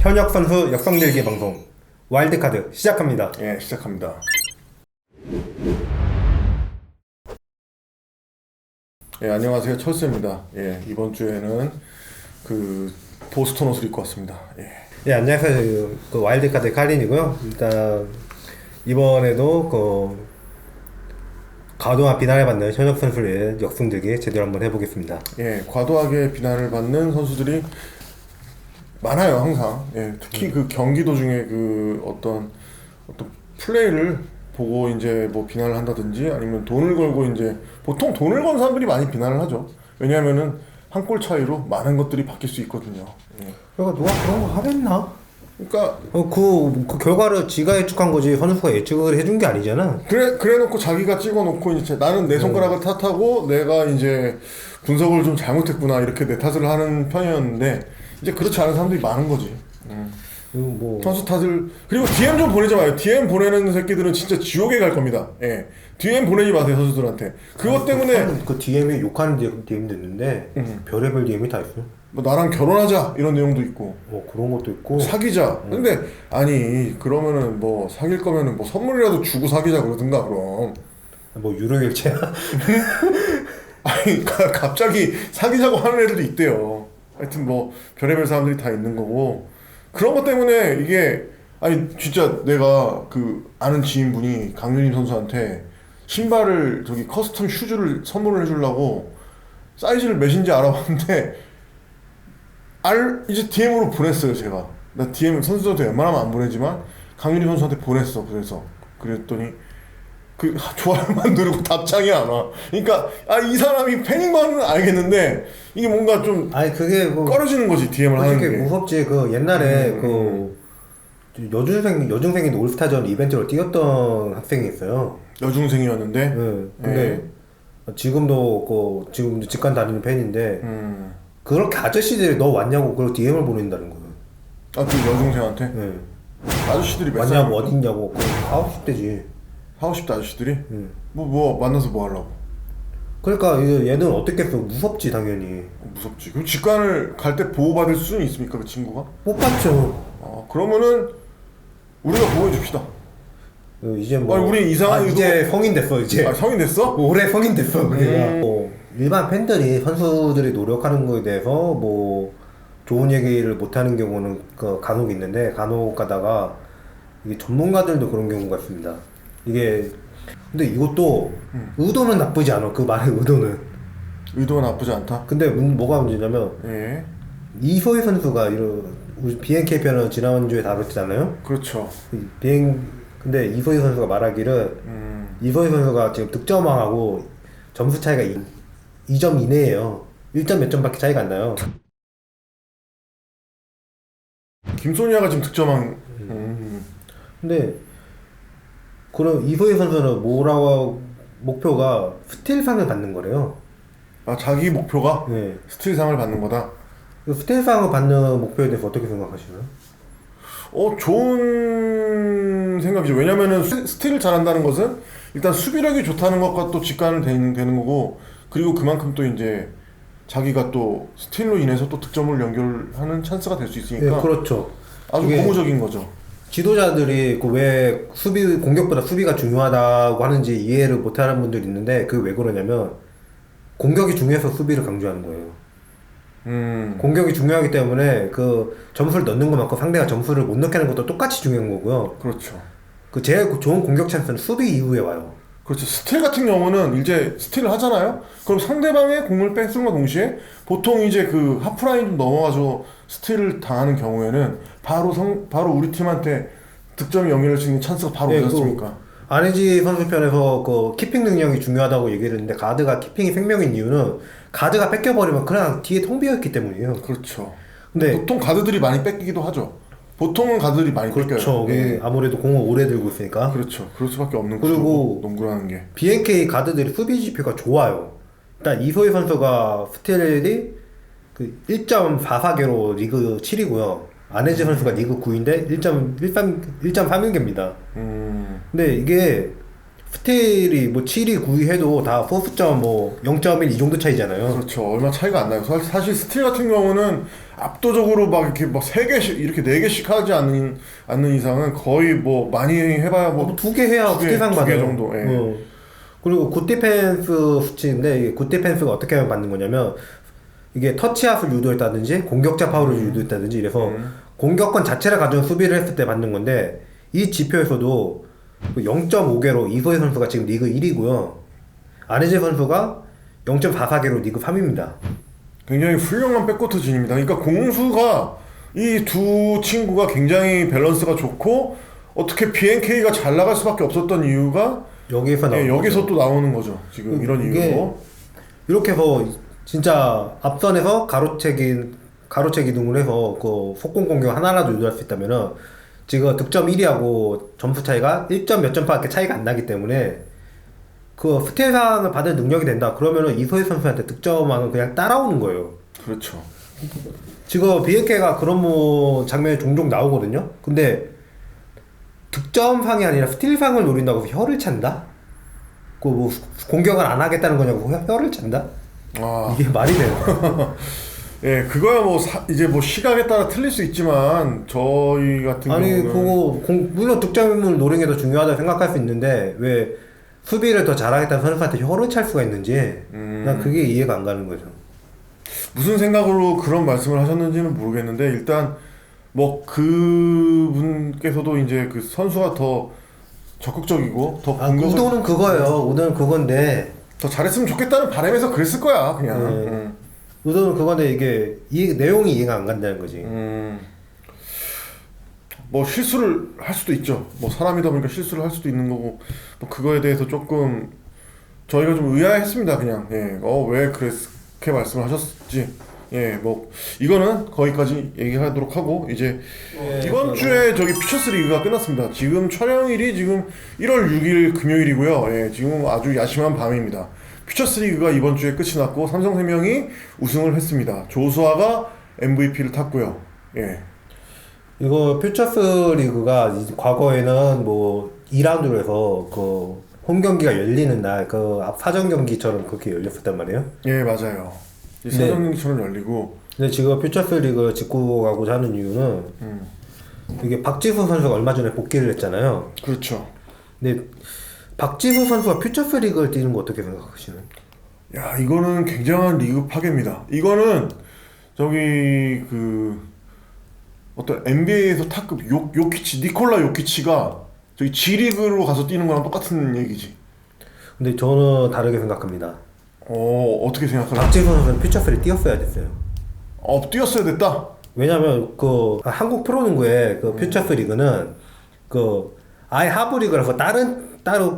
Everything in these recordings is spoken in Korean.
현역 선수 역성들기 방송 와일드카드 시작합니다. 예, 시작합니다. 예, 안녕하세요. 철수입니다. 예, 이번 주에는 그 보스턴 옷을 입고 왔습니다. 예. 예, 안녕하세요. 그 와일드카드 칼린이고요. 일단 이번에도 과도한 비난을 받는 현역 선수의 역성들기 제대로 한번 해보겠습니다. 예, 과도하게 비난을 받는 선수들이 많아요, 항상. 예, 특히 그 경기 도중에 그 어떤 플레이를 보고 이제 뭐 비난을 한다든지 아니면 돈을 걸고 이제 보통 돈을 건 사람들이 많이 비난을 하죠. 왜냐하면은 한 골 차이로 많은 것들이 바뀔 수 있거든요. 예. 그러니까 누가 그런 거 하겠나? 그러니까 그 결과를 지가 예측한 거지 선수가 예측을 해준 게 아니잖아. 그래 놓고 자기가 찍어 놓고 이제 나는 내 손가락을 탓하고 내가 이제 분석을 좀 잘못했구나 이렇게 내 탓을 하는 편이었는데 이제 그렇지 않은 사람들이 많은 거지. 뭐 선수 탓을 그리고 DM 좀 보내지 마요. DM 보내는 새끼들은 진짜 지옥에 갈 겁니다. 예, DM 보내지 마세요 선수들한테. 그것 때문에 그 DM이 욕하는 DM도 있는데 별의별 DM이 다 있어요. 뭐 나랑 결혼하자 이런 내용도 있고. 그런 것도 있고. 사귀자. 근데 아니 그러면은 뭐 사귈 거면은 뭐 선물이라도 주고 사귀자 그러든가 그럼. 뭐 유료일체야? 아니 갑자기 사귀자고 하는 애들도 있대요. 하여튼 뭐 별의별 사람들이 다 있는 거고 그런 것 때문에 이게 아니 진짜 내가 그 아는 지인분이 강윤희 선수한테 신발을 저기 커스텀 슈즈를 선물을 해주려고 사이즈를 몇인지 알아봤는데 이제 DM으로 보냈어요 제가. 나 DM 선수한테 웬만하면 안 보내지만 강윤희 선수한테 보냈어. 그랬더니 그 좋아요만 누르고 답장이 안 와. 그러니까 이 사람이 팬인 거는 알겠는데 이게 뭔가 좀 아니 그게 뭐 꺼려지는 거지 DM을 하는 게. 무섭지. 그 옛날에 여중생이 올스타전 이벤트로 뛰었던 학생이 있어요. 여중생이었는데. 네. 근데 지금도 직관 다니는 팬인데 그렇게 아저씨들이 너 왔냐고 그걸 DM을 보낸다는 거예요. 그 여중생한테? 네. 아저씨들이 몇 왔냐고 어딨냐고. 아홉 10대지. 하고 싶다 아저씨들이? 뭐 만나서 뭐 하려고? 그러니까 얘는 어떻겠어. 무섭지 당연히. 무섭지. 그럼 직관을 갈 때 보호받을 수는 있습니까 그 친구가? 못 봤죠. 그러면은 우리가 보호해줍시다. 이제 뭐 아니, 우리 이상한 이제 성인 됐어 이제. 성인 됐어? 올해 성인 됐어. 그러니까 일반 팬들이 선수들이 노력하는 거에 대해서 뭐 좋은 얘기를 못 하는 경우는 간혹 있는데 간혹 가다가 이게 전문가들도 그런 경우가 있습니다. 이게 근데 이것도 의도는 나쁘지 않아. 그 말의 의도는. 의도가 나쁘지 않다. 근데 뭐가 문제냐면 예. 이소희 선수가 우리 BNK 편을 지난주에 다뤘잖아요. 그렇죠. 근데 이소희 선수가 말하기를 이소희 선수가 지금 득점왕하고 점수 차이가 2점 이내예요. 1점 몇 점밖에 차이가 안 나요. 김소니아가 지금 득점한. 근데 그럼 이소희 선수는 목표가 스틸상을 받는 거래요. 자기 목표가 네. 스틸상을 받는 거다. 스틸상을 받는 목표에 대해서 어떻게 생각하시나요? 좋은 생각이죠. 왜냐면은 스틸을 잘한다는 것은 일단 수비력이 좋다는 것과 또 직관을 되는 거고, 그리고 그만큼 또 이제 자기가 또 스틸로 인해서 또 득점을 연결하는 찬스가 될 수 있으니까. 네, 그렇죠. 아주 고무적인 거죠. 지도자들이 왜 공격보다 수비가 중요하다고 하는지 이해를 못하는 분들이 있는데 그게 왜 그러냐면 공격이 중요해서 수비를 강조하는 거예요. 공격이 중요하기 때문에 그 점수를 넣는 것만큼 상대가 점수를 못 넣게 하는 것도 똑같이 중요한 거고요. 그렇죠. 그 제일 좋은 공격 찬스는 수비 이후에 와요. 그렇죠. 스틸 같은 경우는 이제 스틸을 하잖아요. 그럼 상대방의 공을 뺏음과 동시에 보통 이제 그 하프라인 좀 넘어가서 스틸을 당하는 경우에는 바로 우리 팀한테 득점이 연결할 수 있는 찬스가 바로 오지 않습니까? 안혜지 선수 편에서 그 키핑 능력이 중요하다고 얘기를 했는데 가드가 키핑이 생명인 이유는 가드가 뺏겨버리면 그냥 뒤에 통 비어있기 때문이에요. 그렇죠. 근데 보통 가드들이 많이 뺏기기도 하죠. 보통은 가드들이 많이 뺏겨요. 그렇죠. 네. 아무래도 공을 오래 들고 있으니까. 그렇죠. 그럴 수밖에 없는 그리고 농구라는 게. BNK 가드들이 수비 지표가 좋아요. 일단 이소희 선수가 스틸이 그 1.44개로 리그 7이고요. 안혜지 선수가 리그 9인데 1.31개입니다. 근데 이게 스틸이 뭐 7위, 9위 해도 다 소수점 뭐 0.1 이 정도 차이잖아요. 그렇죠. 얼마 차이가 안 나요. 사실 스틸 같은 경우는 압도적으로 막 이렇게 막 3개씩 이렇게 4개씩 하지 않는 이상은 거의 뭐 많이 해봐야 뭐 두 개 해야 스틸상 두 개 받아요. 정도. 예. 그리고 굿디펜스 수치인데 이게 굿디펜스가 어떻게 하면 받는 거냐면 이게 터치아웃을 유도했다든지 공격자 파울을 유도했다든지 이래서 공격권 자체를 가져온 수비를 했을 때 받는 건데 이 지표에서도 0.5개로 이소희 선수가 지금 리그 1위고요. 안혜재 선수가 0.44개로 리그 3위입니다. 굉장히 훌륭한 백코트 진입니다. 그러니까 공수가 이 두 친구가 굉장히 밸런스가 좋고 어떻게 BNK가 잘 나갈 수밖에 없었던 이유가 여기에서 나오는 여기서 또 나오는 거죠. 지금 이런 이게 이유로. 이렇게 해서 진짜 앞선에서 가로채 기둥을 해서 그 속공 공격 하나라도 유도할 수 있다면은 지금 득점 1위하고 점수 차이가 1점 몇 점밖에 차이가 안 나기 때문에 그 스틸상을 받을 능력이 된다. 그러면은 이소희 선수한테 득점왕은 그냥 따라오는 거예요. 그렇죠. 지금 BNK가 그런 뭐 장면이 종종 나오거든요. 근데 득점상이 아니라 스틸상을 노린다고 해서 혀를 찬다? 그 뭐 공격을 안 하겠다는 거냐고 혀를 찬다? 아, 이게 말이 돼요. 예, 그거야 뭐 이제 뭐 시각에 따라 틀릴 수 있지만 저희 같은 아니 경우는 그거 물론 득점을 노리는 게 더 중요하다고 생각할 수 있는데 왜 수비를 더 잘하겠다는 선수한테 혀를 찰 수가 있는지 난 그게 이해가 안 가는 거죠. 무슨 생각으로 그런 말씀을 하셨는지는 모르겠는데 일단 뭐 그분께서도 이제 그 선수가 더 적극적이고 더 공격을 의도는 그거예요. 의도는 그건데 더 잘했으면 좋겠다는 바람에서 그랬을 거야 그냥. 네. 의도는 그건데 이게 내용이 이해가 안 간다는 거지. 뭐 실수를 할 수도 있죠. 뭐 사람이다 보니까 실수를 할 수도 있는 거고 뭐 그거에 대해서 조금 저희가 좀 의아했습니다. 그냥 왜 그렇게 말씀을 하셨지. 뭐 이거는 거기까지 얘기하도록 하고 이제 이번 주에 저기 피처스 리그가 끝났습니다. 지금 촬영일이 지금 1월 6일 금요일이고요. 지금 아주 야심한 밤입니다. 피처스 리그가 이번 주에 끝이 났고 삼성생명이 우승을 했습니다. 조수아가 MVP를 탔고요. 이거 퓨처스 리그가 과거에는 뭐 2라운드로 해서 그 홈 경기가 열리는 날 그 앞 사전 경기처럼 그렇게 열렸었단 말이에요. 맞아요. 이 사전 경기처럼 열리고. 근데 지금 퓨처스 리그 짚고 가고자 하는 이유는 이게 박지수 선수가 얼마 전에 복귀를 했잖아요. 그렇죠. 근데 박지수 선수가 퓨처스 리그를 뛰는 거 어떻게 생각하시나요? 야, 이거는 굉장한 리그 파괴입니다. 이거는 저기 그 어떤 NBA에서 탑급 니콜라 요키치가 저기 G리그로 가서 뛰는 거랑 똑같은 얘기지. 근데 저는 다르게 생각합니다. 어떻게 생각하나요? 박지수 선수는 퓨처스를 뛰었어야 됐어요. 뛰었어야 됐다. 왜냐면 그 한국 프로농구의 그 퓨처스 리그는 그 아예 하부 리그라서 다른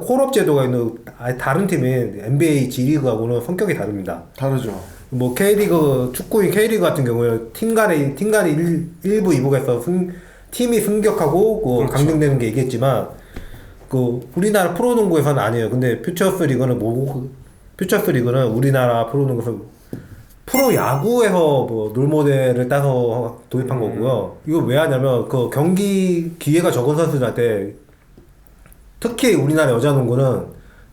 콜업 제도가 있는 아예 다른 팀인 NBA G리그하고는 성격이 다릅니다. 다르죠. 뭐 K리그 축구인 K리그 같은 경우에 팀 간에 1부 2부가 있어 팀이 승격하고 그 그렇죠. 강등되는 게 있겠지만 그 우리나라 프로농구에서는 아니에요. 근데 퓨처스 리그는 퓨처스 리그는 우리나라 프로농구에서 프로 야구에서 뭐 롤모델을 따서 도입한 거고요. 이거 왜 하냐면 그 경기 기회가 적은 선수들한테 특히 우리나라 여자 농구는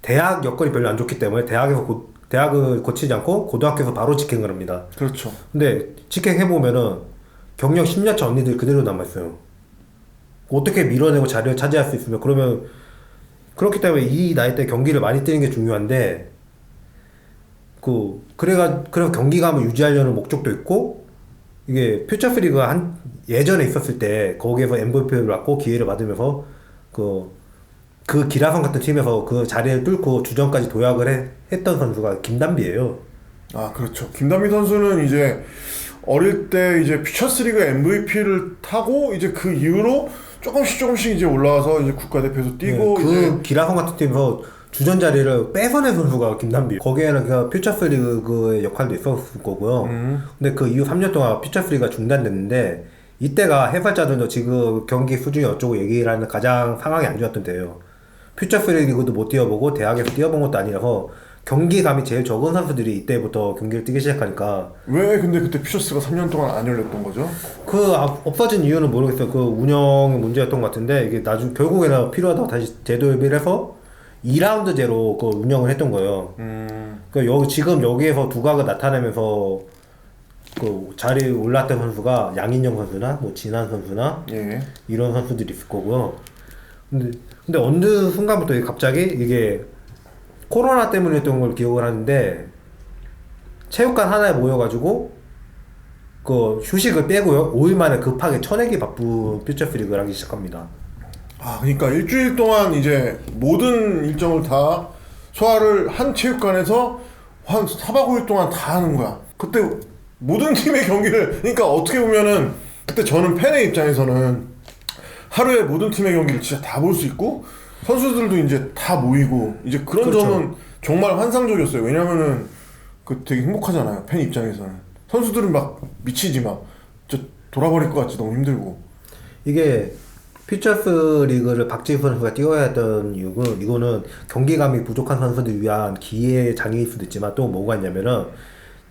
대학 여건이 별로 안 좋기 때문에 대학을 거치지 않고 고등학교에서 바로 직행을 합니다. 그렇죠. 근데 직행해보면은 경력 10년차 언니들 그대로 남아있어요. 어떻게 밀어내고 자리를 차지할 수 있으면 그렇기 때문에 이 나이 때 경기를 많이 뛰는 게 중요한데 그래서 경기감을 유지하려는 목적도 있고 이게 퓨처스 리그가 예전에 있었을 때 거기에서 MVP를 받고 기회를 받으면서 그 기라성 같은 팀에서 그 자리를 뚫고 주전까지 도약을 했던 선수가 김단비예요. 아, 그렇죠. 김단비 선수는 이제 어릴 때 이제 퓨처스 리그 MVP를 타고 이제 그 이후로 조금씩 이제 올라와서 이제 국가대표에서 뛰고 그 기라성 같은 팀에서 주전 자리를 뺏어낸 선수가 김단비. 거기에는 그 퓨처스 리그의 역할도 있었을 거고요. 근데 그 이후 3년 동안 퓨처스 리그가 중단됐는데 이때가 해설자들도 지금 경기 수준이 어쩌고 얘기를 하는 가장 상황이 안 좋았던 때예요. 퓨처스 리그도 못 뛰어보고 대학에서 뛰어본 것도 아니라서 경기감이 제일 적은 선수들이 이때부터 경기를 뛰기 시작하니까. 왜 근데 그때 퓨처스가 3년 동안 안 열렸던 거죠? 없어진 이유는 모르겠어요. 그 운영의 문제였던 것 같은데 이게 결국에는 필요하다고 다시 재도입을 해서 2라운드제로 그 운영을 했던 거예요. 그 여기 지금 여기에서 두각을 나타내면서 그 자리에 올랐던 선수가 양인영 선수나 뭐 진한 선수나 예. 이런 선수들이 있을 거고요. 근데 어느 순간부터 갑자기 이게 코로나 때문이었던 걸 기억을 하는데 체육관 하나에 모여가지고 그 휴식을 빼고요 5일 만에 급하게 쳐내기 바쁜 퓨처스리그를 하기 시작합니다. 아, 그러니까 일주일 동안 이제 모든 일정을 다 소화를 한 체육관에서 한 4박 5일 동안 다 하는 거야. 그때 모든 팀의 경기를, 그러니까 어떻게 보면은 그때 저는 팬의 입장에서는 하루에 모든 팀의 경기를 진짜 다 볼 수 있고 선수들도 이제 다 모이고 이제 그런 그렇죠. 점은 정말 환상적이었어요. 왜냐면은 그 되게 행복하잖아요. 팬 입장에서는. 선수들은 막 미치지 막 저 돌아버릴 것 같지 너무 힘들고. 이게 퓨처스 리그를 박지수 선수가 뛰어야 했던 이유는 이거는 경기감이 부족한 선수들 위한 기회장일 수도 있지만 또 뭐가 있냐면은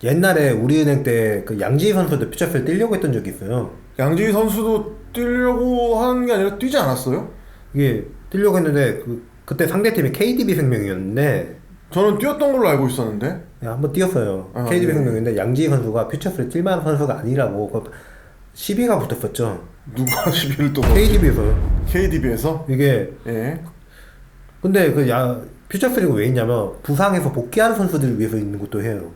옛날에 우리은행 때 그 양지희 선수도 퓨처스를 뛰려고 했던 적이 있어요. 양지희 선수도 뛰려고 하는 게 아니라 뛰지 않았어요? 이게 뛰려고 했는데 그때 상대팀이 KDB 생명이었는데 저는 뛰었던 걸로 알고 있었는데. 한번 뛰었어요. 아, KDB 네. 생명인데 양지희 선수가 퓨처스를 뛸 만한 선수가 아니라고 시비가 붙었었죠. 누가 시비를 또 KDB에서요. KDB에서? 이게 예. 근데 퓨처스리그 왜 있냐면 부상에서 복귀하는 선수들을 위해서 있는 것도 해요.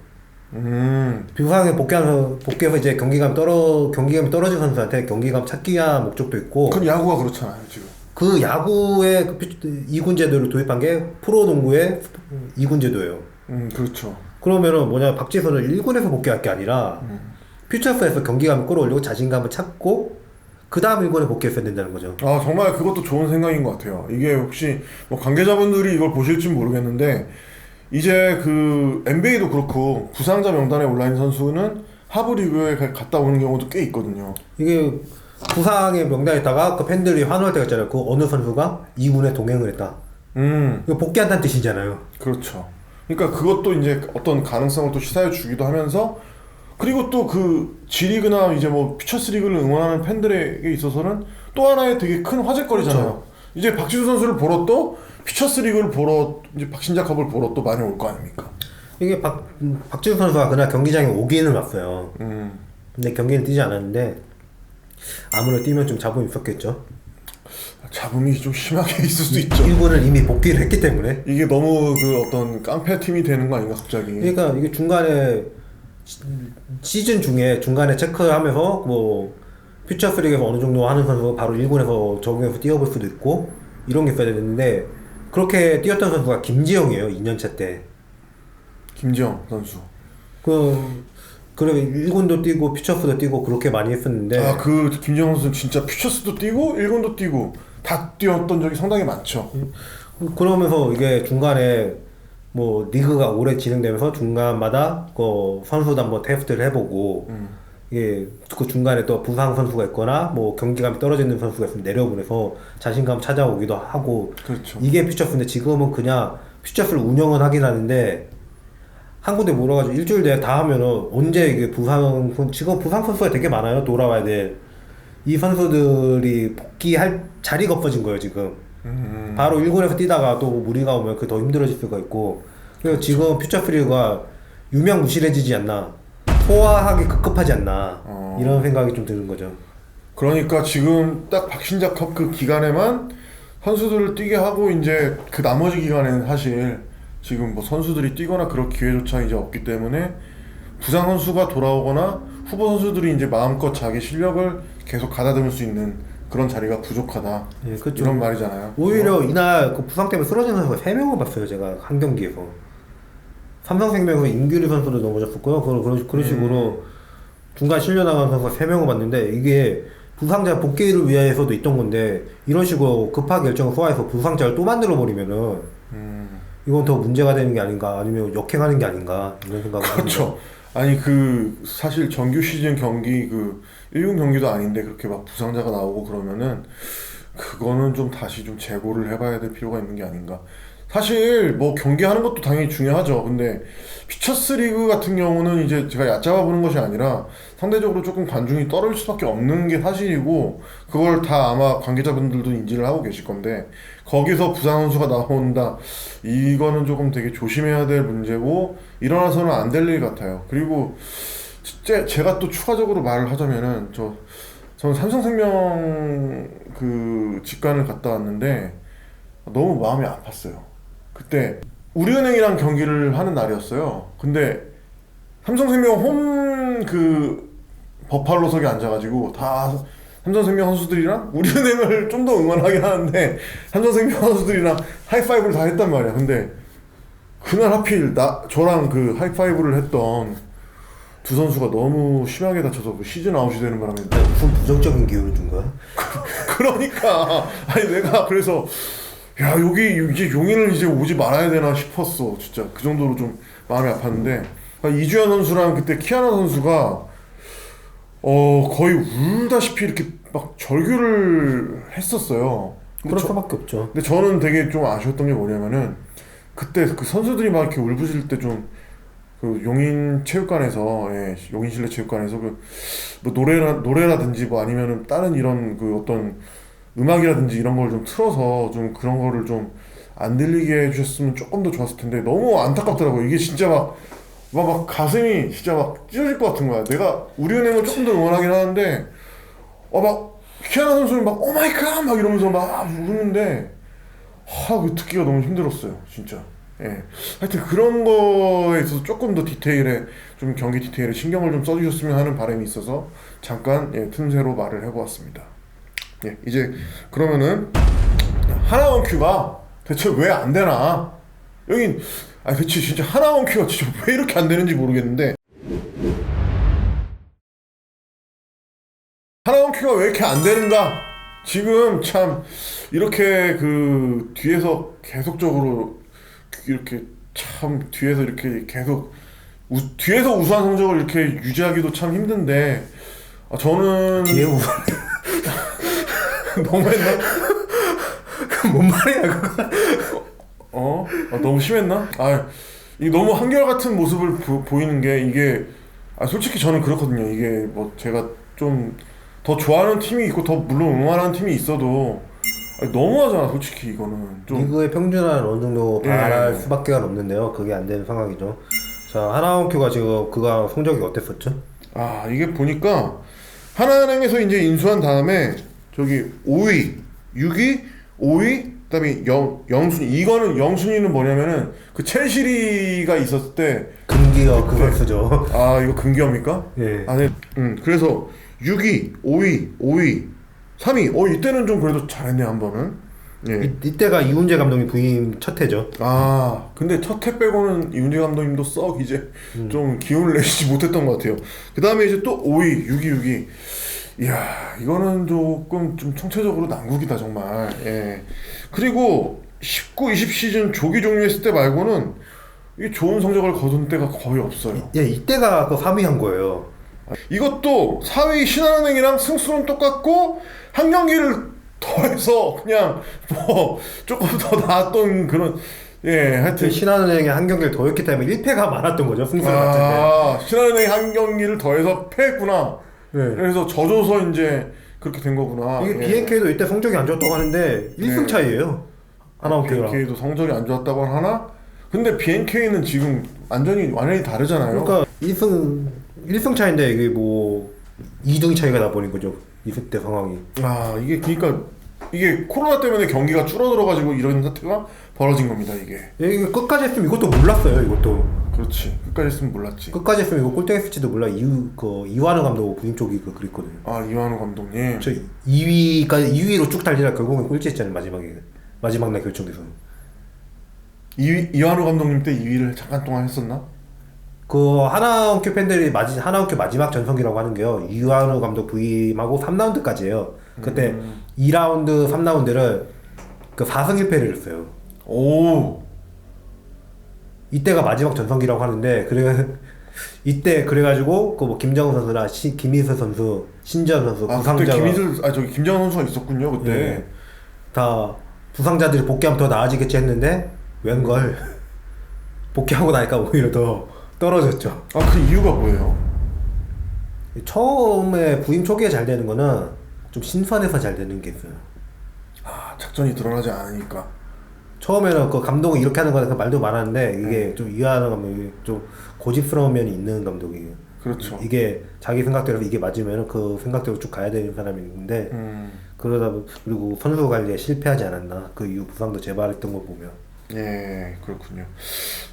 부상에 복귀해서 이제 경기감이 떨어진 선수한테 경기감 찾기 위한 목적도 있고 그건 야구가 그렇잖아요 지금. 그 야구의 그 2군 제도를 도입한 게 프로농구의 2군 제도예요. 그렇죠. 그러면은 뭐냐 박지선은 1군에서 복귀할 게 아니라 퓨처스에서 경기감을 끌어올리고 자신감을 찾고 그 다음 1군에 복귀했어야 된다는 거죠. 아 정말 그것도 좋은 생각인 것 같아요. 이게 혹시 뭐 관계자분들이 이걸 보실지 모르겠는데 이제 그 NBA도 그렇고 부상자 명단에 올라 있는 선수는 하부 리그에 갔다 오는 경우도 꽤 있거든요. 이게 부상의 명단에 있다가 그 팬들이 환호할 때가 있잖아요. 그 어느 선수가 2군에 동행을 했다. 이거 복귀한다는 뜻이잖아요. 그렇죠. 그러니까 그것도 이제 어떤 가능성을 또 시사해 주기도 하면서 그리고 또 그 G리그나 이제 뭐 퓨처스리그를 응원하는 팬들에게 있어서는 또 하나의 되게 큰 화제거리잖아요. 그렇죠. 이제 박지수 선수를 보러 또 퓨처스리그를 보러 이제 박신자컵을 보러 또 많이 올 거 아닙니까? 이게 박지수 선수가 그날 경기장에 오기는 왔어요. 근데 경기는 뛰지 않았는데 아무래도 뛰면 좀 잡음이 있었겠죠. 잡음이 좀 심하게 있을 수도 있죠. 1군을 이미 복귀를 했기 때문에. 이게 너무 그 어떤 깡패 팀이 되는 거 아닌가 갑자기. 그러니까 이게 중간에 시즌 중에 중간에 체크하면서 뭐 퓨처스리그에서 어느 정도 하는 선수가 바로 1군에서 적용해서 뛰어볼 수도 있고 이런 게 있어야 되는데 그렇게 뛰었던 선수가 김지영이에요. 2년차 때. 김지영 선수. 그래 1군도 뛰고 퓨처스도 뛰고 그렇게 많이 했었는데 아 그 김지영 선수는 진짜 퓨처스도 뛰고 1군도 뛰고 다 뛰었던 적이 상당히 많죠. 그러면서 이게 중간에 뭐 리그가 오래 진행되면서 중간마다 그 선수도 한번 테스트를 해보고 이게 그 중간에 또 부상 선수가 있거나 뭐 경기감이 떨어지는 선수가 있으면 내려보내서 자신감 찾아오기도 하고 그렇죠. 이게 퓨처스인데 지금은 그냥 퓨처스를 운영은 하긴 하는데 한 군데 몰아가지고 일주일 내에 다 하면은 언제 이게 지금 부상 선수가 되게 많아요. 돌아와야 돼. 이 선수들이 복귀할 자리가 없어진 거예요 지금. 바로 1군에서 뛰다가 또 무리가 오면 그 더 힘들어질 수가 있고 그래서 지금 퓨처스리그가 유명무실해지지 않나 소화하기 급급하지 않나 이런 생각이 좀 드는 거죠. 그러니까 지금 딱 박신자컵 그 기간에만 선수들을 뛰게 하고 이제 그 나머지 기간에는 사실 지금 뭐 선수들이 뛰거나 그럴 기회조차 이제 없기 때문에 부상 선수가 돌아오거나 후보 선수들이 이제 마음껏 자기 실력을 계속 가다듬을 수 있는 그런 자리가 부족하다. 예, 그렇죠. 이런 말이잖아요. 오히려 이날 그 부상 때문에 쓰러진 선수가 3명을 봤어요 제가 한 경기에서. 삼성생명에서 임규리 선수도 넘어졌었고요. 그런 식으로 중간 실려나간 선수가 3명을 봤는데 이게 부상자 복귀를 위해서도 있던 건데 이런 식으로 급하게 일정을 소화해서 부상자를 또 만들어 버리면은 이건 더 문제가 되는 게 아닌가 아니면 역행하는 게 아닌가 이런 생각을 그렇죠. 합니다. 아니 그 사실 정규 시즌 경기 그 1군 경기도 아닌데 그렇게 막 부상자가 나오고 그러면은 그거는 좀 다시 좀 재고를 해봐야 될 필요가 있는 게 아닌가. 사실 뭐 경기하는 것도 당연히 중요하죠. 근데 피처스 리그 같은 경우는 이제 제가 얕잡아 보는 것이 아니라 상대적으로 조금 관중이 떨어질 수밖에 없는 게 사실이고, 그걸 다 아마 관계자분들도 인지를 하고 계실 건데, 거기서 부상 선수가 나온다, 이거는 조금 되게 조심해야 될 문제고 일어나서는 안 될 일 같아요. 그리고 진짜 제가 또 추가적으로 말을 하자면은, 저는 삼성생명 그 직관을 갔다 왔는데 너무 마음이 아팠어요. 그때 우리은행이랑 경기를 하는 날이었어요. 근데 삼성생명 홈 그 버팔로석에 앉아가지고 다 삼성생명 선수들이랑 우리은행을 좀 더 응원하긴 하는데 삼성생명 선수들이랑 하이파이브를 다 했단 말이야. 근데 그날 하필 저랑 그 하이파이브를 했던 두 선수가 너무 심하게 다쳐서 그 시즌 아웃이 되는 바람에 무슨 부정적인 기운을 준 거야? 그러니까 아니 내가 그래서 야 여기 이제 용인을 이제 오지 말아야 되나 싶었어. 진짜 그 정도로 좀 마음이 아팠는데, 이주연 선수랑 그때 키아나 선수가 거의 울다시피 이렇게 막 절규를 했었어요. 그럴 수밖에 없죠. 근데 저는 되게 좀 아쉬웠던 게 뭐냐면은, 그때 그 선수들이 막 이렇게 울부짖을 때 좀 그 용인 체육관에서, 용인 실내 체육관에서 그 뭐 노래라든지 뭐 아니면은 다른 이런 그 어떤 음악이라든지 이런 걸 좀 틀어서 좀 그런 거를 좀 안 들리게 해주셨으면 조금 더 좋았을 텐데, 너무 안타깝더라고. 이게 진짜 막 가슴이 진짜 막 찢어질 것 같은 거야. 내가 우리은행을 조금 더 응원하긴 하는데, 막 키아나 선수는 막 오마이갓 막 이러면서 막 우는데, 그 듣기가 너무 힘들었어요, 진짜. 예. 하여튼 그런 거에 있어서 조금 더 디테일에, 좀 경기 디테일에 신경을 좀 써주셨으면 하는 바람이 있어서 잠깐 틈새로 말을 해보았습니다. 예, 이제 그러면은 하나원 큐가 대체 왜 안 되나? 여긴 대체 진짜 하나원 큐가 진짜 왜 이렇게 안 되는지 모르겠는데, 하나원 큐가 왜 이렇게 안 되는가? 지금 참 이렇게 그 뒤에서 계속적으로 이렇게 참 뒤에서 이렇게 계속 뒤에서 우수한 성적을 이렇게 유지하기도 참 힘든데, 저는 뒤에 너무했나? 뭔 말이야 그거? 너무 심했나? 이게 너무 한결같은 모습을 보이는 게, 이게 솔직히 저는 그렇거든요. 이게 뭐 제가 좀 더 좋아하는 팀이 있고 더 물론 응원하는 팀이 있어도 너무하잖아. 솔직히 이거는 좀 리그의 평준화는 어느 정도 바랄 예. 수밖에 없는데요. 그게 안 되는 상황이죠. 자, 하나원큐가 지금 그가 성적이 어땠었죠? 이게 보니까 하나은행에서 이제 인수한 다음에 저기 5위, 6위, 5위, 그다음에 영순위. 이거는 영순위는 뭐냐면은 그 첼시가 있었을 때 금기어 그 선수죠. 이거 근기업입니까? 예. 네. 그래서 6위, 5위, 5위, 3위. 이때는 좀 그래도 잘했네 한 번은. 예. 이때가 이훈재 감독이 부임 첫 해죠. 근데 첫 해 빼고는 이훈재 감독님도 썩 이제 좀 기운을 내시지 못했던 것 같아요. 그 다음에 이제 또 5위, 6위, 6위. 이야, 이거는 조금 좀 총체적으로 난국이다 정말. 예. 그리고 19, 20 시즌 조기 종료했을 때 말고는 이 좋은 성적을 거둔 때가 거의 없어요. 이때가 그 3위 한 거예요. 이것도 4위 신한은행이랑 승수는 똑같고 한 경기를 더해서 그냥 뭐 조금 더 나았던 그런, 하여튼 신한은행이 한 경기를 더 했기 때문에 1패가 많았던 거죠. 승수를 봤을 때. 신한은행이 한 경기를 더해서 패했구나. 그래서 져줘서 이제 그렇게 된 거구나. 이게 BNK도 이때 성적이 안 좋았다고 하는데 1승 차이예요. 하나원큐랑. BNK도 성적이 안 좋았다고 하나? 근데 BNK는 지금 완전히 다르잖아요. 그러니까 1승 차인데 이게 뭐 2등 차이가 나 버린 거죠. 이때 상황이. 이게 그러니까 이게 코로나 때문에 경기가 줄어들어가지고 이런 사태가 벌어진 겁니다. 이게 끝까지 했으면 이것도 몰랐어요. 이것도. 그렇지. 끝까지 했으면 몰랐지. 끝까지 했으면 이거 꼴등했을지도 몰라. 이완우 감독 부임 쪽이 그랬거든요. 이완우 감독님. 저 2위로 쭉 달리다 결국은 꼴찌했잖아요. 마지막 날 결정돼서. 이완우 감독님 때 2위를 잠깐 동안 했었나? 그 하나원큐 팬들이 하나원큐 마지막 전성기라고 하는 게요. 이완우 감독 부임하고 3라운드까지예요. 그때 2라운드, 3라운드를 그 4승 1패를 했어요. 오. 이때가 마지막 전성기라고 하는데 이때 그래가지고 그 뭐 김정우 선수나 김희수 선수, 신지현 선수 부상자가 그때 저기 김정은 선수가 있었군요 그때. 다 부상자들이 복귀하면 더 나아지겠지 했는데 웬걸 복귀하고 나니까 오히려 더 떨어졌죠. 아, 그 이유가 뭐예요? 처음에 부임 초기에 잘 되는 거는 좀 신선해서 잘 되는 게 있어요. 아, 작전이 드러나지 않으니까. 처음에는 그 감독이 이렇게 하는 거에 대해서 말도 많았는데 이게 좀 이해하는 감독이 좀 고집스러운 면이 있는 감독이에요. 그렇죠. 이게 자기 생각대로 이게 맞으면 그 생각대로 쭉 가야 되는 사람이 있는데 그리고 선수 관리에 실패하지 않았나 그 이후 부상도 재발했던 거 보면 예, 그렇군요.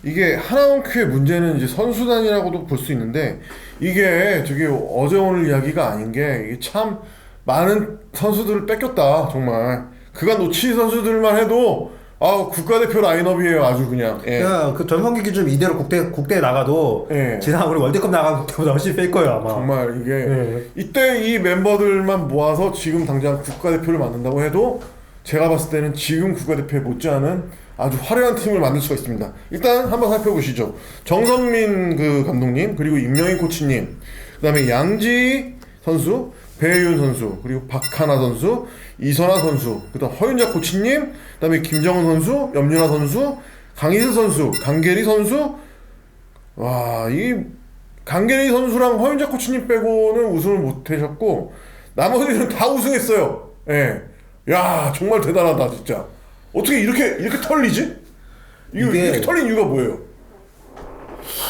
이게 하나원큐의 문제는 이제 선수단이라고도 볼 수 있는데 이게 저기 어제 오늘 이야기가 아닌 게 이게 참 많은 선수들을 뺏겼다 정말. 그간 놓친 선수들만 해도 아 국가대표 라인업이에요 아주 그냥. 예. 그냥 그 전성기 기준 이대로 국대에 나가도 예. 지난 우리 월드컵 나간 국대보다 훨씬 뺄 거예요 아마. 정말 이게 예. 이때 이 멤버들만 모아서 지금 당장 국가대표를 만든다고 해도 제가 봤을 때는 지금 국가대표에 못지않은 아주 화려한 팀을 만들 수가 있습니다. 일단 한번 살펴보시죠. 정선민 그 감독님, 그리고 임영희 코치님, 그 다음에 양지 선수, 배혜윤 선수, 그리고 박하나 선수, 이선아 선수, 그 다음 허윤작 코치님, 그 다음에 김정은 선수, 염윤아 선수, 강희슬 선수, 강계리 선수. 와, 이 강계리 선수랑 허윤작 코치님 빼고는 우승을 못하셨고 나머지는 다 우승했어요. 예. 야, 정말 대단하다 진짜. 어떻게 이렇게 털리지? 이렇게 털린 이유가 뭐예요?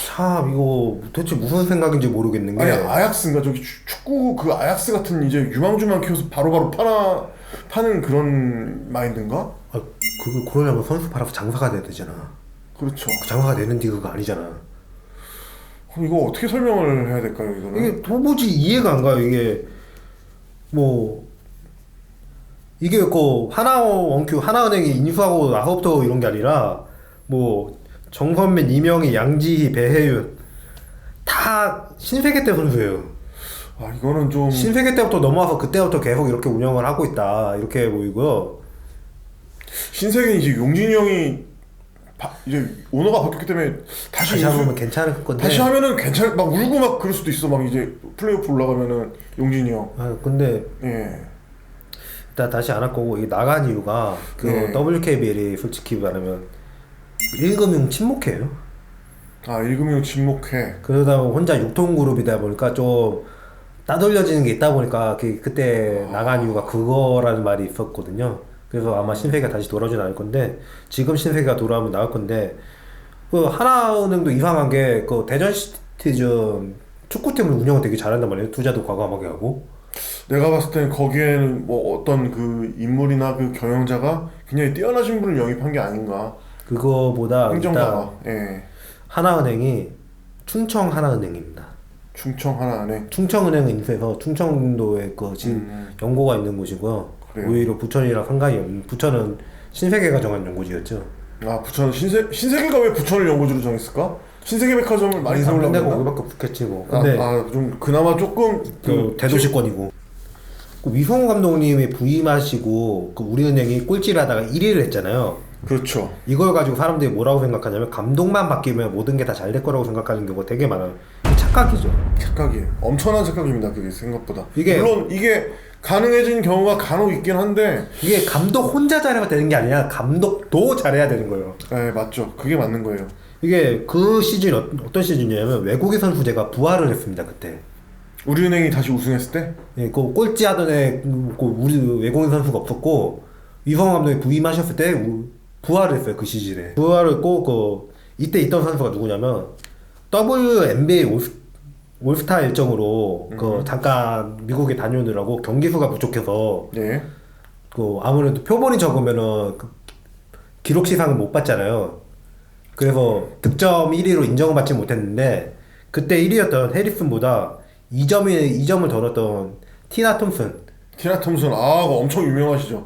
참 이거 대체 무슨 생각인지 모르겠는 게 아니 아약스인가 저기 축구 그 아약스 같은 이제 유망주만 키워서 바로바로 파는 그런 마인드인가? 아, 그러려면 선수 팔아서 장사가 돼야 되잖아. 그렇죠. 장사가 되는 리그가 아니잖아. 그럼 이거 어떻게 설명을 해야 될까요 이거는? 이게 도무지 이해가 안 가요. 이게 그 하나은행이 인수하고 나서부터 이런 게 아니라 뭐 정선민, 이명희, 양지희, 배혜윤 다 신세계 때 선수예요. 아 이거는 좀 신세계 때부터 넘어와서 그때부터 계속 이렇게 운영을 하고 있다 이렇게 보이고요. 신세계 이제 용진이 형이 이제 오너가 바뀌었기 때문에 다시 하면 괜찮을 건데 다시 하면은 막 울고 막 그럴 수도 있어. 막 이제 플레이오프 올라가면은 용진이 형. 아 근데 예. 일단 다시 안 할 거고 이게 나간 이유가 그 WKBL이 솔직히 말하면 1금융 침묵해요. 아 1금융 침묵해. 그러다 보면 혼자 육통 그룹이다 보니까 좀 따돌려지는 게 있다 보니까 그때 나간 이유가 그거라는 말이 있었거든요. 그래서 아마 신세계가 다시 돌아오진 않을 건데 지금 신세계가 돌아오면 나올 건데 그 하나은행도 이상한 게 그 대전 시티즌 축구팀을 운영을 되게 잘한단 말이에요. 투자도 과감하게 하고. 내가 봤을 땐 거기에는 뭐 어떤 그 인물이나 그 경영자가 굉장히 뛰어나신 분을 영입한 게 아닌가. 그거보다 행정가가. 일단 예. 하나은행이 충청 하나은행입니다. 충청 하나은행. 충청은행을 인수해서 충청도에 그 지금 연고가 있는 곳이고요. 그래요? 오히려 부천이랑 상관이 없는 부천은 신세계가 정한 연고지였죠. 아 부천 신세계가 왜 부천을 연고지로 정했을까? 신세계백화점을 많이 세우려고 근데 했나? 거기밖에 없겠지 뭐. 근데 좀 그나마 조금 그 대도시권이고. 그 위성호 감독님이 부임하시고 그 우리은행이 꼴찌를 하다가 1위를 했잖아요. 그렇죠. 이걸 가지고 사람들이 뭐라고 생각하냐면 감독만 바뀌면 모든 게 다 잘 될 거라고 생각하는 경우가 되게 많아요. 착각이죠. 착각이에요. 엄청난 착각입니다. 그게 생각보다. 이게 물론 이게 가능해진 경우가 간혹 있긴 한데 이게 감독 혼자 잘해야 되는 게 아니라 감독도 잘해야 되는 거예요. 네 맞죠. 그게 맞는 거예요. 이게 그 시즌 어떤 시즌이냐면 외국인 선수제가 부활을 했습니다 그때. 우리은행이 다시 우승했을 때? 예, 그 꼴찌 하던 애, 우리 외국인 선수가 없었고 위성 감독이 부임하셨을 때 부활을 했어요 그 시즌에. 부활을 했고 이때 있던 선수가 누구냐면 WNBA 올스타 일정으로 잠깐 미국에 다녀오느라고 경기 수가 부족해서 네. 아무래도 표본이 적으면은 기록 시상을 못 받잖아요. 그래서 득점 1위로 인정을 받지 못했는데 그때 1위였던 해리슨보다 2점을 더 넣었던 티나 톰슨. 엄청 유명하시죠.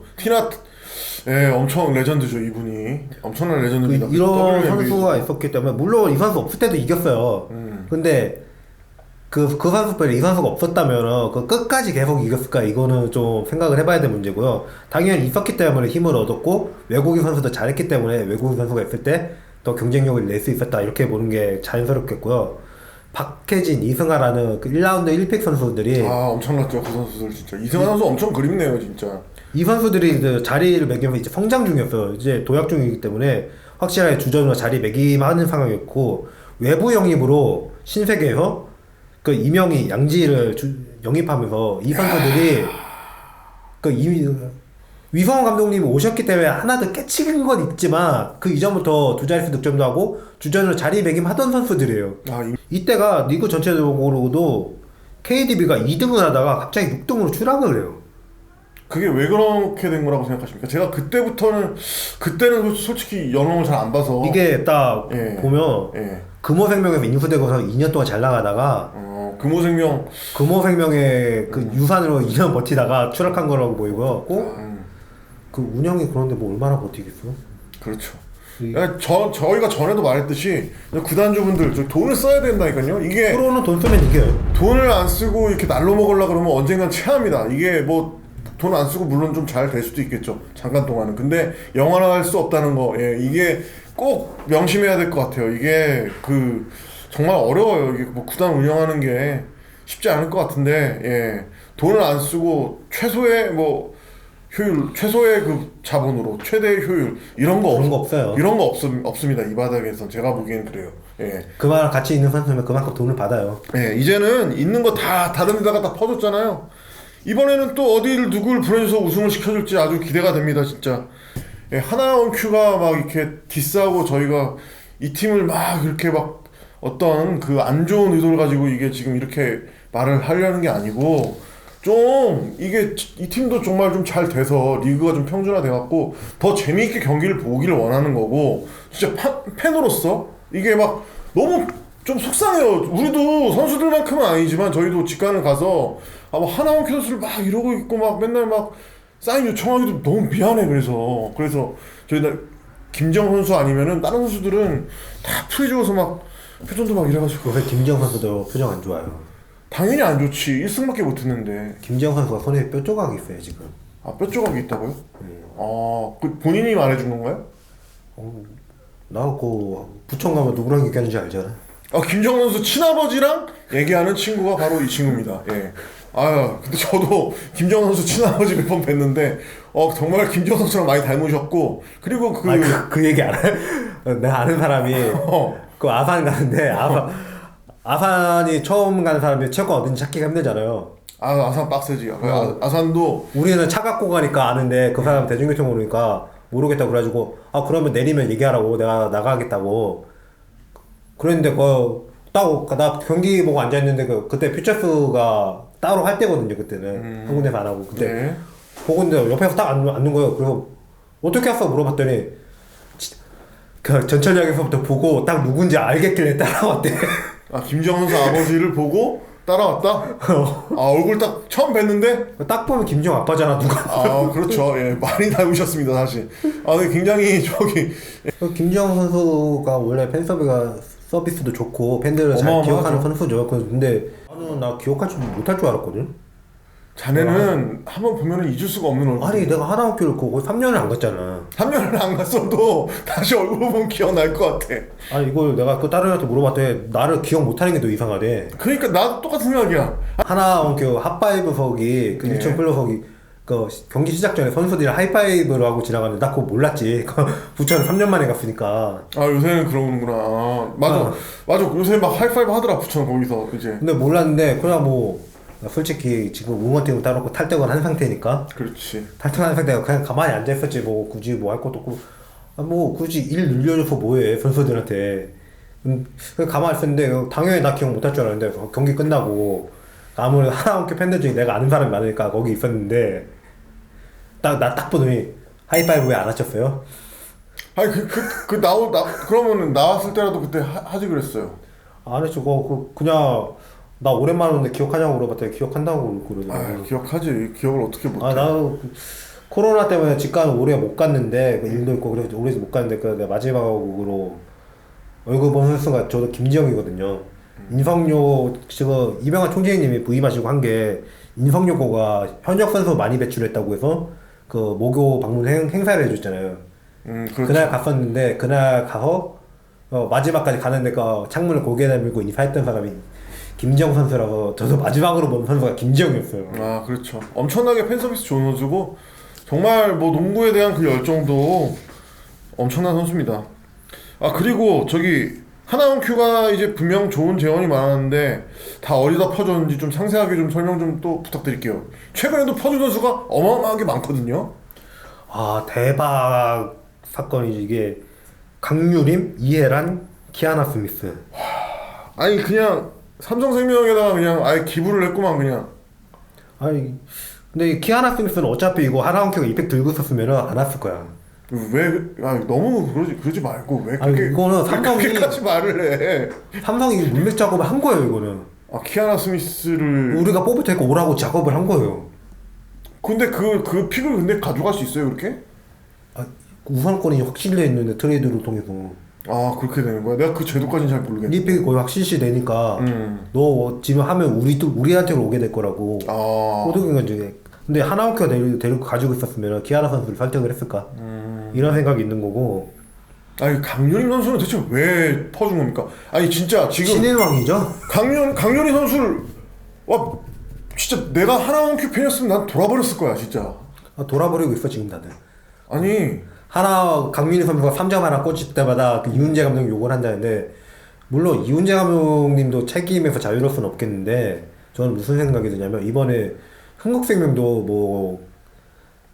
엄청 레전드죠 이분이. 엄청난 레전드입니다. 이런 선수가 있었기 때문에 물론 이 선수 없을 때도 이겼어요. 근데 그 선수들이 이 선수가 없었다면 끝까지 계속 이겼을까 이거는 좀 생각을 해봐야 될 문제고요. 당연히 있었기 때문에 힘을 얻었고 외국인 선수도 잘했기 때문에 외국인 선수가 있을 때 더 경쟁력을 낼 수 있었다 이렇게 보는 게 자연스럽겠고요. 박혜진, 이승하라는 그 1라운드 1픽 선수들이 엄청났죠 그 선수들 진짜. 이승하 선수 엄청 그립네요 진짜. 이 선수들이 그 자리를 매기면서 이제 성장 중이었어요. 이제 도약 중이기 때문에 확실하게 주전으로 자리 매김하는 상황이었고 외부 영입으로 신세계에서 그 이명희, 양지를 영입하면서 이 선수들이 그 위성호 감독님이 오셨기 때문에 하나 더 깨치는 건 있지만 그 이전부터 두 자릿수 득점도 하고 주전으로 자리 매김하던 선수들이에요. 이때가 리그 전체적으로도 KDB가 2등을 하다가 갑자기 6등으로 추락을 해요. 그게 왜 그렇게 된 거라고 생각하십니까? 제가 그때는 솔직히 연봉을 잘 안 봐서 이게 딱 예. 보면 예. 금호생명에서 인수되고서 2년 동안 잘 나가다가 금호생명 금호생명의 그 유산으로 2년 버티다가 추락한 거라고 보이고 그 운영이 그런데 뭐 얼마나 버티겠어? 그렇죠. 저희가 전에도 말했듯이 구단주분들 저 돈을 써야 된다니까요. 이게 프로는 돈 쓰면 이겨요. 돈을 안 쓰고 이렇게 날로 먹으려 그러면 언젠간 체합니다. 이게 뭐 돈 안 쓰고 물론 좀 잘 될 수도 있겠죠. 잠깐 동안은. 근데 영원할 수 없다는 거. 예, 이게 꼭 명심해야 될 것 같아요. 이게 그 정말 어려워요. 이게 뭐 구단 운영하는 게 쉽지 않을 것 같은데, 예, 돈을 안 쓰고 최소의 뭐 효율, 최소의 그 자본으로 최대의 효율 이런 거 그런 거 없어요. 이런 거 없습니다. 이 바닥에서 제가 보기엔 그래요. 예. 그만 같이 있는 선수면 그만큼 돈을 받아요. 예, 이제는 있는 거 다 다른 데다가 다 퍼줬잖아요. 이번에는 또 어디를 누굴 보내줘서 우승을 시켜줄지 아주 기대가 됩니다, 진짜. 예, 하나원큐가 막 이렇게 디스하고 저희가 이 팀을 막 이렇게 막 어떤 그 안 좋은 의도를 가지고 이게 지금 이렇게 말을 하려는 게 아니고 좀 이게 이 팀도 정말 좀 잘 돼서 리그가 좀 평준화 돼갖고 더 재미있게 경기를 보기를 원하는 거고 진짜 팬으로서 이게 막 너무 좀 속상해요. 우리도 선수들만큼은 아니지만 저희도 직관을 가서 뭐 하나원 선수를 막 이러고 있고 막 맨날 막 사인 요청하기도 너무 미안해. 그래서 저희들 김정 선수 아니면은 다른 선수들은 다 프리즈어서 막 표정도 막 이래가지고 요새 김지영 선수도 표정 안 좋아요. 당연히 안 좋지. 1승밖에 못했는데. 김지영 선수가 손에 뼈 조각이 있어요 지금. 아, 뼈 조각이 있다고요? 그 본인이 말해준 건가요? 나 그 부천 가면 누구랑 얘기하는지 알잖아. 김정 선수 친아버지랑 얘기하는 친구가 바로 이 친구입니다. 예. 근데 저도 김정 선수 친아버지 몇 번 뵀는데, 정말 김정 선수랑 많이 닮으셨고, 그리고 그 얘기 알아? 내가 아는 사람이 그 아산 가는데 아산이 처음 가는 사람이 체육관 어딘지 찾기가 힘들잖아요. 아산 빡세지. 아산도 우리는 차 갖고 가니까 아는데 그 사람 대중교통 모르니까 모르겠다고 그래가지고 그러면 내리면 얘기하라고 내가 나가겠다고 그랬는데 나 경기 보고 앉아있는데 그때 퓨처스가 따로 할 때거든요. 그때는 한 군데서 안 하고 그때 네. 보고 있는데 옆에서 딱 앉는 거예요. 그래서 어떻게 왔어 물어봤더니 그 전철역에서부터 보고 딱 누군지 알겠길래 따라왔대. 김정 선수 아버지를 보고 따라왔다? 얼굴 딱 처음 뵀는데? 딱 보면 김지영 아빠잖아 누가. 그렇죠. 예, 많이 닮으셨습니다 사실. 근데 굉장히 김지영 선수가 원래 서비스도 좋고 팬들을 잘 기억하는 선수죠. 근데 나 기억할 줄 못할 줄 알았거든. 자네는 한번 보면은 잊을 수가 없는 얼굴. 아니 내가 하나학교를 거의 3년을 안 갔잖아. 3년을 안 갔어도 다시 얼굴 보면 기억날 것 같아. 아니 이걸 내가 그 다른 애한테 물어봤더니 나를 기억 못하는 게 더 이상하대. 그러니까 나도 똑같은 생각이야. 하나학교 핫파이브석이 그 1층 플로석이 그 경기 시작 전에 선수들이랑 하이파이브를 하고 지나갔는데 나 그거 몰랐지. 부천 3년 만에 갔으니까. 요새는 그러는구나. 맞아. 요새 막 하이파이브 하더라 부천 거기서 이제. 근데 몰랐는데 그냥 솔직히 지금 응원팀을 따놓고 탈퇴를 한 상태니까. 그렇지. 탈퇴를 한 상태가 그냥 가만히 앉아있었지 굳이 할 것도 없고 굳이 일 늘려줘서 뭐해 선수들한테. 가만히 있었는데 당연히 나 기억 못할 줄 알았는데 경기 끝나고 아무래도 하나원큐 팬들 중에 내가 아는 사람이 많으니까 거기 있었는데 나 딱 보더니 하이파이브 왜 안 하셨어요? 아니 그러면은 나왔을 때라도 그때 하지 그랬어요. 안 했죠. 그냥 나 오랜만에 오는데 기억하냐고 물어봤더니 기억한다고 그러더라고. 기억하지. 기억을 어떻게 못해. 나 코로나 때문에 직관을 오래 못 갔는데 일도 있고 그래서 오래 못 갔는데 내가 마지막으로 얼굴 본 선수가 저도 김지영이거든요. 인성료 지금 이병헌 총재님이 부임하시고 한 게 인성료 거가 현역 선수 많이 배출했다고 해서 그 목요 방문 행사를 해줬잖아요. 그렇죠. 그날 갔었는데 그날 가서 마지막까지 가는데 창문을 고개 내밀고 인사했던 사람이 김지영 선수라서 저도 마지막으로 본 선수가 김지영이었어요. 그렇죠. 엄청나게 팬 서비스 좋은 선수고 정말 뭐 농구에 대한 그 열정도 엄청난 선수입니다. 아 그리고 저기 하나원 큐가 이제 분명 좋은 재원이 많았는데 다 어디다 퍼줬는지 좀 상세하게 좀 설명 좀 또 부탁드릴게요. 최근에도 퍼준 선수가 어마어마하게 많거든요. 아 대박 사건이지 이게. 강유림, 이해란, 키아나 스미스. 아니 그냥 삼성생명에다가 그냥 아예 기부를 했구만 그냥. 아니 근데 이 키아나 스미스는 어차피 이거 하나원큐가 이펙 들고 있었으면 안 왔을 거야. 왜 너무 그러지 말고 왜 아니 그렇게 이거는 왜 삼성이 그렇게까지 말을 해? 삼성이 문맥 작업을 한 거예요 이거는. 아 키아나 스미스를 우리가 뽑을 테니까 오라고 작업을 한 거예요. 근데 그 픽을 근데 가져갈 수 있어요 그렇게? 아, 우선권이 확실해 있는데 트레이드를 통해서. 아 그렇게 되는 거야? 내가 그 제도까지는 잘 모르겠네. 이 픽이 거의 확실시 되니까 너 지금 하면 우리한테로 오게 될 거라고. 아 꼬드긴 건지. 근데 하나원큐가 데리고 가지고 있었으면 키아나 선수를 선택을 했을까? 이런 생각이 있는 거고. 아니 강윤희 선수는 대체 왜 퍼준 겁니까? 아니 진짜 지금 신인왕이죠? 강윤희 선수를 와 진짜 내가 하나원 큐 팬이었으면 난 돌아버렸을 거야 진짜. 아, 돌아버리고 있어 지금 다들. 아니 강민희 선수가 3점 하나 꽂을 때마다 그 이훈재 감독이 욕을 한다는데, 물론 이훈재 감독님도 책임에서 자유로울 수는 없겠는데, 저는 무슨 생각이 드냐면 이번에 흥국생명도 뭐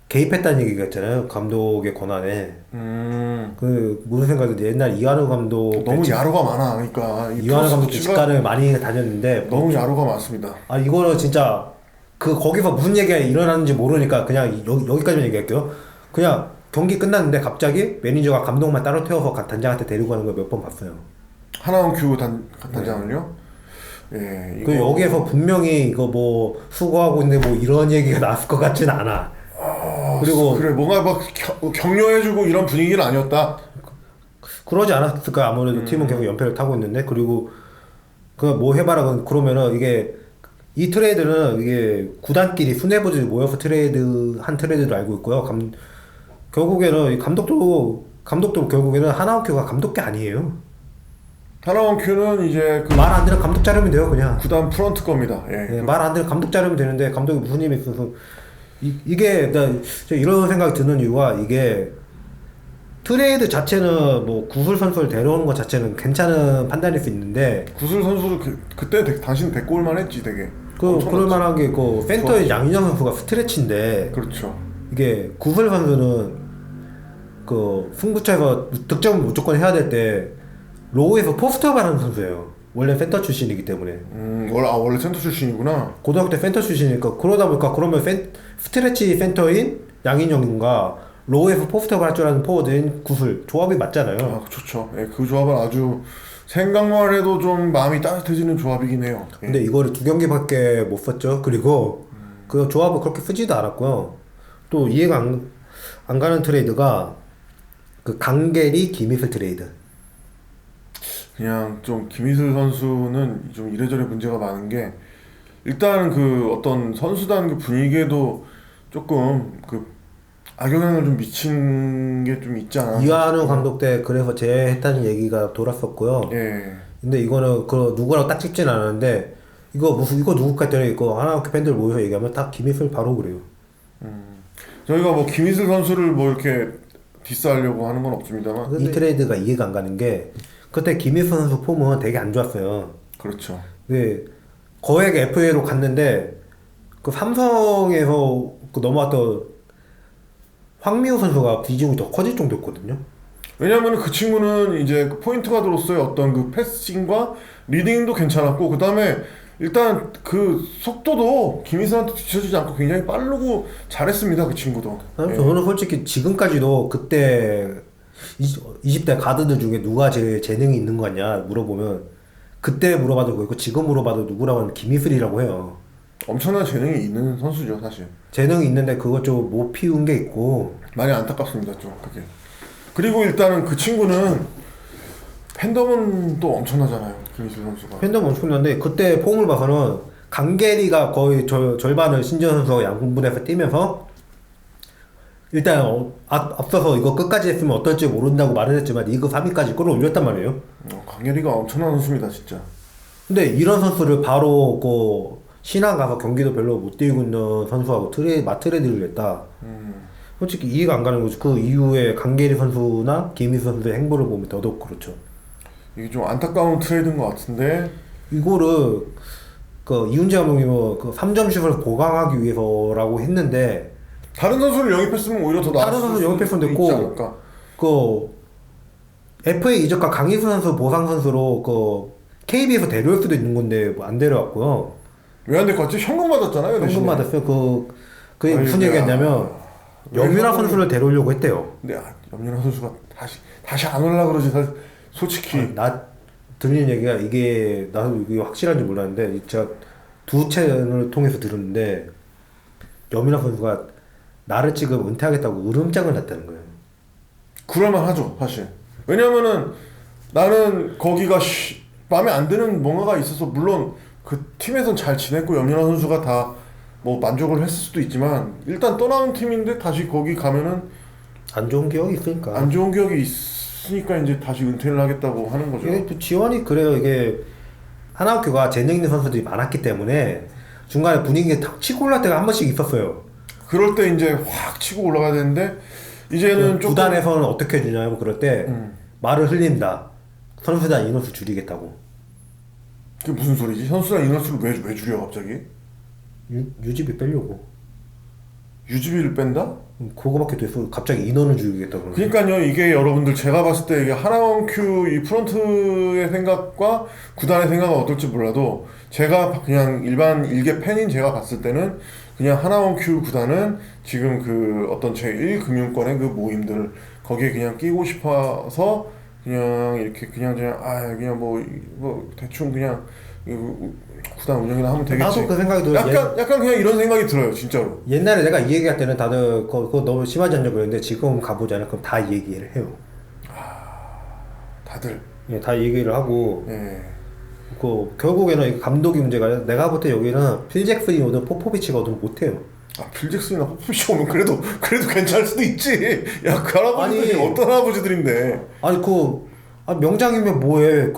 개입했다는 얘기가 있잖아요, 감독의 권한에. 그 무슨 생각이 드냐, 옛날 이한우 감독 너무 야로가 많아. 그러니까 이한우 감독 직관을 많이 다녔는데 너무 야로가 많습니다. 아 이거는 진짜 거기서 무슨 얘기가 일어나는지 모르니까 그냥 여기까지만 얘기할게요. 그냥 경기 끝났는데 갑자기 매니저가 감독만 따로 태워서 단장한테 데리고 가는 걸 몇 번 봤어요. 하나원 큐 단장을요? 예, 그 여기에서 분명히 이거 뭐 수고하고 있는데 뭐 이런 얘기가 나왔을 것 같진 않아. 그리고 그래 뭔가 막 격려해주고 이런 분위기는 아니었다. 그러지 않았을까. 아무래도 팀은 계속 연패를 타고 있는데. 그리고 그 뭐 해봐라. 그러면은 이게 이 트레이드는 이게 구단끼리 수뇌부들이 모여서 한 트레이드를 알고 있고요. 결국에는 이 감독도 결국에는 하나원큐가 감독이 아니에요. 하나원 큐는 이제 그 말 안 되는 감독 자르면 돼요 그냥. 구단 프런트 겁니다. 예. 말 안 되는 감독 자르면 되는데 감독이 무슨 힘이 있어서 이게 나 이런 생각이 드는 이유가, 이게 트레이드 자체는 뭐 구슬 선수를 데려오는 것 자체는 괜찮은 판단일 수 있는데, 구슬 선수도 그때 당신 데리고 올만 했지 되게. 그럴 만한 게 그 센터의 양인영 선수가 스트레치인데, 그렇죠. 이게 구슬 선수는 그 승부처에서 득점을 무조건 해야 될 때 로우에서 포스트업 하는 선수예요. 원래 센터 출신이기 때문에. 원래 센터 출신이구나. 고등학교 때 센터 출신이니까. 그러다 보니까 그러면 스트레치 센터인 양인영인가 로우에서 포스트업을 할 줄 아는 포워드인 구슬, 조합이 맞잖아요. 아 좋죠. 예, 그 조합은 아주 생각만 해도 좀 마음이 따뜻해지는 조합이긴 해요. 예. 근데 이거를 2경기밖에 못 썼죠. 그리고 그 조합을 그렇게 쓰지도 않았고요. 또 이해가 안 가는 트레이드가 그 강계리 김희슬 트레이드. 그냥 좀 김희슬 선수는 좀 이래저래 문제가 많은 게, 일단 그 어떤 선수단 그 분위기에도 조금 그 악영향을 좀 미친 게 좀 있지 않아? 이완우 감독 때 그래서 제외했다는 얘기가 돌았었고요. 예. 근데 이거는 그 누구랑 딱 찍진 않았는데, 이거 누굴까 했더니 이거 하나학교 팬들 모여서 얘기하면 딱 김희슬 바로 그래요. 저희가 뭐 김희슬 선수를 뭐 이렇게 디스하려고 하는 건 없습니다만. 이 트레이드가 이해가 안 가는 게, 그때 김희슬 선수 폼은 되게 안 좋았어요. 그렇죠. 네, 거액 FA로 갔는데 그 삼성에서 그 넘어왔던 황미호 선수가 비중이 더 커질 정도였거든요. 왜냐면 그 친구는 이제 그 포인트 가드로서의 어떤 그 패싱과 리딩도 괜찮았고, 그 다음에 일단 그 속도도 김희슬한테 뒤처지지 않고 굉장히 빠르고 잘했습니다. 그 친구도. 저는 솔직히 지금까지도 그때 20대 가드들 중에 누가 제일 재능이 있는 거냐 물어보면, 그때 물어봐도 그렇고 지금 물어봐도 누구라고 하면 김희슬이라고 해요. 엄청난 재능이 있는 선수죠 사실. 재능이 있는데 그거 좀 못 피운 게 있고 많이 안타깝습니다 좀 그게. 그리고 일단은 그 친구는 팬덤은 또 엄청나잖아요 김희슬 선수가. 팬덤 엄청난데, 그때 폼을 봐서는 강계리가 거의 절반을 신지현 선수가 양분에서 뛰면서 일단 앞서서 이거 끝까지 했으면 어떨지 모른다고 말을 했지만 리그 3위까지 끌어올렸단 말이에요. 강예리가 엄청난 선수입니다 진짜. 근데 이런 선수를 바로 신안 가서 경기도 별로 못 뛰고 있는 선수하고 트레이드를 했다. 솔직히 이해가 안 가는 거죠. 그 이후에 강계리 선수나 김희수 선수의 행보를 보면 더더욱 그렇죠. 이게 좀 안타까운 트레이드인 것 같은데 이거를 그 이훈재 감독이 뭐그 3점 슛을 보강하기 위해서라고 했는데 다른 선수를 영입했으면 오히려 더 다른 나았을 선수 수도 영입했으면 있지 됐고 않을까? 그 FA 이적과 강희수 선수 보상 선수로 그 KB에서 데려올 수도 있는 건데 뭐 안 데려왔고요. 왜 안 될 것 같지? 현금 받았잖아요. 현금 대신에. 받았어요. 그게 무슨 아이고야. 얘기였냐면 왜 염윤아 현금을- 선수를 데려오려고 했대요. 근데 염윤아 선수가 다시 안 올라 그러지. 솔직히 아니, 나 들리는 얘기가 이게 나도 이게 확실한지 몰랐는데 제가 두 채널을 통해서 들었는데 염윤아 선수가 나를 지금 은퇴하겠다고 으름장을 놨다는 거예요. 그럴만 하죠, 사실. 왜냐면은 나는 거기가 마음에 안 드는 뭔가가 있어서 물론 그 팀에선 잘 지냈고 염윤아 선수가 다 뭐 만족을 했을 수도 있지만 일단 떠나는 팀인데 다시 거기 가면은 안 좋은 기억이 있으니까. 안 좋은 기억이 있으니까 이제 다시 은퇴를 하겠다고 하는 거죠. 이게 또 지원이 그래요. 이게 하나학교가 재능 있는 선수들이 많았기 때문에 중간에 분위기가 탁 치고 올라갈 때가 한 번씩 있었어요. 그럴 때 이제 확 치고 올라가야 되는데 이제는 조금 구단에서는 어떻게 해주냐면 그럴 때 말을 흘린다. 선수단 인원수 줄이겠다고. 그게 무슨 소리지? 선수단 인원수를 왜 줄여 갑자기? 유지비 빼려고. 유지비를 뺀다? 그거밖에 돼서 갑자기 인원을 줄이겠다고. 그러니까요, 이게 여러분들 제가 봤을 때 이게 하나원큐 이 프런트의 생각과 구단의 생각은 어떨지 몰라도 제가 그냥 일반 일개 팬인 제가 봤을 때는 그냥 하나원큐 구단은 지금 그 어떤 제1금융권의 그 모임들 거기에 그냥 끼고 싶어서 그냥 이렇게 그냥 그냥 뭐 대충 그냥 구단 운영이나 하면 되겠지. 나도 그 생각이 들어요. 약간 그냥 이런 생각이 들어요, 진짜로. 옛날에 내가 이 얘기할 때는 다들 그거 너무 심하지 않냐 그랬는데 지금 가보자면 그럼 다 이 얘기를 해요. 다들. 예, 다 얘기를 하고 예. 그 결국에는 이 감독이 문제가 내가 볼 때 여기는 필 잭슨이 오든 포포비치가 오든 못해요. 필 잭슨이나 포포비치 오면 그래도 괜찮을 수도 있지. 야, 그 할아버지들이 아니, 어떤 할아버지들인데. 아니 명장이면 뭐해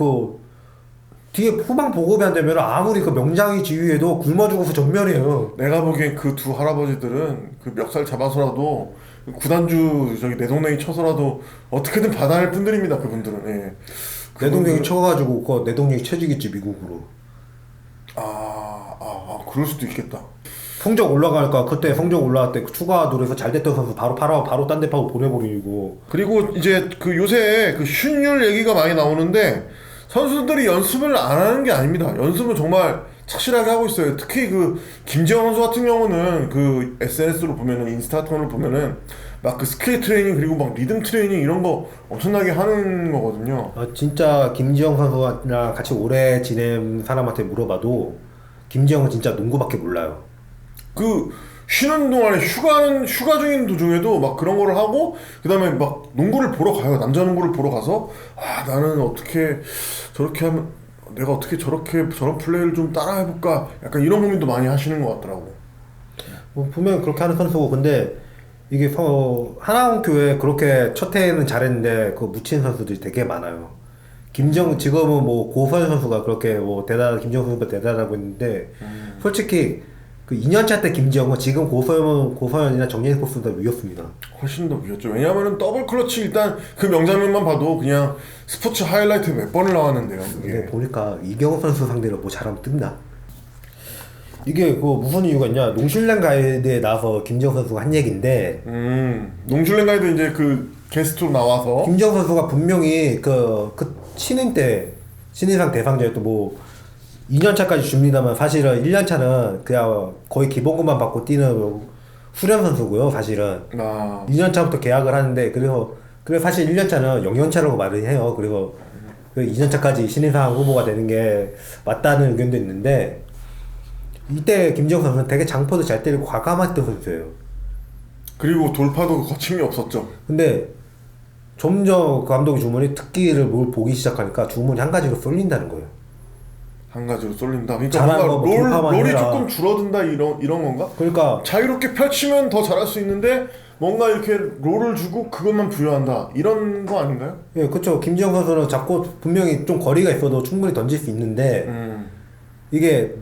뒤에 후방 보급이 안 되면 아무리 그 명장이 지휘해도 굶어 죽어서 전멸이에요. 내가 보기엔 그 두 할아버지들은 그 멱살 잡아서라도 구단주 내 동네에 쳐서라도 어떻게든 받아낼 분들입니다. 그분들은. 예. 내 동생이 쳐가지고 내 동생이 채지겠지 미국으로. 그럴 수도 있겠다. 성적 올라가니까 그때 성적 올라갈 때 추가 돌에서 잘 됐던 선수 바로 팔아 바로 딴 데 파고 보내버리고. 그리고 이제 그 요새 그 슛율 얘기가 많이 나오는데 선수들이 연습을 안 하는 게 아닙니다. 연습은 정말 착실하게 하고 있어요. 특히 그 김재원 선수 같은 경우는 그 SNS로 보면은 인스타 톤을 보면은 막 그 스킬 트레이닝 그리고 막 리듬 트레이닝 이런 거 엄청나게 하는 거거든요. 진짜 김지영 선수랑 같이 오래 지낸 사람한테 물어봐도 김지영은 진짜 농구밖에 몰라요. 그 쉬는 동안에 휴가 중인 도중에도 막 그런 거를 하고 그다음에 막 농구를 보러 가요. 남자 농구를 보러 가서 나는 어떻게 저렇게 하면 내가 어떻게 저런 플레이를 좀 따라 해볼까 약간 이런 고민도 많이 하시는 것 같더라고. 분명히 그렇게 하는 선수고 근데 이게 하나원교회 그렇게 첫 해에는 잘했는데 그 묻힌 선수들이 되게 많아요. 지금은 뭐 고선 선수가 그렇게 뭐 김지영 선수가 대단하고 있는데 솔직히 그 2년차 때 김지영은 지금 고서현이나 정예인 코스보다 위였습니다. 훨씬 더 위였죠. 왜냐하면은 더블 클러치 일단 그 명장면만 봐도 그냥 스포츠 하이라이트 몇 번을 나왔는데요. 근데 보니까 이경호 선수 상대로 뭐 잘하면 뜬다. 이게 무슨 이유가 있냐? 농실랭 가이드에 나와서 김지영 선수가 한 얘기인데 농슐랭 가이드 이제 그 게스트로 나와서 김지영 선수가 분명히 그 신인상 대상자였던 뭐 2년차까지 줍니다만 사실은 1년차는 그냥 거의 기본급만 받고 뛰는 후련 선수고요. 사실은 2년차부터 계약을 하는데 그래서 사실 1년차는 영연차라고 말을 해요. 그리고 그 2년차까지 신인상 후보가 되는 게 맞다는 의견도 있는데 이때 김지영 선수는 되게 장포도 잘 때리고 과감했던 선수예요. 그리고 돌파도 거침이 없었죠. 근데 점점 그 감독의 주문이 특기를 뭘 보기 시작하니까 주문이 한 가지로 쏠린다는 거예요. 한 가지로 쏠린다. 그러니까 잘하는 뭔가 거 롤이 해라. 조금 줄어든다 이런 건가? 그러니까 자유롭게 펼치면 더 잘할 수 있는데 뭔가 이렇게 롤을 주고 그것만 부여한다 이런 거 아닌가요? 예, 그렇죠. 김지영 선수는 자꾸 분명히 좀 거리가 있어도 충분히 던질 수 있는데 이게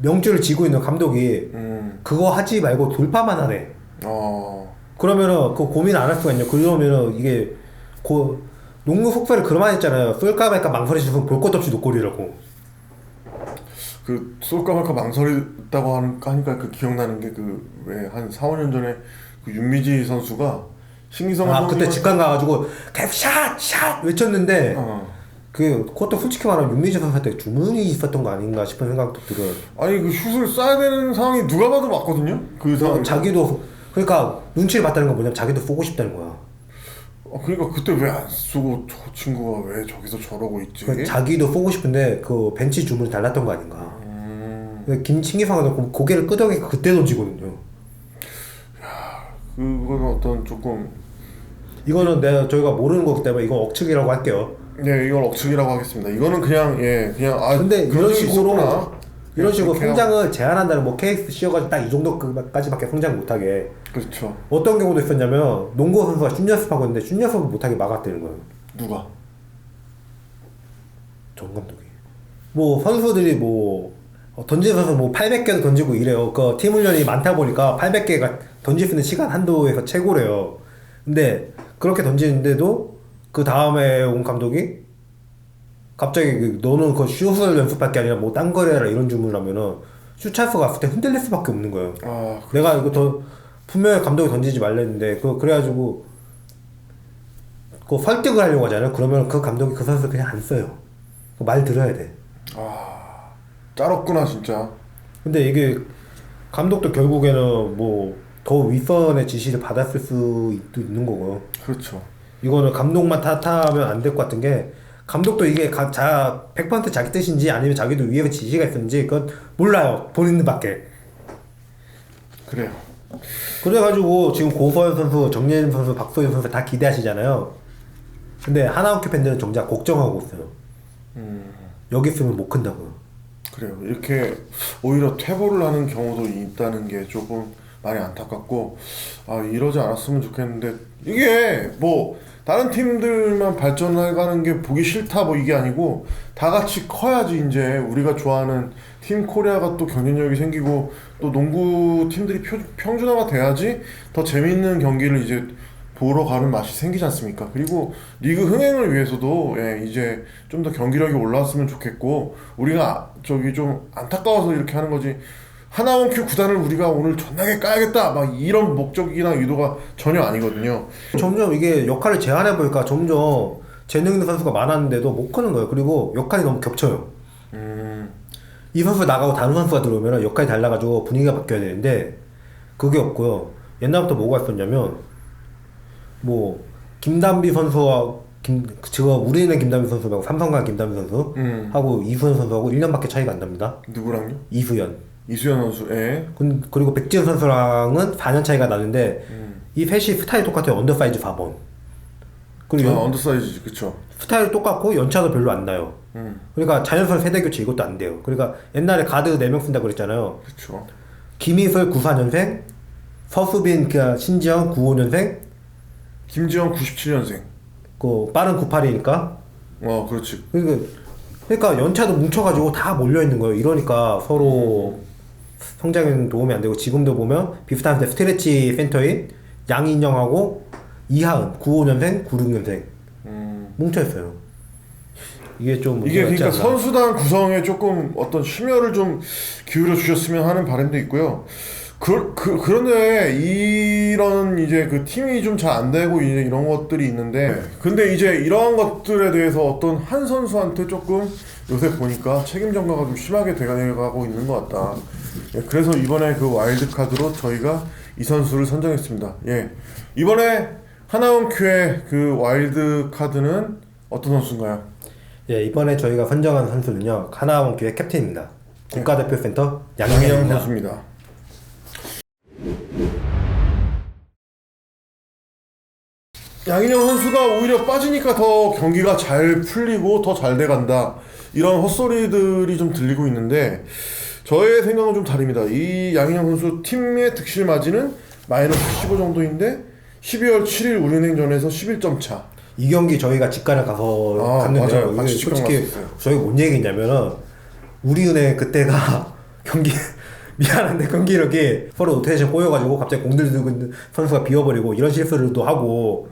명주를 쥐고 있는 감독이 그거 하지 말고 돌파만 하래. 그러면은 그 고민 안 할 수가 있냐. 그러면은 이게 농구 속설이 그러만 했잖아요. 쏠까 말까 망설이셔서 볼 것도 없이 노골이라고. 그 쏠까 말까 망설였다고 하니까 그 기억나는 게 그 왜 한 4, 5년 전에 그 윤미지 선수가 신기성 그때 직관 가가지고 계속 샷 외쳤는데 그 그것도 솔직히 말하면 윤미지 선수한테 주문이 있었던 거 아닌가 싶은 생각도 들어요. 아니 그 슛을 쏴야 되는 상황이 누가 봐도 맞거든요. 그 상황 자기도 그러니까 눈치를 봤다는 건 뭐냐면 자기도 쏘고 싶다는 거야. 그러니까 그때 왜 안 쏘고 저 친구가 왜 저기서 저러고 있지? 그러니까 자기도 쏘고 싶은데 그 벤치 주문이 달랐던 거 아닌가. 김친기성은 고개를 끄덕이니까 그때 던지거든요. 그거는 어떤 조금 이거는 저희가 모르는 거기 때문에 이건 억측이라고 할게요. 네, 이건 억측이라고 하겠습니다. 이거는 그냥 그냥 근데 이런 식으로 그렇게 성장을 제한한다는 뭐 케이스 씌워가지고 딱 이 정도까지밖에 성장 못하게. 그렇죠. 어떤 경우도 있었냐면 농구 선수가 슛 연습하고 있는데 슛 연습을 못하게 막았다는 거예요. 누가? 정 감독이. 뭐 선수들이 던지는 선수 800개도 던지고 이래요. 그 팀 훈련이 많다 보니까 800개가 던질 수 있는 시간 한도에서 최고래요. 근데 그렇게 던지는데도 그 다음에 온 감독이 갑자기 너는 그 슛을 연습할 게 아니라 뭐 딴 거를 해라 이런 주문을 하면은 슛 찬스가 왔을 때 흔들릴 수밖에 없는 거예요. 내가 이거 분명히 감독이 던지지 말랬는데 그래가지고 그 설득을 하려고 하잖아요. 그러면 그 감독이 그 선수 그냥 안 써요. 말 들어야 돼. 짤없구나 진짜. 근데 이게 감독도 결국에는 더 윗선의 지시를 받았을 수도 있는 거고요. 그렇죠. 이거는 감독만 탓하면 안 될 것 같은 게 감독도 이게 100% 자기 뜻인지 아니면 자기도 위에 지시가 있었는지 그건 몰라요. 본인들밖에. 그래요. 그래가지고 지금 고서현 선수, 정예림 선수, 박소연 선수 다 기대하시잖아요. 근데 하나원큐 팬들은 정작 걱정하고 있어요. 여기 있으면 못 큰다고요. 그래요. 이렇게 오히려 퇴보를 하는 경우도 있다는 게 조금 많이 안타깝고 이러지 않았으면 좋겠는데 이게 다른 팀들만 발전해가는 게 보기 싫다 이게 아니고 다 같이 커야지 이제 우리가 좋아하는 팀 코리아가 또 경쟁력이 생기고 또 농구 팀들이 평준화가 돼야지 더 재밌는 경기를 이제 보러 가는 맛이 생기지 않습니까? 그리고 리그 흥행을 위해서도 이제 좀 더 경기력이 올라왔으면 좋겠고 우리가 좀 안타까워서 이렇게 하는 거지 하나원큐 구단을 우리가 오늘 존나게 까야겠다 이런 목적이나 의도가 전혀 아니거든요. 점점 이게 역할을 제한해보니까 점점 재능 있는 선수가 많았는데도 못 크는 거예요. 그리고 역할이 너무 겹쳐요. 이 선수 나가고 다른 선수가 들어오면 역할이 달라가지고 분위기가 바뀌어야 되는데 그게 없고요. 옛날부터 뭐가 있었냐면 김단비 선수와 지금 우리는 김단비 선수 말고 삼성과 김단비 선수 하고 이수현 선수하고 1년밖에 차이가 안 납니다. 누구랑요? 이수현 선수. 그리고 백지현 선수랑은 4년 차이가 나는데 이 셋이 스타일이 똑같아요. 언더사이즈 4번. 그리고 언더사이즈 그쵸. 스타일이 똑같고 연차도 별로 안 나요. 그러니까 자연스러운 세대 교체 이것도 안 돼요. 그러니까 옛날에 가드 4명 쓴다고 그랬잖아요. 그쵸. 김희슬 94년생, 서수빈 신지영 95년생, 김지영 97년생. 빠른 98이니까. 그렇지. 그러니까 연차도 뭉쳐가지고 다 몰려 있는 거예요. 이러니까 서로 성장에는 도움이 안 되고 지금도 보면 비슷한데 스트레치 센터인 양인영하고 이하은 95년생, 96년생 뭉쳐 있어요. 이게 그러니까 선수단 구성에 조금 어떤 심혈을 좀 기울여 주셨으면 하는 바람도 있고요. 그런데 이런 이제 그 팀이 좀 잘 안 되고 이제 이런 것들이 있는데 근데 이제 이러한 것들에 대해서 어떤 한 선수한테 조금 요새 보니까 책임 전가가 좀 심하게 돼가고 있는 것 같다. 그래서 이번에 그 와일드 카드로 저희가 이 선수를 선정했습니다. 이번에 하나원큐의 그 와일드 카드는 어떤 선수인가요? 이번에 저희가 선정한 선수는요 하나원큐의 캡틴입니다. 국가대표 센터 양희영 선수입니다. 양인영 선수가 오히려 빠지니까 더 경기가 잘 풀리고 더 잘 돼간다 이런 헛소리들이 좀 들리고 있는데 저의 생각은 좀 다릅니다. 이 양인영 선수 팀의 득실 마진은 마이너스 15 정도인데 12월 7일 우리은행전에서 11점 차. 이 경기 저희가 직관을 가서 갔는데요. 맞아요. 솔직히 저희가 뭔 얘기냐면은 우리은행 그때가 경기 미안한데 경기력이 서로 로테이션 꼬여가지고 갑자기 공들 들고 있는 선수가 비워버리고 이런 실수를 또 하고.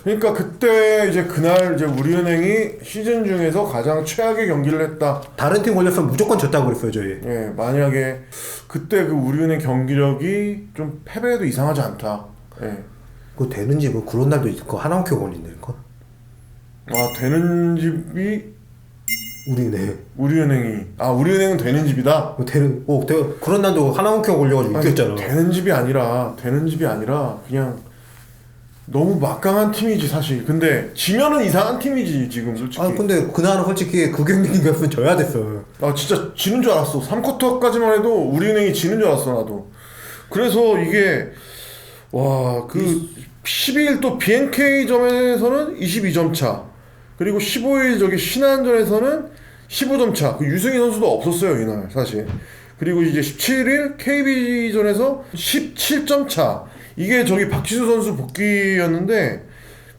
그러니까 그때 이제 그날 이제 우리은행이 시즌 중에서 가장 최악의 경기를 했다. 다른 팀 걸렸으면 무조건 졌다고 그랬어요 저희. 예, 만약에 그때 그 우리은행 경기력이 좀 패배해도 이상하지 않다. 예. 그거 되는지 뭐 그런 날도 있고 하나오케 걸린다니까. 아, 되는 집이 우리은행. 우리은행은 되는 집이다. 되는 그런 날도 하나오케 걸려가지고 웃겼잖아. 되는 집이 아니라 그냥 너무 막강한 팀이지 사실. 근데 지면은 이상한 팀이지 지금 솔직히. 근데 그날은 솔직히 그 경기 이겼으면 져야 됐어. 진짜 지는 줄 알았어. 3쿼터까지만 해도 우리은행이 지는 줄 알았어 나도. 그래서 이게 그 12일 또 BNK점에서는 22점 차, 그리고 15일 저기 신한전에서는 15점 차. 그 유승희 선수도 없었어요 이날 사실. 그리고 이제 17일 KB전에서 17점 차. 이게 저기 박지수 선수 복귀였는데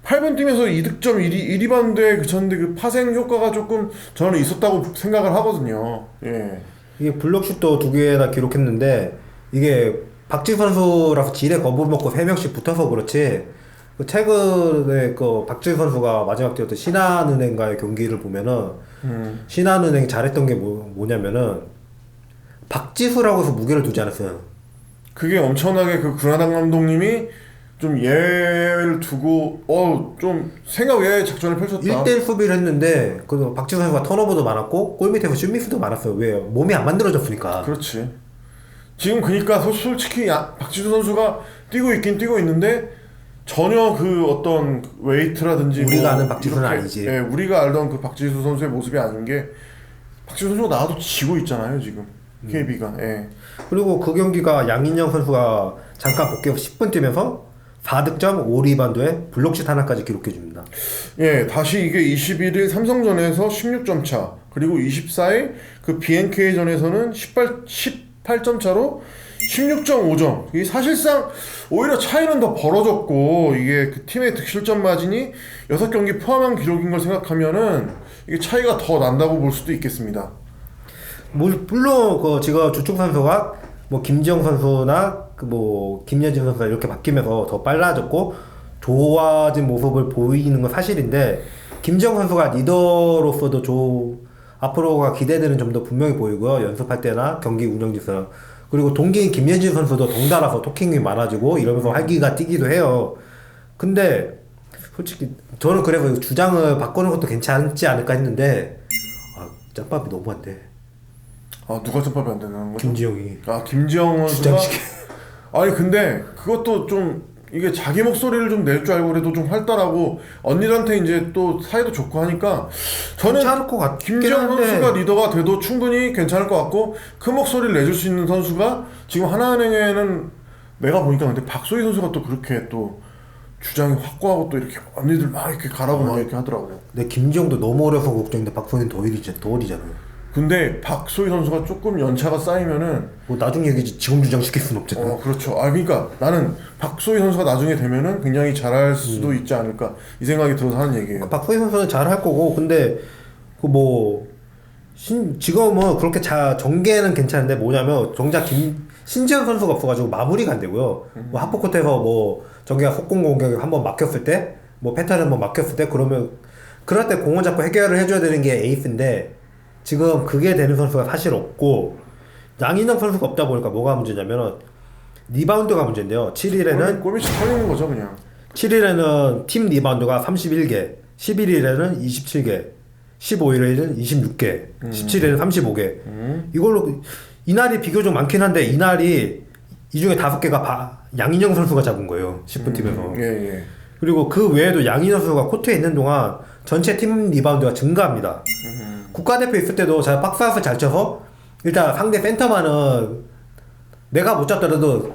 8번 팀에서 2득점 1리바운드에 그쳤는데 그 파생 효과가 조금 저는 있었다고 생각을 하거든요. 예. 이게 블록슛도 2개나 기록했는데 이게 박지수 선수라서 지뢰 거부 먹고 3명씩 붙어서 그렇지. 그 최근에 그 박지수 선수가 마지막 뛰었던 신한은행과의 경기를 보면은 신한은행이 잘했던 게 뭐냐면은 박지수라고 해서 무게를 두지 않았어요. 그게 엄청나게 그 구나당 감독님이 좀 예를 두고 좀 생각 외의 작전을 펼쳤다. 1대1 수비를 했는데 그 박지수 선수가 턴오버도 많았고 골 밑에서 슛미스도 많았어요. 왜? 몸이 안 만들어졌으니까. 그렇지. 지금 그러니까 솔직히 박지수 선수가 뛰고 있긴 뛰고 있는데 전혀 그 어떤 웨이트라든지 우리가 아는 박지수는 아니지. 예, 우리가 알던 그 박지수 선수의 모습이 아닌 게 박지수 선수가 나와도 지고 있잖아요 지금. KB가. 예. 그리고 그 경기가 양인영 선수가 잠깐 복귀해서 10분 뛰면서 4득점 5리바운드에 블록슛 하나까지 기록해줍니다. 예, 다시 이게 21일 삼성전에서 16점 차, 그리고 24일 그 BNK전에서는 18점 차로 16.5점. 이게 사실상 오히려 차이는 더 벌어졌고, 이게 그 팀의 득실점 마진이 6경기 포함한 기록인 걸 생각하면은 이게 차이가 더 난다고 볼 수도 있겠습니다. 물론 그 지금 주축 선수가 뭐 김지영 선수나 그 뭐 김여진 선수가 이렇게 바뀌면서 더 빨라졌고 좋아진 모습을 보이는 건 사실인데, 김지영 선수가 리더로서도 앞으로가 기대되는 점도 분명히 보이고요. 연습할 때나 경기 운영지에서. 그리고 동기인 김예진 선수도 덩달아서 토킹이 많아지고 이러면서 활기가 뛰기도 해요. 근데 솔직히 저는 그래서 주장을 바꾸는 것도 괜찮지 않을까 했는데 짬밥이 너무 안 돼. 누가 점밥이 안 되는 거죠? 김지영이. 김지영 선수가. 주장시켜. 아니 근데 그것도 좀 이게 자기 목소리를 좀 낼 줄 알고 그래도 좀 활달하고 언니들한테 이제 또 사이도 좋고 하니까 저는 괜찮을 것 같긴 김지영 한데. 선수가 리더가 돼도 충분히 괜찮을 것 같고, 큰 목소리를 내줄 수 있는 선수가 지금 하나은행에는 내가 보니까 근데 박소희 선수가 또 그렇게 또 주장이 확고하고 또 이렇게 언니들 막 이렇게 가라고 막 이렇게 하더라고요. 근데 김지영도 너무 어려서 걱정인데 박소희는 더 어리잖아요. 근데 박소희 선수가 조금 연차가 쌓이면은 뭐 나중 얘기지 지금 주장시킬 순 없잖아. 그렇죠. 그러니까 나는 박소희 선수가 나중에 되면은 굉장히 잘할 수도 있지 않을까 이 생각이 들어서 하는 얘기예요. 박소희 선수는 잘할 거고, 근데 그 뭐 지금은 그렇게 전개는 괜찮은데 뭐냐면 정작 신지현 선수가 없어가지고 마무리가 안 되고요. 뭐 하프코트에서 뭐 전개가 속공 공격이 한번 막혔을 때, 뭐 패턴 한번 막혔을 때, 그러면 그럴 때 공을 잡고 해결을 해줘야 되는 게 에이스인데 지금 그게 되는 선수가 사실 없고, 양인영 선수가 없다 보니까 뭐가 문제냐면 리바운드가 문제인데요. 7일에는 골밑이 털리는 거죠 그냥. 7일에는 팀 리바운드가 31개, 11일에는 27개, 15일에는 26개, 17일에는 35개. 이걸로 이날이 비교적 많긴 한데 이날이 이 중에 5개가 양인영 선수가 잡은 거예요. 10분 팀에서. 예. 그리고 그 외에도 양인영 선수가 코트에 있는 동안 전체 팀 리바운드가 증가합니다. 국가대표 있을 때도 잘 박스아웃을 잘 쳐서 일단 상대 센터만은 내가 못 잡더라도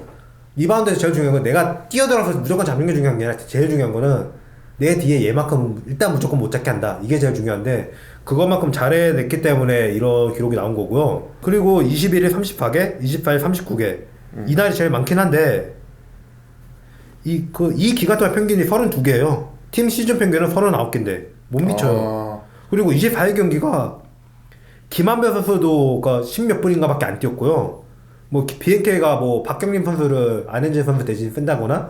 리바운드에서 제일 중요한 건 내가 뛰어들어서 무조건 잡는 게 중요한 게 아니라 제일 중요한 거는 내 뒤에 얘만큼 일단 무조건 못 잡게 한다. 이게 제일 중요한데 그것만큼 잘해냈기 때문에 이런 기록이 나온 거고요. 그리고 21일 34개, 24일 39개. 이날이 제일 많긴 한데 이 기간 동안 평균이 32개예요. 팀 시즌 평균은 39개인데 못 미쳐요. 그리고 24일 경기가 김한별 선수도 그 10몇 분인가밖에 안 뛰었고요. 뭐 BNK가 뭐 박경림 선수를 안현진 선수 대신 쓴다거나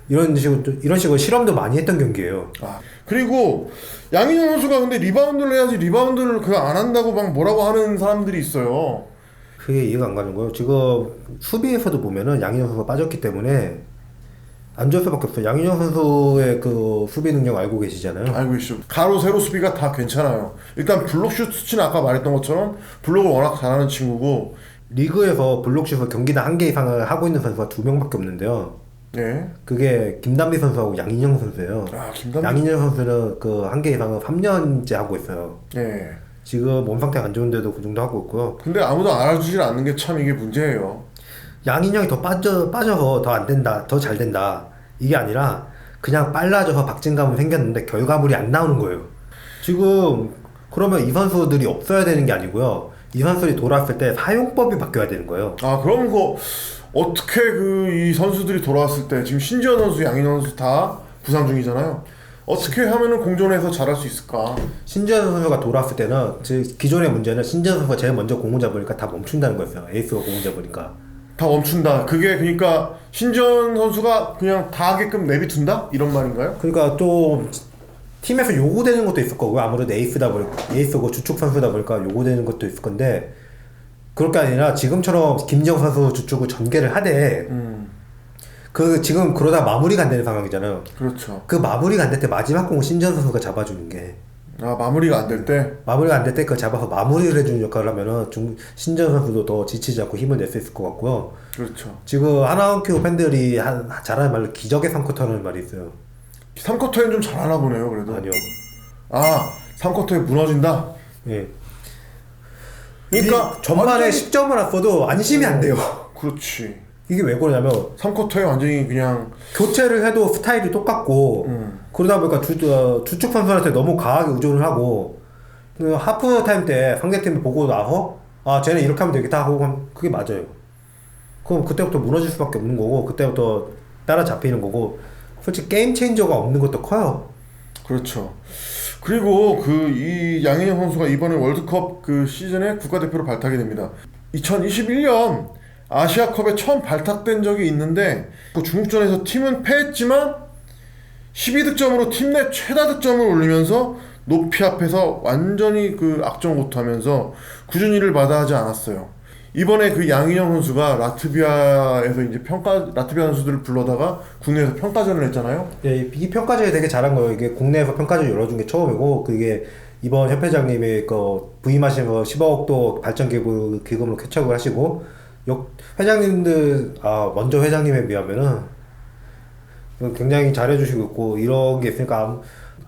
이런 식으로 실험도 많이 했던 경기예요. 아, 그리고 양인영 선수가 근데 리바운드를 해야지 리바운드를 그거 안 한다고 막 뭐라고 하는 사람들이 있어요. 그게 이해가 안 가는 거예요. 지금 수비에서도 보면은 양인영 선수가 빠졌기 때문에 안 좋을 수밖에 없어요. 양인영 선수의 그 수비 능력 알고 계시잖아요. 알고 계시죠. 가로 세로 수비가 다 괜찮아요. 일단 블록슛 수치는 아까 말했던 것처럼 블록을 워낙 잘하는 친구고. 리그에서 블록슛을 경기당 1개 이상을 하고 있는 선수가 2명밖에 없는데요. 네. 그게 김단비 선수하고 양인영 선수예요. 아, 김단비. 양인영 선수는 그 1개 이상을 3년째 하고 있어요. 네. 지금 몸 상태가 안 좋은데도 그 정도 하고 있고요. 근데 아무도 알아주질 않는 게 참 이게 문제예요. 양인영이 더 빠져서 더 안 된다, 더 잘 된다. 이게 아니라 그냥 빨라져서 박진감은 생겼는데 결과물이 안 나오는 거예요. 지금 그러면 이 선수들이 없어야 되는 게 아니고요. 이 선수들이 돌아왔을 때 사용법이 바뀌어야 되는 거예요. 아, 그럼 그 어떻게 그 이 선수들이 돌아왔을 때 지금 신지현 선수, 양인영 선수 다 부상 중이잖아요. 어떻게 하면은 공존해서 잘할 수 있을까? 신지현 선수가 돌아왔을 때는 기존의 문제는 신지현 선수가 제일 먼저 공을 잡으니까 다 멈춘다는 거였어요. 에이스가 공을 잡으니까. 다 멈춘다. 그게 그러니까 신지현 선수가 그냥 다 하게끔 내비둔다? 이런 말인가요? 그러니까 또 팀에서 요구되는 것도 있을 거고요. 아무래도 에이스고 주축 선수다 보니까 요구되는 것도 있을 건데 그럴 게 아니라 지금처럼 김지영 선수 주축을 전개를 하되 그 지금 그러다 마무리가 안 되는 상황이잖아요. 그렇죠. 그 마무리가 안 될 때 마지막 공을 신지현 선수가 잡아주는 게 아, 마무리가 안 될 때? 마무리가 안 될 때 그 잡아서 마무리를 해주는 역할을 하면은 신지현 선수도 더 지치지 않고 힘을 낼 수 있을 것 같고요. 그렇죠. 지금 하나원큐 팬들이 잘하는 말로 기적의 3쿼터라는 말이 있어요. 3쿼터엔 좀 잘하나 보네요, 그래도. 아니요. 아, 3쿼터에 무너진다? 예. 그러니까 전반에 완전히- 10점을 왔어도 안심이 안 돼요. 그렇지. 이게 왜 그러냐면 3쿼터에 완전히 그냥 교체를 해도 스타일이 똑같고 그러다 보니까 주축 선수한테 너무 강하게 의존을 하고 그 하프 타임 때 상대팀을 보고 나서 아 쟤는 이렇게 하면 되겠다 하고 하면 그게 맞아요. 그럼 그때부터 무너질 수밖에 없는 거고 그때부터 따라잡히는 거고 솔직히 게임 체인저가 없는 것도 커요. 그렇죠. 그리고 그 이 양인영 선수가 이번에 월드컵 그 시즌에 국가대표로 발탁이 됩니다. 2021년 아시아컵에 처음 발탁된 적이 있는데 그 중국전에서 팀은 패했지만 12득점으로 팀 내 최다 득점을 올리면서 높이 앞에서 완전히 그 악정고투하면서 꾸준히를 마다하지 않았어요. 이번에 그 양인영 선수가 라트비아에서 이제 라트비아 선수들을 불러다가 국내에서 평가전을 했잖아요. 예, 이 평가전이 되게 잘한 거예요. 이게 국내에서 평가전 열어준 게 처음이고 그게 이번 협회장님이 그 부임하시면서 10억도 발전 기금으로 개척을 하시고 회장님들 먼저 회장님에 비하면은 굉장히 잘해주시고 있고 이런 게 있으니까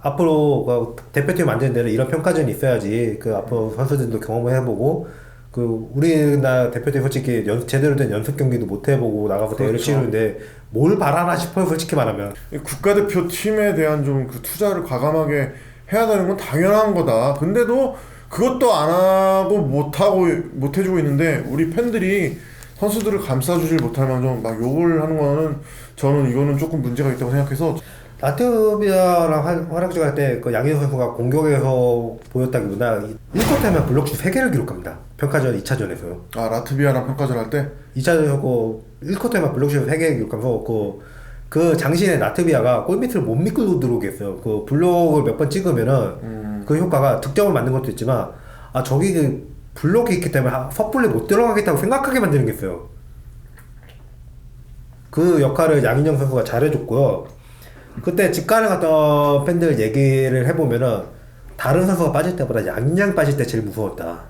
앞으로 그 대표팀 만드는 데는 이런 평가전이 있어야지 그 앞으로 선수들도 경험을 해보고 그 우리나라 대표팀 솔직히 제대로 된 연습 경기도 못 해보고 나가서 대회를 그렇죠. 치르는데 뭘 바라나 싶어요 솔직히 말하면. 국가대표 팀에 대한 좀 그 투자를 과감하게 해야 되는 건 당연한 거다. 근데도 그것도 안 하고 못 해주고 있는데 우리 팬들이 선수들을 감싸주질 못할 만큼 막 욕을 하는 거는 저는 이거는 조금 문제가 있다고 생각해서. 라트비아랑 활약전 할 때 그 양희석 선수가 공격에서 보였다기보다 1쿼터에만 블록슛 3개를 기록합니다. 평가전 2차전에서요. 아, 라트비아랑 평가전 할 때? 2차전에서 그 1쿼터에만 블록슛 3개 기록하면서 그 장신의 라트비아가 골밑을 못 미끌고 들어오게 했어요. 그 블록을 몇 번 찍으면은 그 효과가 득점을 만든 것도 있지만 저기 그 블록이 있기 때문에 섣불리 못 들어가겠다고 생각하게 만드는 게 있어요. 그 역할을 양인영 선수가 잘해줬고요. 그때 직관을 갔던 팬들 얘기를 해보면은 다른 선수가 빠질 때보다 양인영 빠질 때 제일 무서웠다.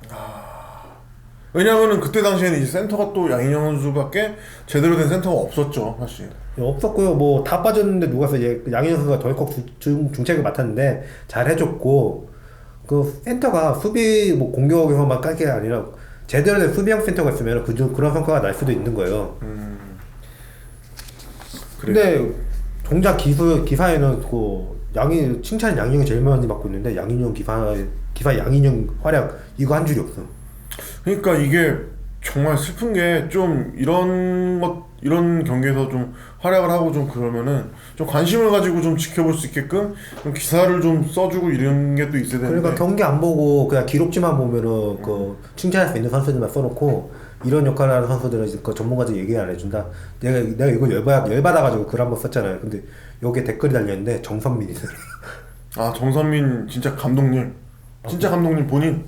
왜냐면은 그때 당시에는 이제 센터가 또 양인영 선수밖에 제대로 된 센터가 없었죠, 사실. 없었고요. 뭐 다 빠졌는데 누가서 양인영 선수가 덜컥 중책을 맡았는데 잘 해줬고 그 센터가 수비 뭐 공격에서만 깔 게 아니라 제대로 된 수비형 센터가 있으면 그런 성과가 날 수도 있는 거예요. 근데 정작 기사에는 칭찬 양인영이 제일 많이 받고 있는데 양인영 기사 양인영 활약 이거 한 줄이 없어. 그러니까 이게 정말 슬픈 게 좀 이런 경기에서 좀 활약을 하고 좀 그러면은 좀 관심을 가지고 좀 지켜볼 수 있게끔 좀 기사를 좀 써주고 이런 게 또 있어야 되는데. 그러니까 경기 안 보고 그냥 기록지만 보면은 그 칭찬할 수 있는 선수들만 써놓고 이런 역할을 하는 선수들은 이제 그 전문가들 얘기 안 해준다. 내가 이거 열받아가지고 글 한번 썼잖아요. 근데 여기에 댓글이 달렸는데 정선민이더라. 아, 정선민 진짜 감독님, 진짜 감독님 본인.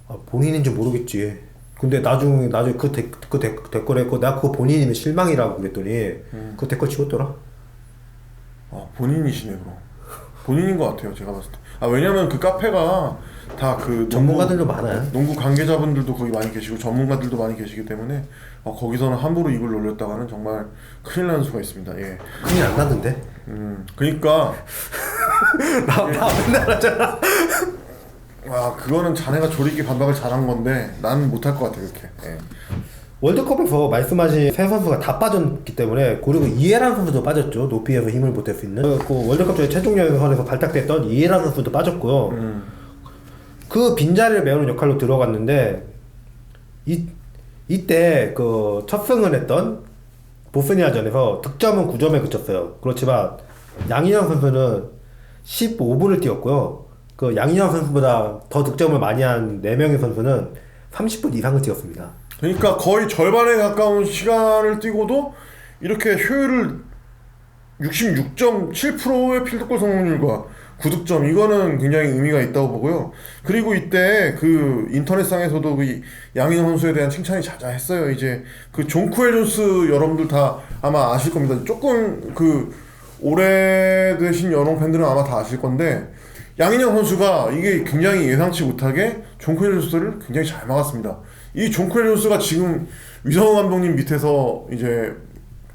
아, 본인인지 모르겠지. 근데 나중에 댓글에 내가 그거 본인이면 실망이라고 그랬더니 그 댓글 지웠더라. 아, 본인이시네 그럼. 본인인 것 같아요 제가 봤을 때. 아, 왜냐면 그 카페가 다 그 전문가들도 많아요. 농구 관계자분들도 거기 많이 계시고 전문가들도 많이 계시기 때문에 거기서는 함부로 입을 놀렸다가는 정말 큰일 나는 수가 있습니다. 예. 큰일 안 났는데. 그러니까 나 맨날 하잖아. 아, 그거는 자네가 조리기 반박을 잘한 건데 나는 못할 것 같아 그렇게. 예. 월드컵에서 말씀하신 세 선수가 다 빠졌기 때문에 그리고 이해란 선수도 빠졌죠. 높이에서 힘을 보탤 수 있는 그 월드컵 전에 최종 예선에서 발탁됐던 이해란 선수도 빠졌고요. 그 빈자리를 메우는 역할로 들어갔는데 이때 그 첫 승을 했던 보스니아전에서 득점은 9점에 그쳤어요. 그렇지만 양인영 선수는 15분을 뛰었고요. 그 양인영 선수보다 더 득점을 많이 한 4명의 선수는 30분 이상을 뛰었습니다. 그러니까 거의 절반에 가까운 시간을 뛰고도 이렇게 효율을 66.7%의 필드골 성공률과 9득점, 이거는 굉장히 의미가 있다고 보고요. 그리고 이때 그 인터넷상에서도 그 양인호 선수에 대한 칭찬이 자자했어요. 이제 그 존쿠엘 존스 여러분들 다 아마 아실 겁니다. 조금 그 오래되신 여성 팬들은 아마 다 아실 건데, 양인영 선수가 이게 굉장히 예상치 못하게 존쿠엘 존스를 굉장히 잘 막았습니다. 이 존쿠엘 존스가 지금 위성호 감독님 밑에서 이제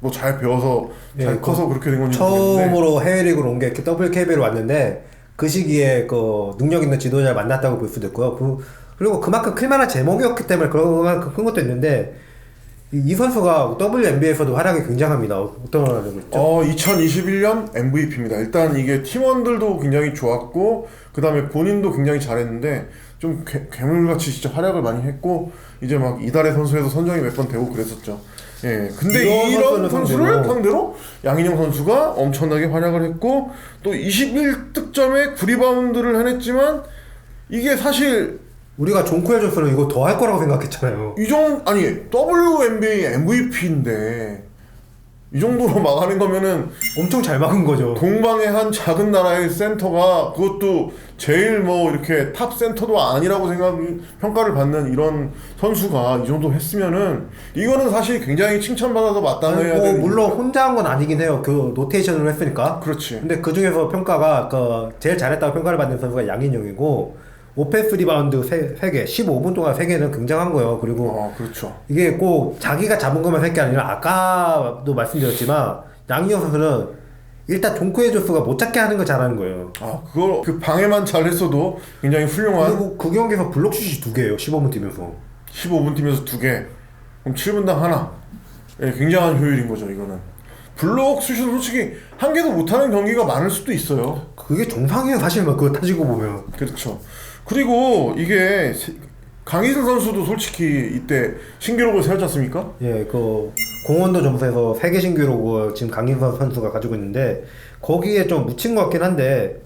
뭐 잘 배워서 잘 네, 커서 그렇게 된 건지 모르겠는데, 처음으로 해외 리그로 온 게 WKB로 왔는데 그 시기에 그 능력 있는 지도자를 만났다고 볼 수도 있고요. 그리고 그만큼 클만한 제목이었기 때문에 그만큼 큰 것도 있는데 이 선수가 WNBA에서도 활약이 굉장합니다. 어떤 활약을 했죠? 2021년 MVP입니다. 일단 이게 팀원들도 굉장히 좋았고, 그 다음에 본인도 굉장히 잘했는데, 좀 괴물같이 진짜 활약을 많이 했고, 이제 막 이달의 선수에서 선정이 몇 번 되고 그랬었죠. 예. 근데 이런 선수를 상대로 양인영 선수가 엄청나게 활약을 했고, 또 21득점에 9리바운드를 해냈지만, 이게 사실 우리가 존쿠엘 존스는 이거 더 할 거라고 생각했잖아요. 아니 WNBA MVP인데 이 정도로 막아낸 거면은 엄청 잘 막은 거죠. 동방의 한 작은 나라의 센터가, 그것도 제일 뭐 이렇게 탑 센터도 아니라고 평가를 받는 이런 선수가 이 정도 했으면은 이거는 사실 굉장히 칭찬받아서 마땅해야 되는. 물론 혼자 한 건 아니긴 해요. 그 로테이션으로 했으니까. 그렇지. 근데 그 중에서 평가가 그 제일 잘했다고 평가를 받는 선수가 양인영이고, 오펜스 리바운드 3개, 15분 동안 3개는 굉장한 거예요. 그리고 그렇죠. 이게 꼭 자기가 잡은 것만 3개 아니라 아까도 말씀드렸지만 양인영 선수는 일단 존쿠엘 존스가 못 잡게 하는 걸 잘하는 거예요. 그걸 그 방해만 잘 했어도 굉장히 훌륭한. 그리고 그 경기에서 블록슛이 2개예요. 15분 뛰면서. 15분 뛰면서 2개. 그럼 7분당 하나. 예, 굉장한 효율인 거죠, 이거는. 블록 슛은 솔직히 한 개도 못하는 경기가 많을 수도 있어요. 그게 정상이에요. 사실 그거 따지고 보면. 그렇죠. 그리고 이게 강희슬 선수도 솔직히 이때 신기록을 세웠지 않습니까? 예, 그 공원도 점수에서 세계 신기록을 지금 강인선 선수가 가지고 있는데 거기에 좀 묻힌 것 같긴 한데,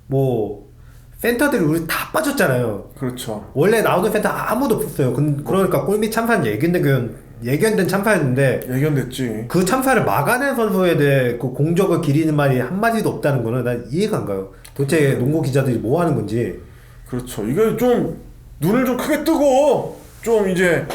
뭐 센터들이 우리 다 빠졌잖아요. 그렇죠. 원래 나오는 센터 아무도 없었어요. 그러니까 골밑 참사는 예견된 참사였는데 예견됐지. 그 참사를 막아낸 선수에 대해 그 공적을 기리는 말이 한마디도 없다는 거는 난 이해가 안 가요. 도대체 농구 기자들이 뭐 하는 건지. 그렇죠. 이거 좀 눈을 좀 크게 뜨고 좀 이제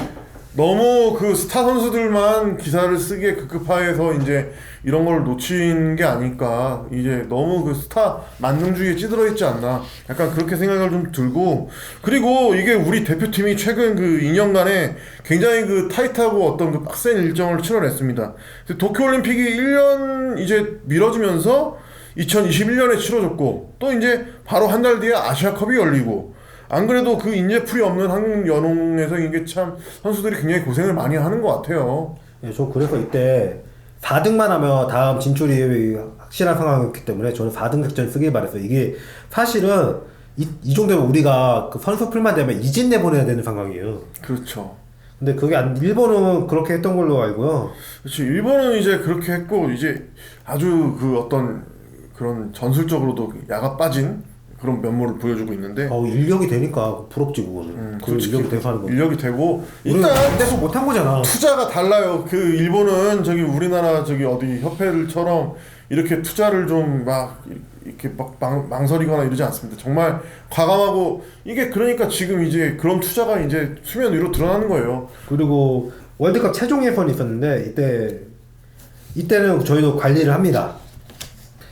너무 그 스타 선수들만 기사를 쓰기에 급급해서 이제 이런 걸 놓친 게 아닐까. 이제 너무 그 스타 만능주의에 찌들어 있지 않나. 약간 그렇게 생각을 좀 들고, 그리고 이게 우리 대표팀이 최근 그 2년간에 굉장히 그 타이트하고 어떤 그 빡센 일정을 치러냈습니다. 도쿄올림픽이 1년 이제 미뤄지면서 2021년에 치러졌고, 또 이제 바로 한 달 뒤에 아시아컵이 열리고, 안 그래도 그 인재풀이 없는 한국 연홍에서 이게 참 선수들이 굉장히 고생을 많이 하는 것 같아요. 예, 저 그래서 이때 4등만 하면 다음 진출이 확실한 상황이었기 때문에 저는 4등 작전 쓰길 바랬어요. 이게 사실은 이 정도면 우리가 그 선수 풀만 되면 이진 내보내야 되는 상황이에요. 그렇죠. 근데 그게 일본은 그렇게 했던 걸로 알고요. 그렇지. 일본은 이제 그렇게 했고 이제 아주 그 어떤 그런 전술적으로도 야가 빠진 그런 면모를 보여주고 있는데 인력이 되니까 부럽지 그거는. 그 솔직히 인력이 돼서 하는 거. 인력이 되고 우리는 일단 안돼서 못한 거잖아. 투자가 달라요. 그 일본은 저기 우리나라 저기 어디 협회들처럼 이렇게 투자를 좀 막 이렇게 막 망설이거나 이러지 않습니다. 정말 과감하고 이게 그러니까 지금 이제 그런 투자가 이제 수면 위로 드러나는 거예요. 그리고 월드컵 최종 예선이 있었는데 이때는 저희도 관리를 합니다.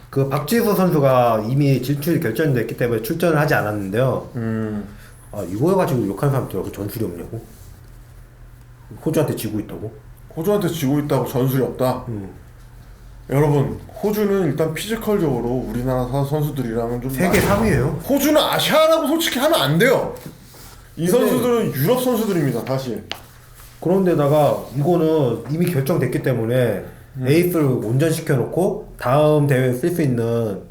그 박지수 선수가 이미 진출이 결정됐기 때문에 출전을 하지 않았는데요. 이거 가지고 욕하는 사람들 전술이 없냐고. 호주한테 지고 있다고. 호주한테 지고 있다고 전술이 없다. 여러분 호주는 일단 피지컬적으로 우리나라 선수들이랑은 좀 세계 3위예요. 호주는 아시아라고 솔직히 하면 안 돼요. 이 근데- 선수들은 유럽 선수들입니다. 사실. 그런데다가 이거는 이미 결정됐기 때문에 에이스를 온전시켜 놓고 다음 대회에 쓸 수 있는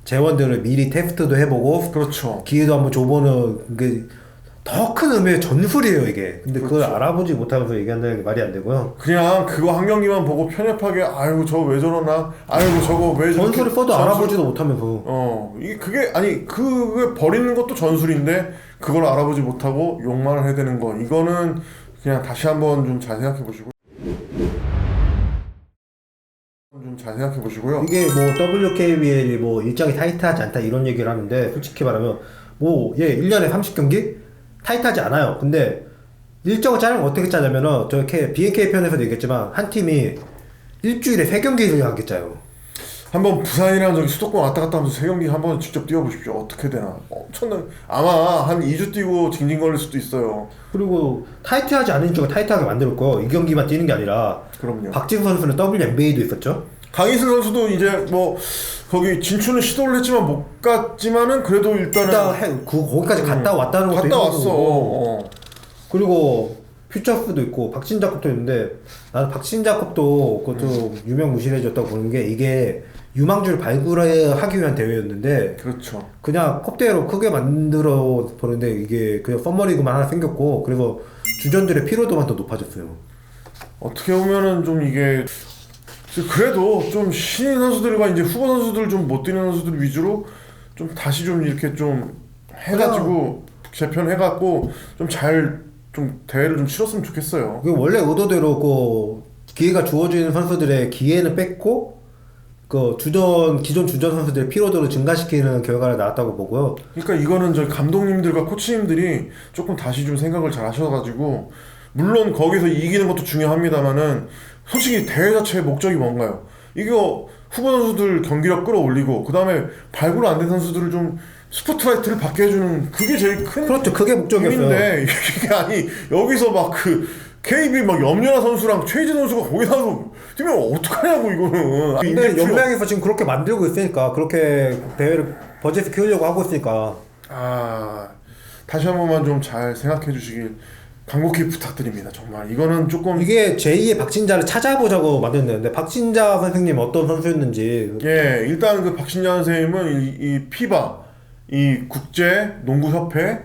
재원들을 미리 테스트도 해보고 그렇죠. 기회도 한번 줘보는 게 더 큰 의미의 전술이에요 이게. 근데 그걸 그렇죠. 알아보지 못하면서 얘기한다는 게 말이 안 되고요. 그냥 그거 한 경기만 보고 편협하게 아이고 저거 왜 저러나 아이고 저거 왜 저렇게 전술을 써도 전술- 알아보지도 못하면서. 이게 그게 아니 그게 버리는 것도 전술인데 그걸 알아보지 못하고 욕만 해야 되는 거 이거는 그냥 다시 한번 좀 잘 생각해 보시고 이게 뭐 WKBL이 뭐 일정이 타이트하지 않다 이런 얘기를 하는데 솔직히 말하면 뭐 1년에 30경기? 타이트하지 않아요. 근데 일정을 짜는 건 어떻게 짜냐면은 저 BNK 편에서도 얘기했지만 한 팀이 일주일에 3경기를 하게 짜요. 한번 부산이랑 저기 수도권 왔다 갔다 하면서 세 경기 한번 직접 뛰어보십시오. 어떻게 되나 엄청난 아마 한 2주 뛰고 징징 걸릴 수도 있어요. 그리고 타이트하지 않은 일정을 타이트하게 만들 거예요. 이 경기만 뛰는 게 아니라 그럼요. 박지수 선수는 WNBA도 있었죠. 강희슬 선수도 이제 뭐 거기 진출은 시도를 했지만 못 갔지만은 그래도 일단은 거기까지 갔다 왔다는 것도 갔다 있는 왔어. 거고. 그리고 퓨처스도 있고 박신자컵도 있는데 나는 박신자컵도 그것도 유명무실해졌다고 보는 게 이게 유망주를 발굴하기 위한 대회였는데 그렇죠. 그냥 컵대회로 크게 만들어 보는데 이게 그냥 썸머리그만 하나 생겼고 그래서 주전들의 피로도만 더 높아졌어요. 어떻게 보면은 좀 이게 그래도 좀 신인 선수들과 이제 후보 선수들 좀 못 뛰는 선수들 위주로 좀 다시 좀 이렇게 좀 해가지고 재편해갖고 좀 잘 좀 대회를 좀 치렀으면 좋겠어요. 그게 원래 의도대로 그 기회가 주어지는 선수들의 기회는 뺐고 그 기존 주전 선수들의 피로도를 증가시키는 결과를 나왔다고 보고요. 그러니까 이거는 저희 감독님들과 코치님들이 조금 다시 좀 생각을 잘 하셔가지고 물론 거기서 이기는 것도 중요합니다만은 솔직히 대회 자체의 목적이 뭔가요? 이거 후보 선수들 경기력 끌어올리고 그 다음에 발굴 안 된 선수들을 좀 스포트라이트를 받게 해주는 그게 제일 큰 그렇죠. 그게 목적이었어요. 의미인데 이게 아니 여기서 막 그 KB 막 염려나 선수랑 최희진 선수가 거기 나서 뛰면 어떡하냐고 이거는. 근데 연맹에서 지금 그렇게 만들고 있으니까 그렇게 대회를 버젯을 키우려고 하고 있으니까 다시 한 번만 좀 잘 생각해 주시길 간곡히 부탁드립니다. 정말 이거는 조금 이게 제2의 박진자를 찾아보자고 만들었는데 박진자 선생님 어떤 선수였는지 일단 그 박신자 선생님은 이 피바 이 국제 농구 협회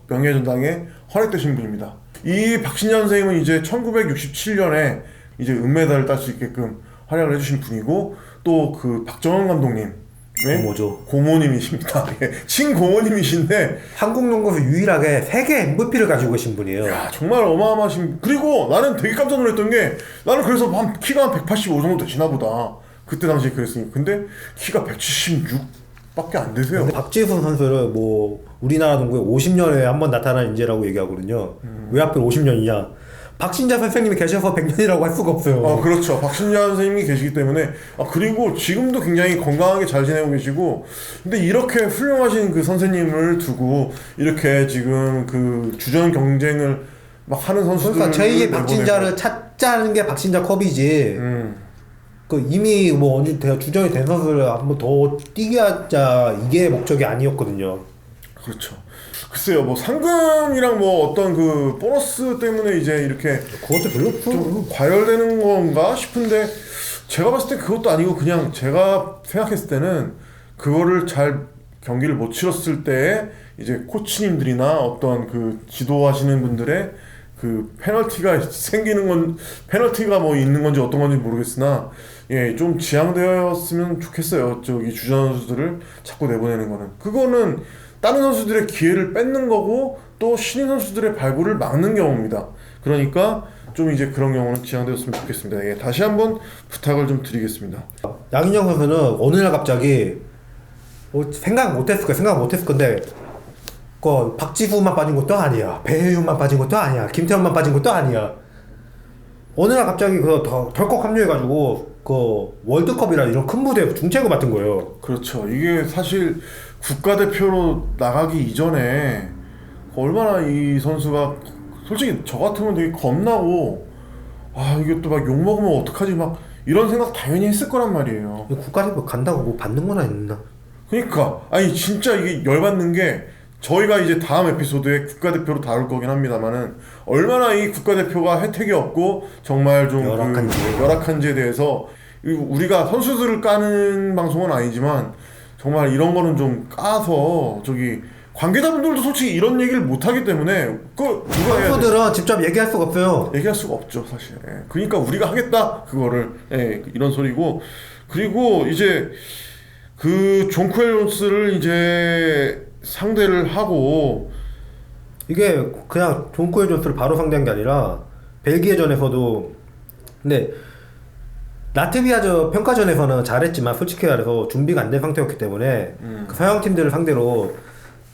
명예전당에 헌액되신 분입니다. 이 박신자 선생님은 이제 1967년에 이제 은메달을 딸 수 있게끔 활약을 해주신 분이고 또 그 박정원 감독님 뭐죠? 고모님이십니다. 친고모님이신데 한국 농구에서 유일하게 세계 MVP를 가지고 계신 분이에요. 야 정말 어마어마하신. 그리고 나는 되게 깜짝 놀랐던 게 나는 그래서 키가 한 185 정도 되시나 보다. 그때 당시에 그랬으니까. 근데 키가 176밖에 안 되세요. 근데 박지수 선수를 뭐 우리나라 농구에 50년에 한 번 나타난 인재라고 얘기하거든요. 왜 하필 50년이냐? 박신자 선생님이 계셔서 100년이라고 할 수가 없어요. 그렇죠. 박신자 선생님이 계시기 때문에 그리고 지금도 굉장히 건강하게 잘 지내고 계시고 근데 이렇게 훌륭하신 그 선생님을 두고 이렇게 지금 그 주전 경쟁을 막 하는 선수들 그러니까 제2의 박진자를 찾자는 게 박신자 컵이지. 그 이미 뭐 어느 주전이 된 선수를 한번 더 뛰게 하자 이게 목적이 아니었거든요. 그렇죠. 글쎄요, 뭐 상금이랑 뭐 어떤 그 보너스 때문에 이제 이렇게 그것도 별로 없어. 좀 과열되는 건가 싶은데 제가 봤을 때 그것도 아니고 그냥 제가 생각했을 때는 그거를 잘 경기를 못 치렀을 때 이제 코치님들이나 어떤 그 지도하시는 분들의 그 페널티가 생기는 건 페널티가 뭐 있는 건지 어떤 건지 모르겠으나 예, 좀 지양되었으면 좋겠어요. 저기 주전 선수들을 자꾸 내보내는 거는 그거는 다른 선수들의 기회를 뺏는 거고 또 신인 선수들의 발굴을 막는 경우입니다. 그러니까 좀 이제 그런 경우는 지양되었으면 좋겠습니다. 예, 다시 한번 부탁을 좀 드리겠습니다. 양인영 선수는 어느 날 갑자기 생각 못했을 건데 그 박지수만 빠진 것도 아니야, 배혜윤만 빠진 것도 아니야, 김태현만 빠진 것도 아니야. 어느 날 갑자기 덜컥 합류해가지고 그 월드컵이라 이런 큰 무대 중책을 맡은 거예요. 그렇죠. 이게 사실 국가대표로 나가기 이전에 얼마나 이 선수가 솔직히 저 같으면 되게 겁나고 이게 또 막 욕먹으면 어떡하지 막 이런 생각 당연히 했을 거란 말이에요. 국가대표 간다고 뭐 받는 거나 있나? 그러니까 아니 진짜 이게 열받는 게 저희가 이제 다음 에피소드에 국가대표로 다룰 거긴 합니다만은 얼마나 이 국가대표가 혜택이 없고 정말 좀 열악한지에 대해서 우리가 선수들을 까는 방송은 아니지만 정말 이런 거는 좀 까서 저기 관계자분들도 솔직히 이런 얘기를 못 하기 때문에 그 누가 해야 돼? 선수들은 직접 얘기할 수가 없어요. 얘기할 수가 없죠 사실. 예. 그러니까 우리가 하겠다 그거를 이런 소리고 그리고 이제 그 존쿠엘 존스를 이제 상대를 하고 이게 그냥 존쿠엘 존스를 바로 상대한 게 아니라 벨기에전에서도 근데 라트비아전 평가전에서는 잘했지만 솔직히 말해서 준비가 안 된 상태였기 때문에 그 서양 팀들을 상대로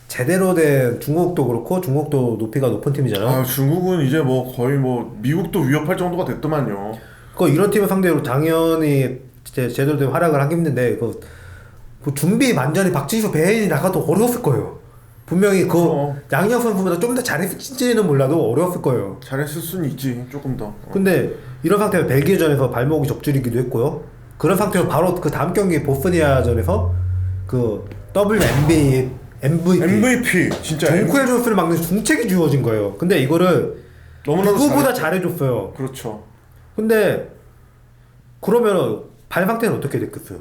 제대로 된 중국도 그렇고 중국도 높이가 높은 팀이잖아요. 중국은 이제 뭐 거의 뭐 미국도 위협할 정도가 됐더만요. 이런 팀을 상대로 당연히 제대로 된 활약을 하기 힘든데 준비 완전히 박지수 배혜인이 나가도 어려웠을 거예요. 분명히 양희영 선수보다 좀 더 잘했을지는 몰라도 어려웠을 거예요. 잘했을 수는 있지 조금 더. 근데 이런 상태에서 벨기에전에서 발목이 접질이기도 했고요. 그런 상태에서 바로 그 다음 경기 보스니아전에서 그 MVP 진짜 존쿠엘 존스를 막는 중책이 주어진 거예요. 근데 이거를 누구보다 잘해줬어요. 그렇죠. 근데 그러면 발 상태는 어떻게 됐겠어요?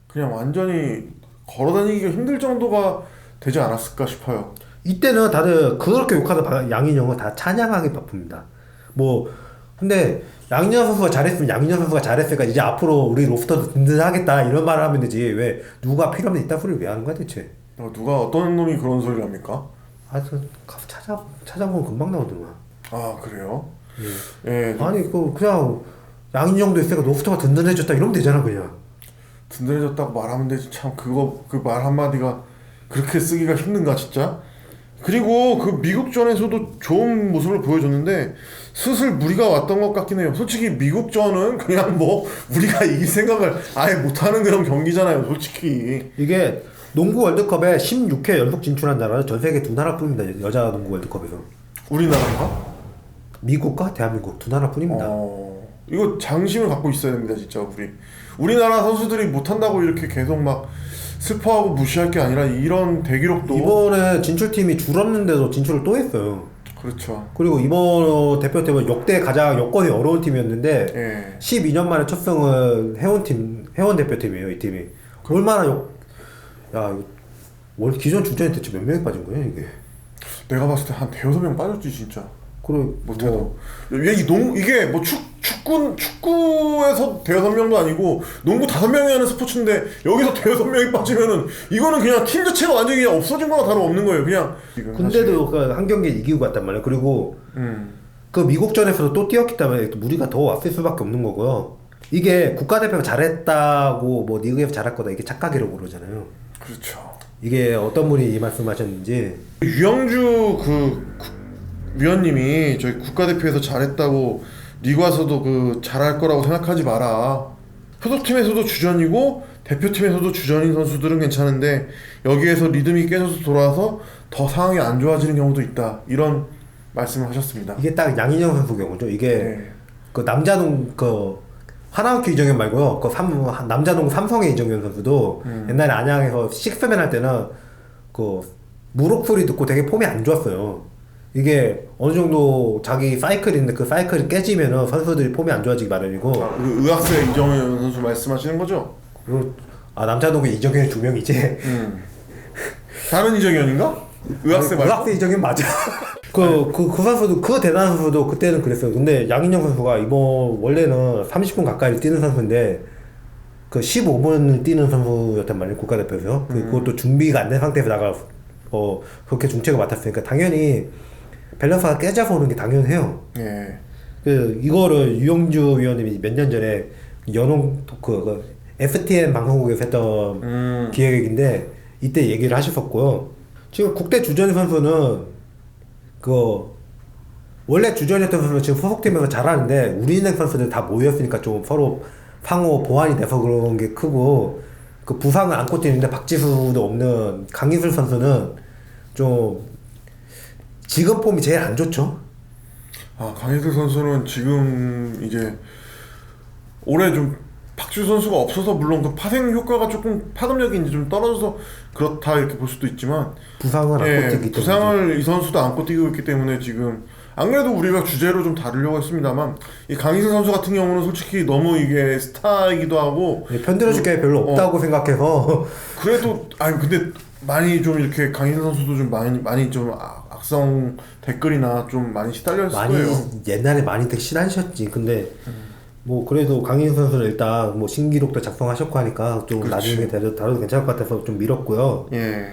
그냥 완전히 걸어다니기가 힘들 정도가 되지 않았을까 싶어요. 이때는 다들 그렇게 욕하다 양인영은 다 찬양하기 바쁩니다. 근데 양인영 선수가 잘했으면 양인영 선수가 잘했으니까 이제 앞으로 우리 로스터도 든든하겠다 이런 말을 하면 되지 왜 누가 필요 없는 이딴 소리를 왜 하는 거야 대체? 누가 어떤 놈이 그런 소리를 합니까? 가서 찾아보면 금방 나오더만. 그래요? 예. 아니 그냥 양인영도 있으니까 로스터가 든든해졌다 이러면 되잖아 그냥. 든든해졌다고 말하면 되지 참 그 말 한마디가 그렇게 쓰기가 힘든가 진짜? 그리고 그 미국전에서도 좋은 모습을 보여줬는데 슬슬 무리가 왔던 것 같긴 해요. 솔직히 미국전은 그냥 뭐 우리가 이길 생각을 아예 못하는 그런 경기잖아요 솔직히. 이게 농구 월드컵에 16회 연속 진출한 나라는 전 세계 두 나라뿐입니다. 여자 농구 월드컵에서. 우리나라인가? 미국과 대한민국 두 나라뿐입니다. 이거 장심을 갖고 있어야 됩니다 진짜 우리나라 선수들이 못한다고 이렇게 계속 막 슬퍼하고 무시할 게 아니라 이런 대기록도 이번에 진출팀이 줄었는데도 진출을 또 했어요. 그렇죠. 그리고 이번 대표팀은 역대 가장 여건이 어려운 팀이었는데 12년 만에 첫 승은 해원 대표팀이에요 이 팀이. 얼마나 이거 기존 출전이 대체 몇 명이 빠진 거예요 이게? 내가 봤을 때 한 대여섯 명 빠졌지 진짜. 못해도 이게 뭐 축구에서 대여섯 명도 아니고 농구 5명이 하는 스포츠인데 여기서 대여섯 명이 빠지면은 이거는 그냥 팀 자체가 완전히 그냥 없어진 거나 다름없는 거예요 그냥. 근데도 한 경기 이기고 갔단 말이에요. 그리고 그 미국전에서도 또 뛰었기 때문에 무리가 더 왔을 수밖에 없는 거고요. 이게 국가대표가 잘했다고 뭐 리그에서 잘할 거다 이게 착각이라고 그러잖아요. 그렇죠. 이게 어떤 분이 이 말씀하셨는지 유영주 위원님이 저희 국가대표에서 잘했다고 리그 와서도 잘할 거라고 생각하지 마라. 소속팀에서도 주전이고 대표팀에서도 주전인 선수들은 괜찮은데 여기에서 리듬이 깨져서 돌아와서 더 상황이 안 좋아지는 경우도 있다. 이런 말씀을 하셨습니다. 이게 딱 양인영 선수 경우죠. 이게 그 남자농 하나원큐 이정현 말고요. 남자농 삼성의 이정현 선수도 옛날에 안양에서 식스맨 할 때는 무릎 소리 듣고 되게 폼이 안 좋았어요. 이게 어느 정도 자기 사이클인데 그 사이클이 깨지면은 선수들이 폼이 안 좋아지기 마련이고. 의학생 이정현 선수 말씀하시는 거죠? 그리고 남자농의 이정현이 2명이지. 다른 이정현인가? 의학생 말고? 의학생적인 맞아. 그 선수도 그 대단한 선수도 그때는 그랬어요. 근데 양인영 선수가 이번 원래는 30분 가까이 뛰는 선수인데 그 15분을 뛰는 선수였단 말이에요. 국가대표에서. 그것도 준비가 안 된 상태에서 그렇게 중책을 맡았으니까 당연히 밸런스가 깨져서 오는 게 당연해요. 예. 이거를 유영주 위원님이 몇 년 전에 연홍 STN 방송국에서 했던 기획인데 이때 얘기를 하셨었고요. 지금 국대 주전 선수는 원래 주전이었던 선수는 지금 소속팀에서 잘하는데 우리은행 선수들 다 모였으니까 좀 서로 상호 보완이 돼서 그런 게 크고 그 부상을 안고 뛰는데 박지수도 없는 강희슬 선수는 좀 지금 폼이 제일 안 좋죠. 강희슬 선수는 지금 이제 올해 좀 박지수 선수가 없어서 물론 그 파생 효과가 조금 파급력이 이제 좀 떨어져서 그렇다 이렇게 볼 수도 있지만 부상을 안고 뛰기 때문에 부상을 이 선수도 안고 뛰고 있기 때문에 지금 안 그래도 우리가 주제로 좀 다루려고 했습니다만 이 강희슬 선수 같은 경우는 솔직히 너무 이게 스타이기도 하고 편들어줄 게 별로 없다고 생각해서 그래도 근데 많이 좀 이렇게 강희슬 선수도 좀 많이 좀 악성 댓글이나 좀 많이 시달렸을 거예요. 옛날에 많이들 싫어하셨지. 근데 뭐 그래도 강인 선수는 일단 뭐 신기록도 작성하셨고 하니까 좀 그렇지. 나중에 다뤄도 괜찮을 것 같아서 좀 밀었고요. 예.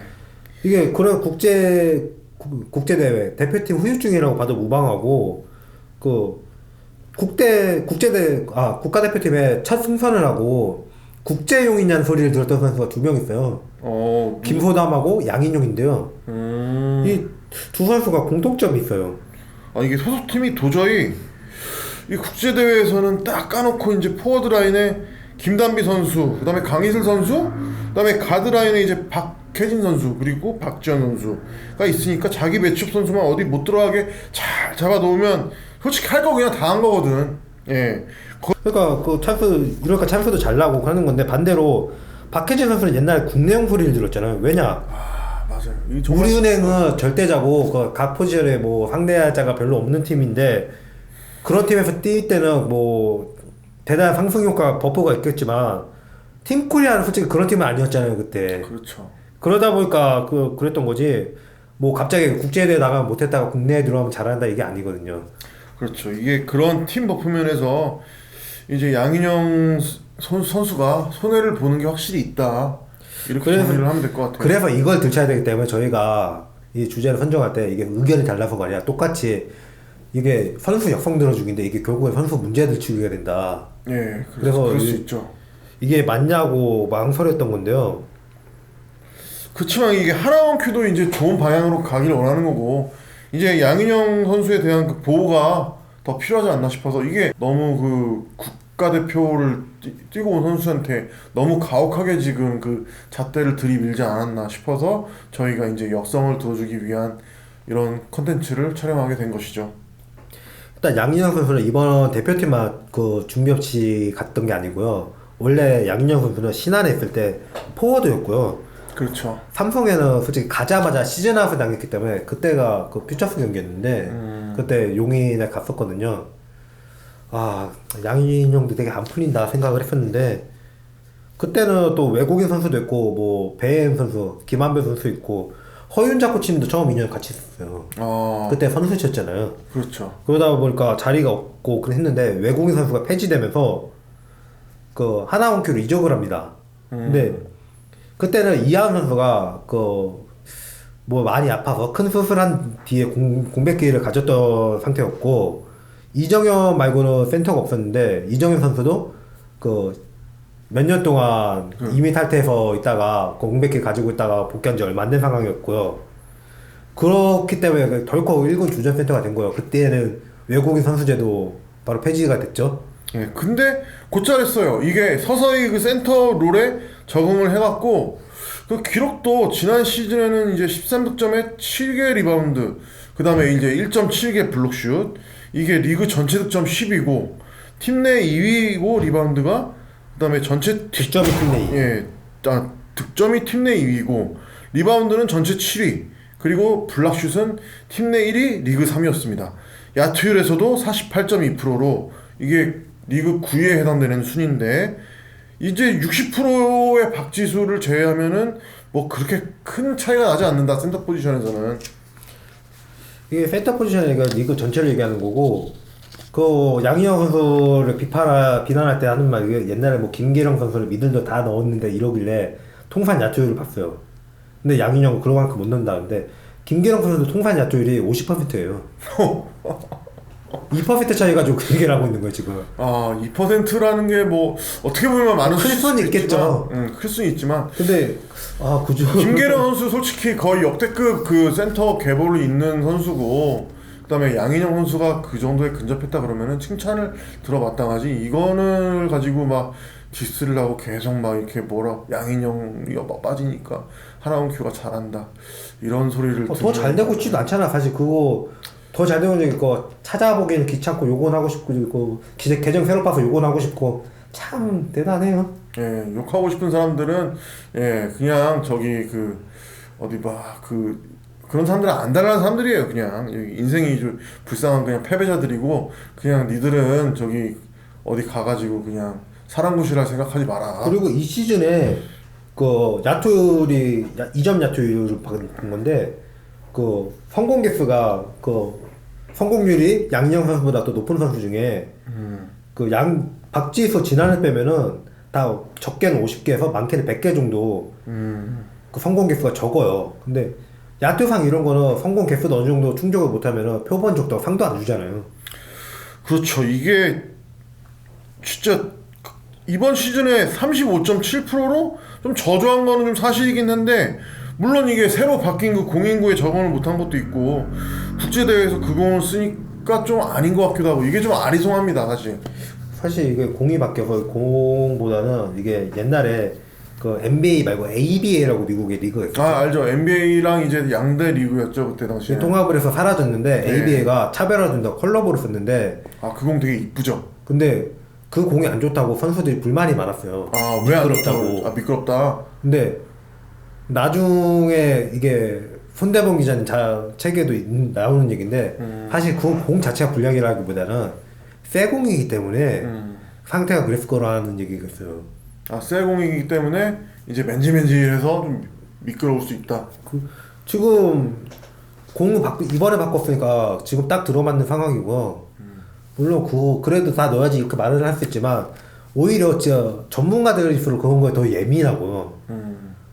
이게 그런 국제 대회 대표팀 후유증이라고 봐도 무방하고 국가대표팀에 첫 승선을 하고 국제용이냐는 소리를 들었던 선수가 2명 있어요. 김소담하고 양인용인데요. 이 두 선수가 공통점이 있어요. 이게 소속팀이 도저히 이 국제대회에서는 딱 까놓고 이제 포워드 라인에 김단비 선수, 그 다음에 강희슬 선수, 그 다음에 가드 라인에 이제 박혜진 선수, 그리고 박지현 선수가 있으니까 자기 매치업 선수만 어디 못 들어가게 잘 잡아놓으면 솔직히 할 거 그냥 다 한 거거든. 예. 그러니까 이럴까 찬스도 잘 나고 하는 건데 반대로 박혜진 선수는 옛날에 국내용 소리를 들었잖아요. 왜냐? 맞아요. 우리은행은 절대자고 각 포지션에 뭐 상대자가 별로 없는 팀인데 그런 팀에서 뛸 때는 뭐 대단한 상승 효과 버프가 있겠지만 팀 코리아는 솔직히 그런 팀은 아니었잖아요 그때. 그렇죠. 그러다 보니까 그랬던 거지. 뭐 갑자기 국제대회 나가면 못했다가 국내에 들어가면 잘한다 이게 아니거든요. 그렇죠. 이게 그런 팀 버프 면에서 이제 양인영 선수가 손해를 보는 게 확실히 있다. 이렇게 정리를 하면 될 것 같아요. 그래서 이걸 들춰야 되기 때문에 저희가 이 주제를 선정할 때 이게 의견이 달라서가 아니라 똑같이 이게 선수 역성 들어주기인데 이게 결국엔 선수 문제를 치우게 된다. 예, 그래서 그럴 수 있죠. 이게 맞냐고 망설였던 건데요. 그렇지만 이게 하나원 큐도 이제 좋은 방향으로 가기를 원하는 거고 이제 양인영 선수에 대한 그 보호가 더 필요하지 않나 싶어서 이게 너무 그 국가대표를 뛰고 온 선수한테 너무 가혹하게 지금 그 잣대를 들이밀지 않았나 싶어서 저희가 이제 역성을 들어주기 위한 이런 컨텐츠를 촬영하게 된 것이죠. 일단 양인영 선수는 이번 대표팀만 준비 없이 갔던 게 아니고요. 원래 양인영 선수는 신안에 있을 때 포워드였고요. 그렇죠. 삼성에는 솔직히 가자마자 시즌아웃을 당했기 때문에 그때가 퓨처스 경기였는데 그때 용인에 갔었거든요. 양인영도 되게 안 풀린다 생각을 했었는데 그때는 또 외국인 선수도 있고 뭐 배혜은 선수, 김한별 선수 있고 허윤자 코치님도 처음 2년 같이 있었어요. 그때 선수였잖아요. 그렇죠. 그러다 보니까 자리가 없고 그랬는데 외국인 선수가 폐지되면서 하나원큐로 이적을 합니다. 근데 그때는 이하은 선수가 뭐 많이 아파서 큰 수술한 뒤에 공백 기회를 가졌던 상태였고 이정현 말고는 센터가 없었는데 이정현 선수도 몇 년 동안 이미 탈퇴해서 있다가 공백 기회 가지고 있다가 복귀한 지 얼마 안 된 상황이었고요. 그렇기 때문에 덜컥 1군 주전 센터가 된 거예요. 그때는 외국인 선수제도 바로 폐지가 됐죠. 예, 근데 곧잘 했어요. 이게 서서히 그 센터 롤에 적응을 해갖고 그 기록도 지난 시즌에는 이제 13득점에 7개 리바운드, 그 다음에 이제 1.7개 블록슛, 이게 리그 전체 득점 10위고 팀 내 2위고 리바운드가 그 다음에 전체 득점이 팀 내 2위. 예, 득점이 팀 내 2위고 리바운드는 전체 7위, 그리고 블락슛은 팀 내 1위, 리그 3위였습니다. 야투율에서도 48.2%로 이게 리그 9위에 해당되는 순위인데 이제 60%의 박지수를 제외하면은 뭐 그렇게 큰 차이가 나지 않는다 센터 포지션에서는. 이게 센터 포지션이니까 리그 전체를 얘기하는 거고, 그 양희영 선수를 비난할 때 하는 말, 이게 옛날에 뭐 김계령 선수를 미들도 다 넣었는데 이러길래 통산 야투율을 봤어요. 근데 양희영은 그런 만큼 못 넣는다는데, 김계령 선수도 통산 야투율이 50%예요. 2% 차이 가지고 그 얘기를 하고 있는 거예요 지금. 아, 2%라는 게 뭐 어떻게 보면 많은 클 수는 있겠죠. 클 수는 있지만. 근데 그죠. 김계령 선수 솔직히 거의 역대급 그 센터 계보를 잇는 선수고, 그다음에 양인영 선수가 그 정도에 근접했다 그러면은 칭찬을 들어마땅하지. 이거를 가지고 막 디스를 하고 계속 막 이렇게 뭐라 양인영이 막 빠지니까 하나원 큐가 잘한다 이런 소리를 더 잘 되고 있지도 않잖아 사실. 그거 더 잘 되고 있는 거 찾아보기는 귀찮고 욕은 하고 싶고, 그 계정 새로 봐서 욕은 하고 싶고, 참 대단해요. 예, 욕하고 싶은 사람들은 예 그냥 저기 그 어디 봐 그런 사람들은 안달나는 사람들이에요. 그냥 인생이 좀 불쌍한 그냥 패배자들이고, 그냥 니들은 저기 어디 가가지고 그냥 사랑구실할 생각하지 마라. 그리고 이 시즌에 그 야투율이 2점 야투율을 받은 건데, 그 성공 개수가 그 성공률이 양희영 선수보다 더 높은 선수 중에 그 박지수 진한을 빼면은 다 적게는 50개에서 많게는 100개 정도 그 성공 개수가 적어요. 근데 야투상 이런 거는 성공 개수도 어느 정도 충족을 못하면은 표본적도 상도 안 주잖아요. 그렇죠. 이게 진짜 이번 시즌에 35.7%로 좀 저조한 거는 좀 사실이긴 한데, 물론 이게 새로 바뀐 그 공인구에 적응을 못한 것도 있고, 국제대회에서 그 공을 쓰니까 좀 아닌 것 같기도 하고, 이게 좀 아리송합니다 사실. 사실 이게 공이 바뀌어서 공보다는 이게 옛날에 그 NBA 말고 ABA라고 미국의 리그가 있어요. 아 알죠. NBA랑 이제 양대 리그였죠 그때 당시에. 통합을 해서 사라졌는데 네. ABA가 차별화준다고 컬러볼을 썼는데, 아 그 공 되게 이쁘죠. 근데 그 공이 안 좋다고 선수들이 불만이 많았어요. 아 왜 안 미끄럽다고. 좋다고? 아 미끄럽다. 근데 나중에 이게 손대범 기자님 책에도 나오는 얘기인데, 사실 그 공 자체가 불량이라기보다는 새 공이기 때문에 상태가 그랬을 거라는 얘기가 있어요. 아 새 공이기 때문에 이제 맨질맨질해서 좀 미끄러울 수 있다. 지금 공을 이번에 바꿨으니까 지금 딱 들어맞는 상황이고, 물론 그래도 다 넣어야지 이렇게 말을 할 수 있지만, 오히려 전문가들일수록 그런 거에 더 예민하고,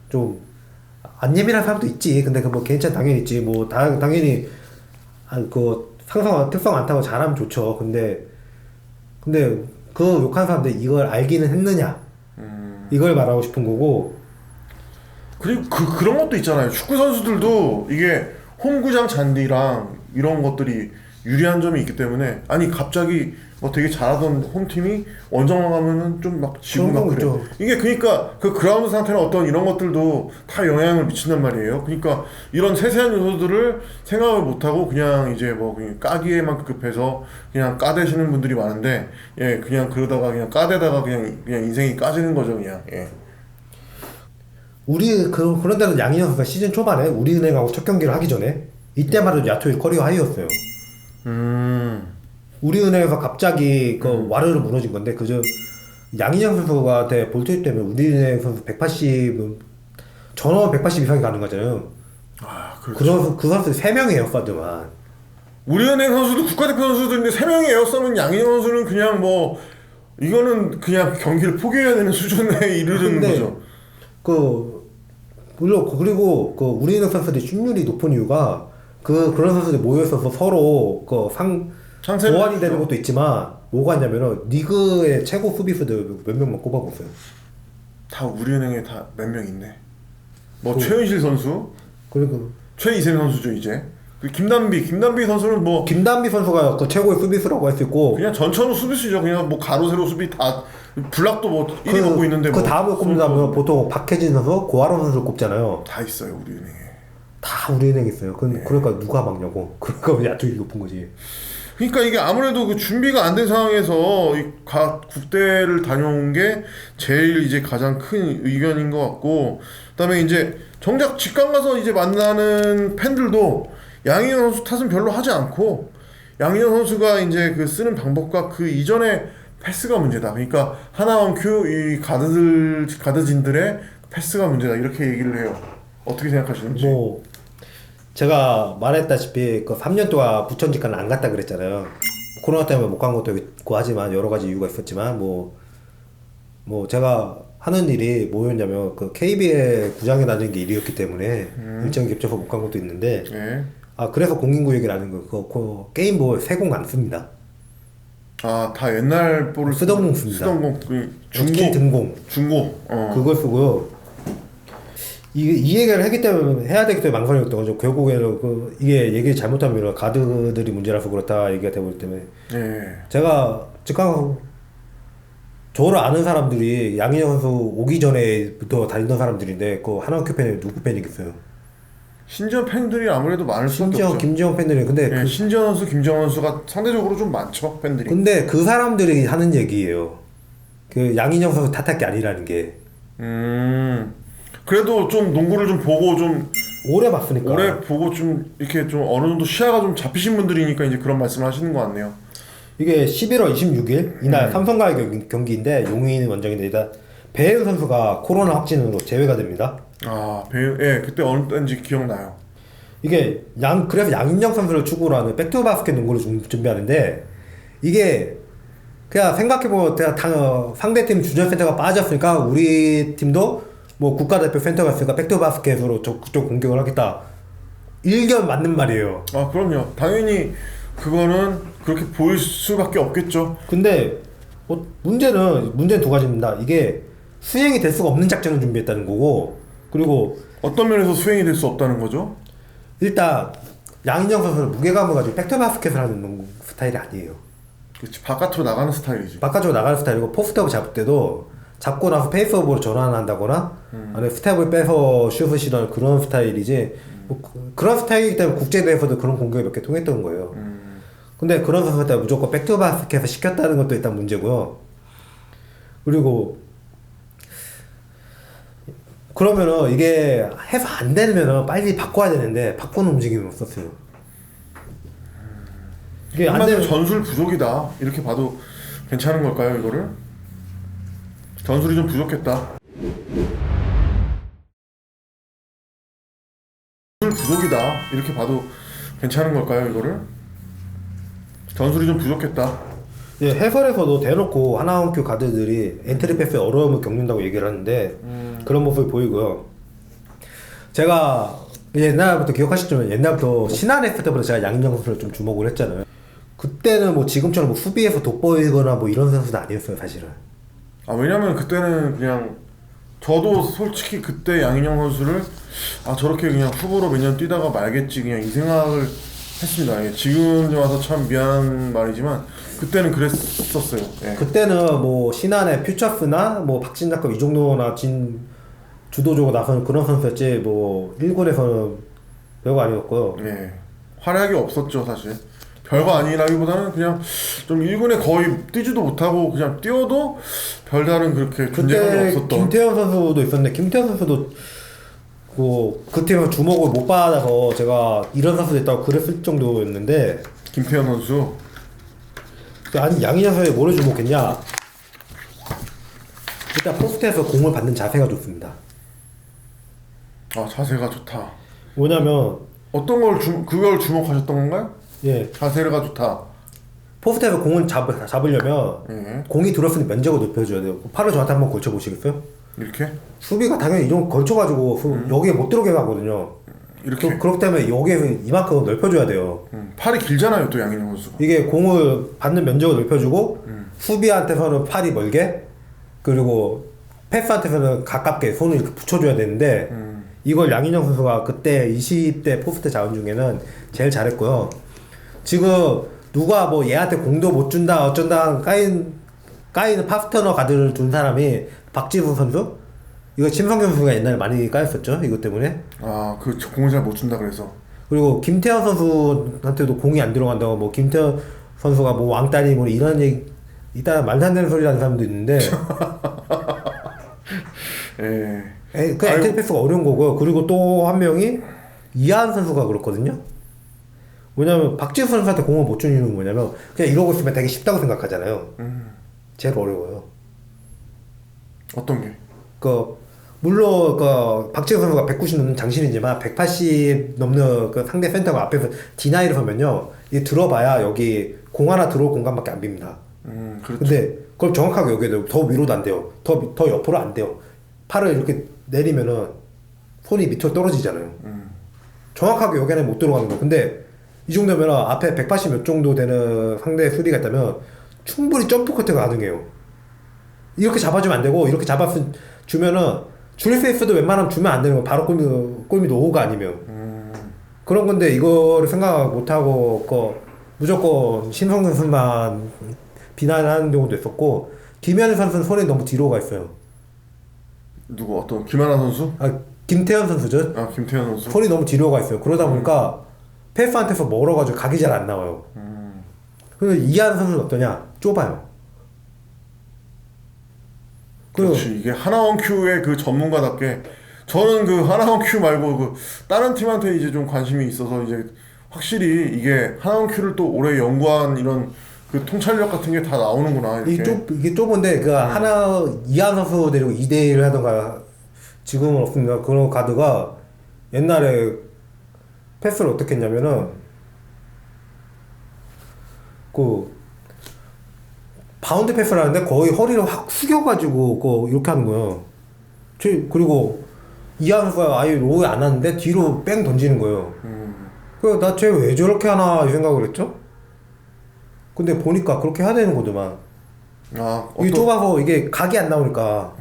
좀 안 예민한 사람도 있지. 근데 그 뭐 당연히 있지. 뭐 당연히 그 특성 안 타고 잘하면 좋죠. 근데 그 욕한 사람들 이걸 알기는 했느냐, 이걸 말하고 싶은 거고. 그리고 그런 것도 있잖아요. 축구 선수들도 이게 홈구장 잔디랑 이런 것들이 유리한 점이 있기 때문에, 아니 갑자기 뭐 되게 잘하던 홈팀이 원정 나가면은 좀 막 지고 막 그래. 있죠. 이게 그러니까 그 그라운드 상태나 어떤 이런 것들도 다 영향을 미친단 말이에요. 그러니까 이런 세세한 요소들을 생각을 못하고 그냥 이제 뭐 그냥 까기에만 급해서 그냥 까대시는 분들이 많은데, 예 그냥 그러다가 그냥 까대다가 그냥 인생이 까지는 거죠 그냥. 예. 그런 데는 양희영 선수가 시즌 초반에 우리은행하고 첫 경기를 하기 전에 이때만 해도 야투율 커리어 하이였어요. 우리은행에서 갑자기 그 와르르 무너진 건데, 그저 양희영 선수한테 볼 투입 때문에 우리은행 선수 180은 전원 180 이상이 가는 거잖아요. 아 그렇죠. 그 선수 3명이 에어싸드만. 우리은행 선수도 국가대표 선수들인데 3명이 에어싸면 양희영 선수는 그냥 뭐 이거는 그냥 경기를 포기해야 되는 수준에 이르는 거죠. 물론 그리고 그 우리은행 선수들이 슛률이 높은 이유가 그런 선수들이 모여있어서 서로 보완이 되는 것도 있지만, 뭐가 있냐면은 리그의 최고 수비수들 몇 명만 꼽아보세요. 다 우리은행에 다 몇 명 있네. 뭐 최은실 선수, 그리고 최이샘 선수죠 이제. 그 김단비 선수는 뭐 김단비 선수가 그 최고의 수비수라고 할 수 있고, 그냥 전천후 수비수죠. 그냥 뭐 가로 세로 수비 다 블락도 뭐 1위 먹고 있는데 그 다음에 꼽는다면 보통 박혜진 선수, 고아론 선수를 꼽잖아요. 다 있어요 우리은행에. 다 우리은행에 있어요. 그러니까 누가 막냐고. 그러니까 야투율이 높은 거지. 그러니까 이게 아무래도 그 준비가 안 된 상황에서 각 국대를 다녀온 게 제일 이제 가장 큰 의견인 것 같고, 그다음에 이제 정작 직관 가서 이제 만나는 팬들도 양희영 선수 탓은 별로 하지 않고, 양희영 선수가 이제 그 쓰는 방법과 그 이전에 패스가 문제다. 그러니까 하나원 큐 이 가드진들의 패스가 문제다 이렇게 얘기를 해요. 어떻게 생각하시는지? 뭐 제가 말했다시피 그 3년 동안 부천 직관을 안 갔다 그랬잖아요. 코로나 때문에 못 간 것도 있고 하지만 여러 가지 이유가 있었지만 뭐 제가 하는 일이 뭐였냐면 그 KBL 구장에 다니는 게 일이었기 때문에 일정이 겹쳐서 못 간 것도 있는데 네. 그래서 공인구역이라는 거 그 게임볼 세공 안 씁니다. 다 옛날 볼을 쓰던 공 씁니다. 쓰던 공, 그 특히 등공 중고. 그걸 쓰고요. 이 얘기를 했기 때문에 해야 되기 때문에 망설였던 거죠. 결국에는 이게 얘기 잘못하면 가드들이 문제라서 그렇다 얘기가 되고 때문에 네. 제가 직관 저를 아는 사람들이 양희영 선수 오기 전에부터 다니던 사람들인데 그 하나원큐 팬이 누구 팬이겠어요? 신지현 팬들이 아무래도 많을 수밖에 신지영, 없죠. 김지영 팬들이 근데 네, 신지현 선수, 김정은 선수가 상대적으로 좀 많죠 팬들이. 근데 그 사람들이 하는 얘기예요. 그 양희영 선수 탓할 게 아니라는 게 그래도 좀 농구를 좀 보고 좀 오래 봤으니까. 오래 보고 좀 이렇게 좀 어느 정도 시야가 좀 잡히신 분들이니까 이제 그런 말씀을 하시는 것 같네요. 이게 11월 26일 이날 삼성과의 경기인데 용인 원정인데 일단 배혜은 선수가 코로나 확진으로 제외가 됩니다. 예, 그때 어느 때인지 기억나요. 이게 그래서 양인영 선수를 축구로 하는 백투바스켓 농구를 준비하는데 이게 그냥 생각해보면 상대팀 주전 센터가 빠졌으니까 우리 팀도 뭐 국가대표 센터가 있으니까 백투바스켓으로 그쪽 공격을 하겠다. 일견 맞는 말이에요. 그럼요. 당연히 그거는 그렇게 보일 수밖에 없겠죠. 근데 문제는 두 가지입니다. 이게 수행이 될 수가 없는 작전을 준비했다는 거고 그리고 어떤 면에서 수행이 될 수 없다는 거죠? 일단 양인영 선수는 무게감을 가지고 백투바스켓을 하는 농구 스타일이 아니에요. 그렇지, 바깥으로 나가는 스타일이지. 바깥으로 나가는 스타일이고 포스트업 잡을 때도 잡고 나서 페이스업으로 전환한다거나 아니면 스텝을 빼서 슛을 시도하는 그런 스타일이지 그런 스타일이기 때문에 국제대회에서도 그런 공격이 몇 개 통했던 거예요. 근데 그런 선수 때 무조건 백투바스켓을 시켰다는 것도 일단 문제고요. 그리고 그러면은 이게 해서 안 되면은 빨리 바꿔야 되는데 바꾸는 움직임이 없었어요. 이게 안 한마디로 되면 전술 부족이다 이렇게 봐도 괜찮은 걸까요 이거를? 전술이 좀 부족했다. 전술 부족이다 이렇게 봐도 괜찮은 걸까요 이거를? 전술이 좀 부족했다. 예, 해설에서도 대놓고 하나원큐 가드들이 엔트리 패스에 어려움을 겪는다고 얘기를 하는데 그런 모습을 보이고요. 제가 옛날부터 기억하시지만 옛날부터 신한 했을 때부터 제가 양인영 선수를 좀 주목을 했잖아요. 그때는 뭐 지금처럼 뭐 수비에서 돋보이거나 뭐 이런 선수는 아니었어요 사실은. 왜냐면 그때는 그냥 저도 솔직히 그때 양인영 선수를 저렇게 그냥 후보로 몇 년 뛰다가 말겠지 그냥 이 생각을 했습니다. 예, 지금 와서 참 미안한 말이지만 그때는 그랬었어요. 예. 그때는 뭐 신한의 퓨처스나 뭐 박진작급 이종노나 주도적으로 나서는 그런 선수였지 뭐 1군에서는 별거 아니었고요. 예. 활약이 없었죠 사실. 별거 아니라기보다는 그냥 좀 1군에 거의 뛰지도 못하고 그냥 뛰어도 별다른 그렇게 존재감이 그때 없었던. 김태현 선수도 있었는데 김태현 선수도 그 팀에서 주목을 못 받아서 제가 이런 선수 됐다고 그랬을 정도였는데 김태현 선수. 아니 양인영 선수에 뭐를 주목했냐? 일단 포스트에서 공을 받는 자세가 좋습니다. 자세가 좋다. 뭐냐면 어떤 걸 그걸 주목하셨던 건가요? 예 자세가 좋다. 포스트에서 공을 잡으려면 예. 공이 들었으니 면적을 높여줘야 돼요. 팔을 저한테 한번 걸쳐보시겠어요? 이렇게? 수비가 당연히 이런 거 걸쳐가지고 여기에 못 들어오게 하거든요. 이렇게? 그렇기 때문에 여기에 이만큼 넓혀줘야 돼요. 팔이 길잖아요 또 양인영 선수가. 이게 공을 받는 면적을 넓혀주고 수비한테서는 팔이 멀게 그리고 패스한테서는 가깝게 손을 이렇게 붙여줘야 되는데 이걸 양인영 선수가 그때 20대 포스트 자원 중에는 제일 잘했고요. 지금 누가 뭐 얘한테 공도 못 준다 어쩐다 까이는 파스터너 가드를 둔 사람이 박지수 선수? 이거 심성경 선수가 옛날에 많이 까였었죠 이것 때문에. 그 공을 잘 못 준다 그래서. 그리고 김태현 선수한테도 공이 안 들어간다고 뭐 김태현 선수가 뭐 왕따니 뭐 이런 얘기 일단 말도 안 되는 소리 하는 사람도 있는데 예. 그 엔트리 패스가 어려운 거고요. 그리고 또 한 명이 이하은 선수가 그렇거든요. 뭐냐면 박지수 선수한테 공을 못 주는 이유는 뭐냐면 그냥 이러고 있으면 되게 쉽다고 생각하잖아요. 제일 어려워요. 어떤 게? 물론 그 박지성 선수가 190 넘는 장신이지만 180 넘는 그 상대 센터가 앞에서 디나이를 서면요, 이게 들어봐야 여기 공 하나 들어올 공간밖에 안 빕니다. 그렇죠. 근데 그걸 정확하게 여기에 돼요. 더 위로도 안 돼요. 더 옆으로 안 돼요. 팔을 이렇게 내리면은 손이 밑으로 떨어지잖아요. 정확하게 여기 안에 못 들어가는 거. 근데 이 정도면 앞에 180 몇 정도 되는 상대 수비가 있다면 충분히 점프 커트가 가능해요. 이렇게 잡아주면 안 되고, 이렇게 주면은 줄 수 있어도 웬만하면 주면 안 되는 거. 바로 골밑 5호가 아니면. 그런 건데 이거를 생각 못 하고 무조건 신성 선수만 비난하는 경우도 있었고, 김현희 선수는 손이 너무 뒤로 가 있어요. 누구 어떤 김하나 선수? 아, 김태현 선수죠. 아 김태현 선수. 손이 너무 뒤로 가 있어요. 그러다 보니까 패스한테서 멀어가지고 각이 잘 안 나와요. 그리고 이하는 선수는 어떠냐? 좁아요. 그렇지. 이게 하나원 큐의 그 전문가답게 저는 그 하나원 큐 말고 그 다른 팀한테 이제 좀 관심이 있어서 이제 확실히 이게 하나원 큐를 또 오래 연구한 이런 그 통찰력 같은 게 다 나오는구나 이렇게. 이게 좁은데 그 이하는 선수 데리고 2대1을 하던가 지금은 없습니다. 그런 가드가 옛날에 패스를 어떻게 했냐면은 그 바운드 패스를 하는데 거의 허리를 확 숙여가지고 이렇게 하는 거예요. 그리고 이하는 선수가 아예 로우에 안 하는데 뒤로 뺑 던지는 거예요. 그래서 나 쟤 왜 저렇게 하나 이 생각을 했죠? 근데 보니까 그렇게 해야 되는 거더만. 이게 좁아서 이게 각이 안 나오니까.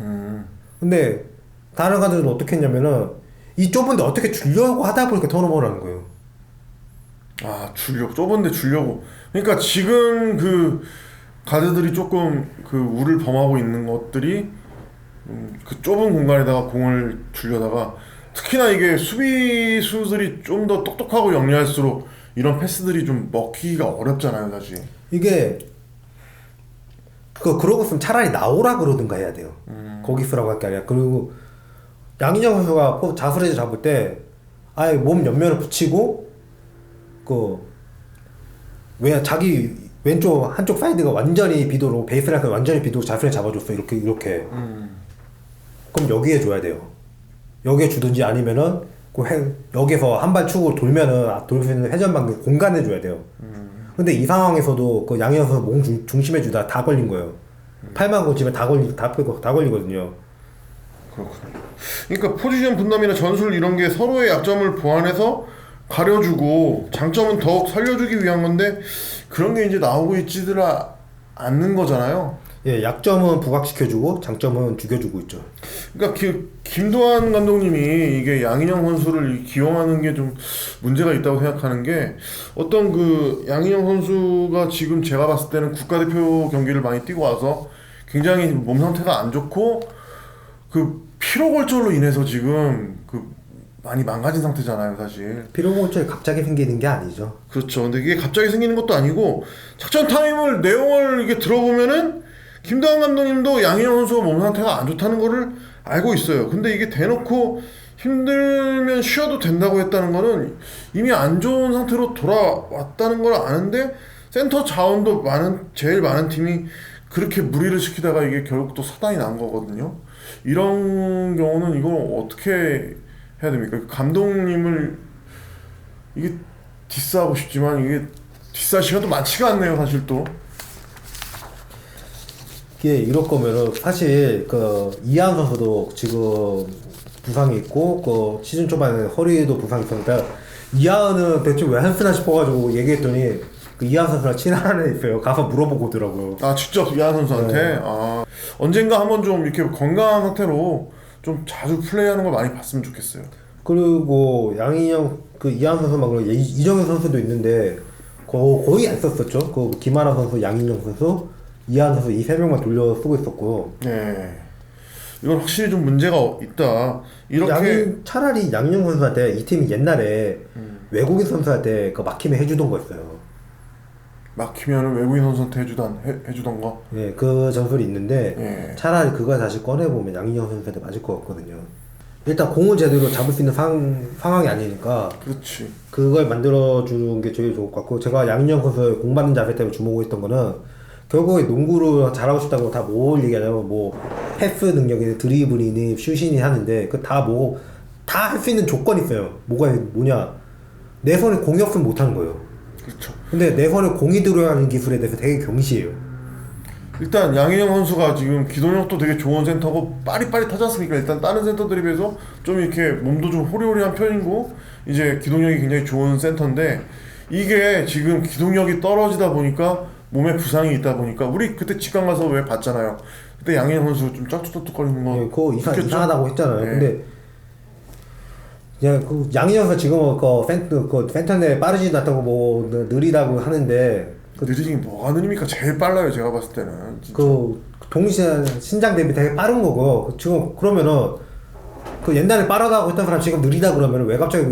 근데 다른 가드는 어떻게 했냐면은 이 좁은데 어떻게 주려고 하다 보니까 턴오버를 하는 거예요. 좁은데 주려고. 그러니까 지금 그 가드들이 조금 그 우를 범하고 있는 것들이 그 좁은 공간에다가 공을 주려다가 특히나 이게 수비수들이 좀 더 똑똑하고 영리할수록 이런 패스들이 좀 먹히기가 어렵잖아요, 사실. 이게 그러고 있으면 차라리 나오라 그러든가 해야 돼요. 거기 있으라고 할 게 아니라. 그리고 양인영 선수가 자수레즈 잡을 때 아예 몸 옆면을 붙이고 왜 자기 왼쪽 한쪽 사이드가 완전히 비도로 베이스라인을 완전히 비도로 자수레즈 잡아줬어. 이렇게. 그럼 여기에 줘야 돼요. 여기에 주든지 아니면은 여기서 한 발 축으로 돌면은 돌 수 있는 회전방향 공간에 줘야 돼요. 근데 이 상황에서도 그 양현 선수 몸 중심에 주다 다 걸린 거예요. 팔만 고치면 다 걸리거든요. 그렇군요. 그러니까 포지션 분담이나 전술 이런 게 서로의 약점을 보완해서 가려주고 장점은 더욱 살려주기 위한 건데 그런 게 이제 나오고 있지들 않는 거잖아요. 예, 약점은 부각시켜주고 장점은 죽여주고 있죠. 그러니까 김도환 감독님이 이게 양인영 선수를 기용하는 게 좀 문제가 있다고 생각하는 게 어떤 그 양인영 선수가 지금 제가 봤을 때는 국가대표 경기를 많이 뛰고 와서 굉장히 몸 상태가 안 좋고 그 피로골절로 인해서 지금 많이 망가진 상태잖아요, 사실. 피로골절이 갑자기 생기는 게 아니죠. 그렇죠. 근데 이게 갑자기 생기는 것도 아니고 작전 타임을 내용을 이게 들어보면은 김도환 감독님도 양인영 선수가 몸 상태가 안 좋다는 거를 알고 있어요. 근데 이게 대놓고 힘들면 쉬어도 된다고 했다는 거는 이미 안 좋은 상태로 돌아왔다는 걸 아는데 센터 자원도 제일 많은 팀이 그렇게 무리를 시키다가 이게 결국 또 사단이 난 거거든요. 이런 경우는 이걸 어떻게 해야 됩니까? 감독님을 이게 디스하고 싶지만 이게 디스할 시간도 많지가 않네요, 사실 또. 이게 이럴 거면은 사실 이하은 선수도 지금 부상이 있고 시즌 초반에 허리도 부상이 있었는데 이하은은 대체 왜 안 쓰나 싶어가지고 얘기했더니 이하은 선수랑 친한 애 있어요. 가서 물어보고 오더라고요. 직접 이하은 선수한테? 네. 언젠가 한번 좀 이렇게 건강한 상태로 좀 자주 플레이하는 걸 많이 봤으면 좋겠어요. 그리고 양인영 이하은 선수 막 이정현 선수도 있는데 거의 안 썼었죠. 김하나 선수, 양인영 선수, 이하은 선수 이 세 명만 돌려 쓰고 있었고. 네. 이건 확실히 좀 문제가 있다. 이렇게 차라리 양인영 선수한테 이 팀이 옛날에 외국인 선수한테 막힘을 해주던 거였어요. 막히면은 외국인 선수한테 해주던 거. 예, 그 전술이 있는데 차라리 그걸 다시 꺼내보면 양인영 선수한테 맞을 것 같거든요. 일단 공을 제대로 잡을 수 있는 상황이 아니니까. 그렇지. 그걸 만들어주는 게 제일 좋을 것 같고, 제가 양인영 선수의 공 받는 자세 때문에 주목했던 거는 결국에 농구로 잘하고 싶다고 다 뭘 얘기하냐면 뭐 패스 능력이니 드리블이니 슛이니 하는데 그 다 뭐 다 할 수 있는 조건이 있어요. 뭐냐 내 손에 공이 없으면 못하는 거예요. 그렇죠. 근데 내 손에 공이 들어가는 기술에 대해서 되게 경시해요. 일단 양희영 선수가 지금 기동력도 되게 좋은 센터고 빠릿빠릿하지 않습니까? 일단 다른 센터들에 비해서 좀 이렇게 몸도 좀 호리호리한 편이고 이제 기동력이 굉장히 좋은 센터인데 이게 지금 기동력이 떨어지다 보니까 몸에 부상이 있다 보니까 우리 그때 직관 가서 왜 봤잖아요. 그때 양희영 선수 좀 짝짝짝거리는 거 예, 그거 느꼈죠? 이상하다고 했잖아요. 네. 근데 그냥 그 양희영서 지금은 그 센터 내 빠르지도 않다고 뭐 느리다고 하는데 느리긴 뭐가 느립니까? 제일 빨라요 제가 봤을 때는 진짜. 그 동시에 신장 대비 되게 빠른 거고 지금 그러면은 그 옛날에 빠르다고 했던 사람 지금 느리다 그러면 왜 갑자기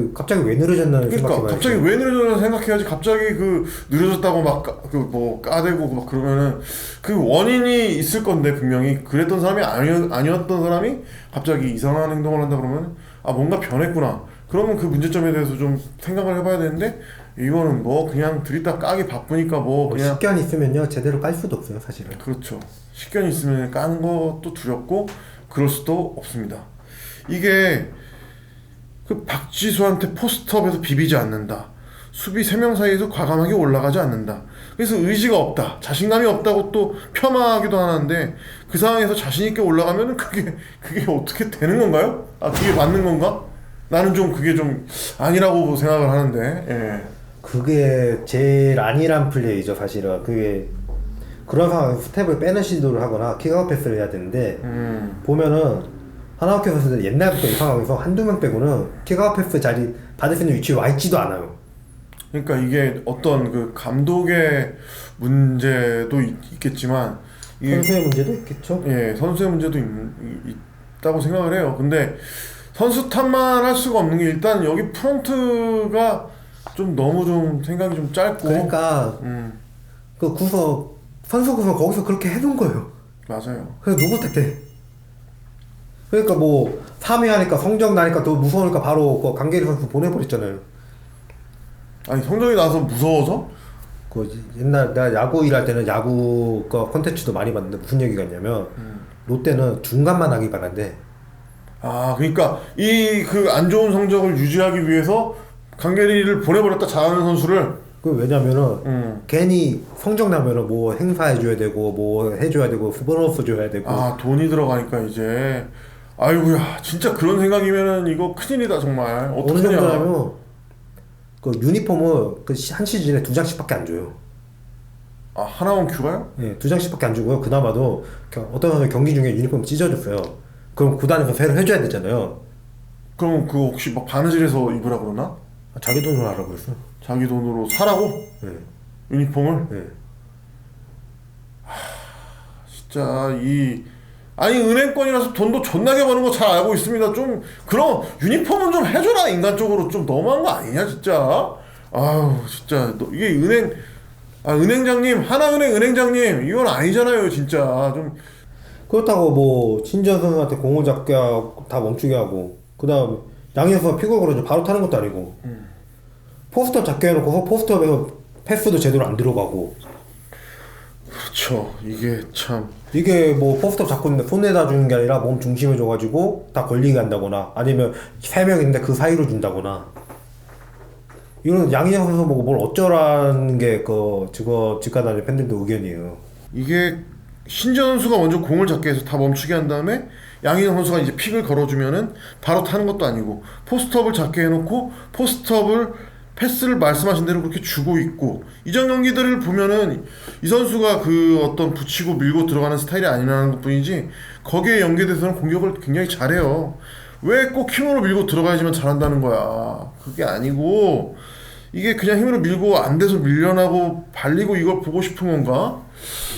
왜 느려졌나 그러니까 생각해봐야지. 갑자기 왜 느려졌나 생각해야지. 갑자기 그 느려졌다고 막 그 뭐 까대고 막 그러면은 그 원인이 있을 건데 분명히 그랬던 사람이 아니었던 사람이 갑자기 이상한 행동을 한다 그러면 아 뭔가 변했구나. 그러면 그 문제점에 대해서 좀 생각을 해봐야 되는데 이거는 뭐 그냥 들이다 까기 바쁘니까 뭐 그냥 식견 있으면요 제대로 깔 수도 없어요 사실은. 그렇죠. 식견이 있으면 까는 것도 두렵고 그럴 수도 없습니다. 이게 그 박지수한테 포스트업에서 비비지 않는다. 수비 3명 사이에서 과감하게 올라가지 않는다. 그래서 의지가 없다. 자신감이 없다고 또 폄하하기도 하는데 그 상황에서 자신 있게 올라가면은 그게 어떻게 되는 건가요? 아 그게 맞는 건가? 나는 좀 그게 좀 아니라고 생각을 하는데. 예. 그게 제일 안일한 플레이죠 사실은. 그게 그런 상황에서 스텝을 빼는 시도를 하거나 킥아웃 패스를 해야 되는데 보면은 하나학교 선수들 옛날부터 이 상황에서 한두 명 빼고는 킥아웃 패스 자리 받을 수 있는 위치에 와 있지도 않아요. 그러니까 이게 어떤 그 감독의 문제도 있겠지만 이게 선수의 문제도 있겠죠. 예, 선수의 문제도 있다고 생각을 해요. 근데 선수 탓만 할 수가 없는 게 일단 여기 프런트가 좀 너무 좀 생각이 좀 짧고 그러니까 그 선수 구석 거기서 그렇게 해둔 거예요. 맞아요. 그래서 누구 탓해? 그러니까 뭐 3위 하니까 성적 나니까 더 무서우니까 바로 그 강계리 선수 보내버렸잖아요. 아니 성적이 나서 무서워서? 그 옛날 내가 야구 일할 때는 야구 그 콘텐츠도 많이 봤는데 무슨 얘기가 있냐면 롯데는 중간만 하기 바란대. 아 그러니까 이 그 안 좋은 성적을 유지하기 위해서 강계리를 보내버렸다. 잘하는 선수를. 그 왜냐면은 괜히 성적 나면은 뭐 행사해줘야 되고 뭐 해줘야 되고 보너스 줘야 되고. 아 돈이 들어가니까 이제 아이고야 진짜 그런 생각이면은 이거 큰일이다 정말. 어느 어떡하냐. 정도냐면 그 유니폼을 그 한 시즌에 2장씩밖에 안 줘요. 아 하나원 큐가요? 예, 2장씩밖에 안 주고요. 그나마도 어떤 선수 경기 중에 유니폼 찢어줬어요. 그럼 구단에서 새로 해줘야 되잖아요. 그럼 그거 혹시 막 바느질해서 입으라 그러나? 자기 돈으로 하라고 그랬어. 자기 돈으로 사라고? 예, 유니폼을? 예. 진짜 아니 은행권이라서 돈도 존나게 버는 거 잘 알고 있습니다. 좀 그럼 유니폼은 좀 해줘라. 인간적으로 좀 너무한 거 아니냐 진짜. 아유 진짜 이게 은행장님 하나은행 은행장님 이건 아니잖아요 진짜. 좀 그렇다고 뭐 신지현 선수한테 공을 잡게 하고 다 멈추게 하고 그 다음 양현 선수가 피골 걸어줘 바로 타는 것도 아니고 포스트업 잡게 해놓고 포스트업에서 패스도 제대로 안 들어가고. 그렇죠. 이게 뭐 포스트업 잡고 있는데 손에다 주는 게 아니라 몸 중심에 줘가지고 다 걸리게 한다거나 아니면 3명 있는데 그 사이로 준다거나. 이건 양희영 선수 보고 뭘 어쩌라는 게 직관하는 팬들도 의견이에요. 이게 신지현 선수가 먼저 공을 잡게 해서 다 멈추게 한 다음에 양희영 선수가 이제 픽을 걸어주면은 바로 타는 것도 아니고 포스트업을 잡게 해놓고 포스트업을 패스를 말씀하신 대로 그렇게 주고 있고 이전 경기들을 보면은 이 선수가 그 어떤 붙이고 밀고 들어가는 스타일이 아니라는 것 뿐이지 거기에 연계돼서는 공격을 굉장히 잘해요. 왜 꼭 힘으로 밀고 들어가야지만 잘한다는 거야. 그게 아니고 이게 그냥 힘으로 밀고 안 돼서 밀려나고 발리고 이걸 보고 싶은 건가?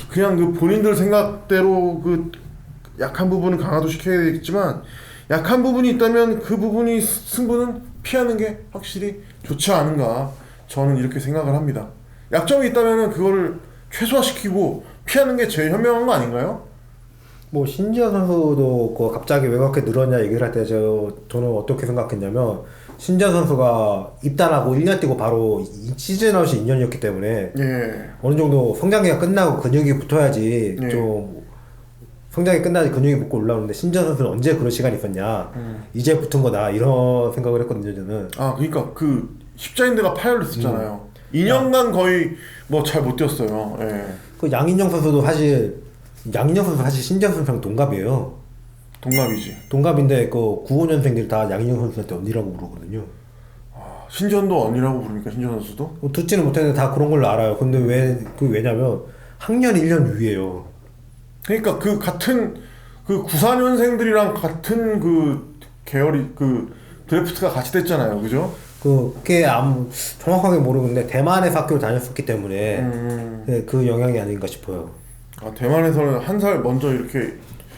그냥 그 본인들 생각대로 그 약한 부분은 강화도 시켜야 되겠지만 약한 부분이 있다면 그 부분이 승부는 피하는 게 확실히 좋지 않은가 저는 이렇게 생각을 합니다. 약점이 있다면 그거를 최소화시키고 피하는 게 제일 현명한 거 아닌가요? 뭐 신지현 선수도 갑자기 왜 그렇게 늘었냐 얘기를 할 때 저는 어떻게 생각했냐면 신지현 선수가 입단하고 1년 뛰고 바로 시즌 아웃이 2년이었기 때문에 예. 어느 정도 성장기가 끝나고 근육이 붙어야지 예. 좀 성장이 끝나지 근육이 붙고 올라오는데 신지현 선수는 언제 그런 시간이 있었냐 이제 붙은 거다 이런 생각을 했거든요 저는. 아 그러니까 그 십자인대가 파열했었잖아요. 2년간 거의 뭐 잘 못 뛰었어요. 예. 그 양인영 선수도 사실 양인영 선수 사실 신지현 선수랑 동갑이에요. 동갑이지. 동갑인데 그 95년생들이 다 양인영 선수한테 언니라고 부르거든요. 아, 신전도 언니라고 부르니까 신전 선수도. 뭐 듣지는 못했는데 다 그런 걸로 알아요. 근데 왜냐면 학년 1년 위에요. 그러니까 그 같은 그 94년생들이랑 같은 그 계열이 그 드래프트가 같이 됐잖아요. 그죠? 그게 정확하게 모르겠는데 대만에서 학교를 다녔었기 때문에 네. 그 영향이 아닌가 싶어요. 아, 대만에서는 한 살 먼저 이렇게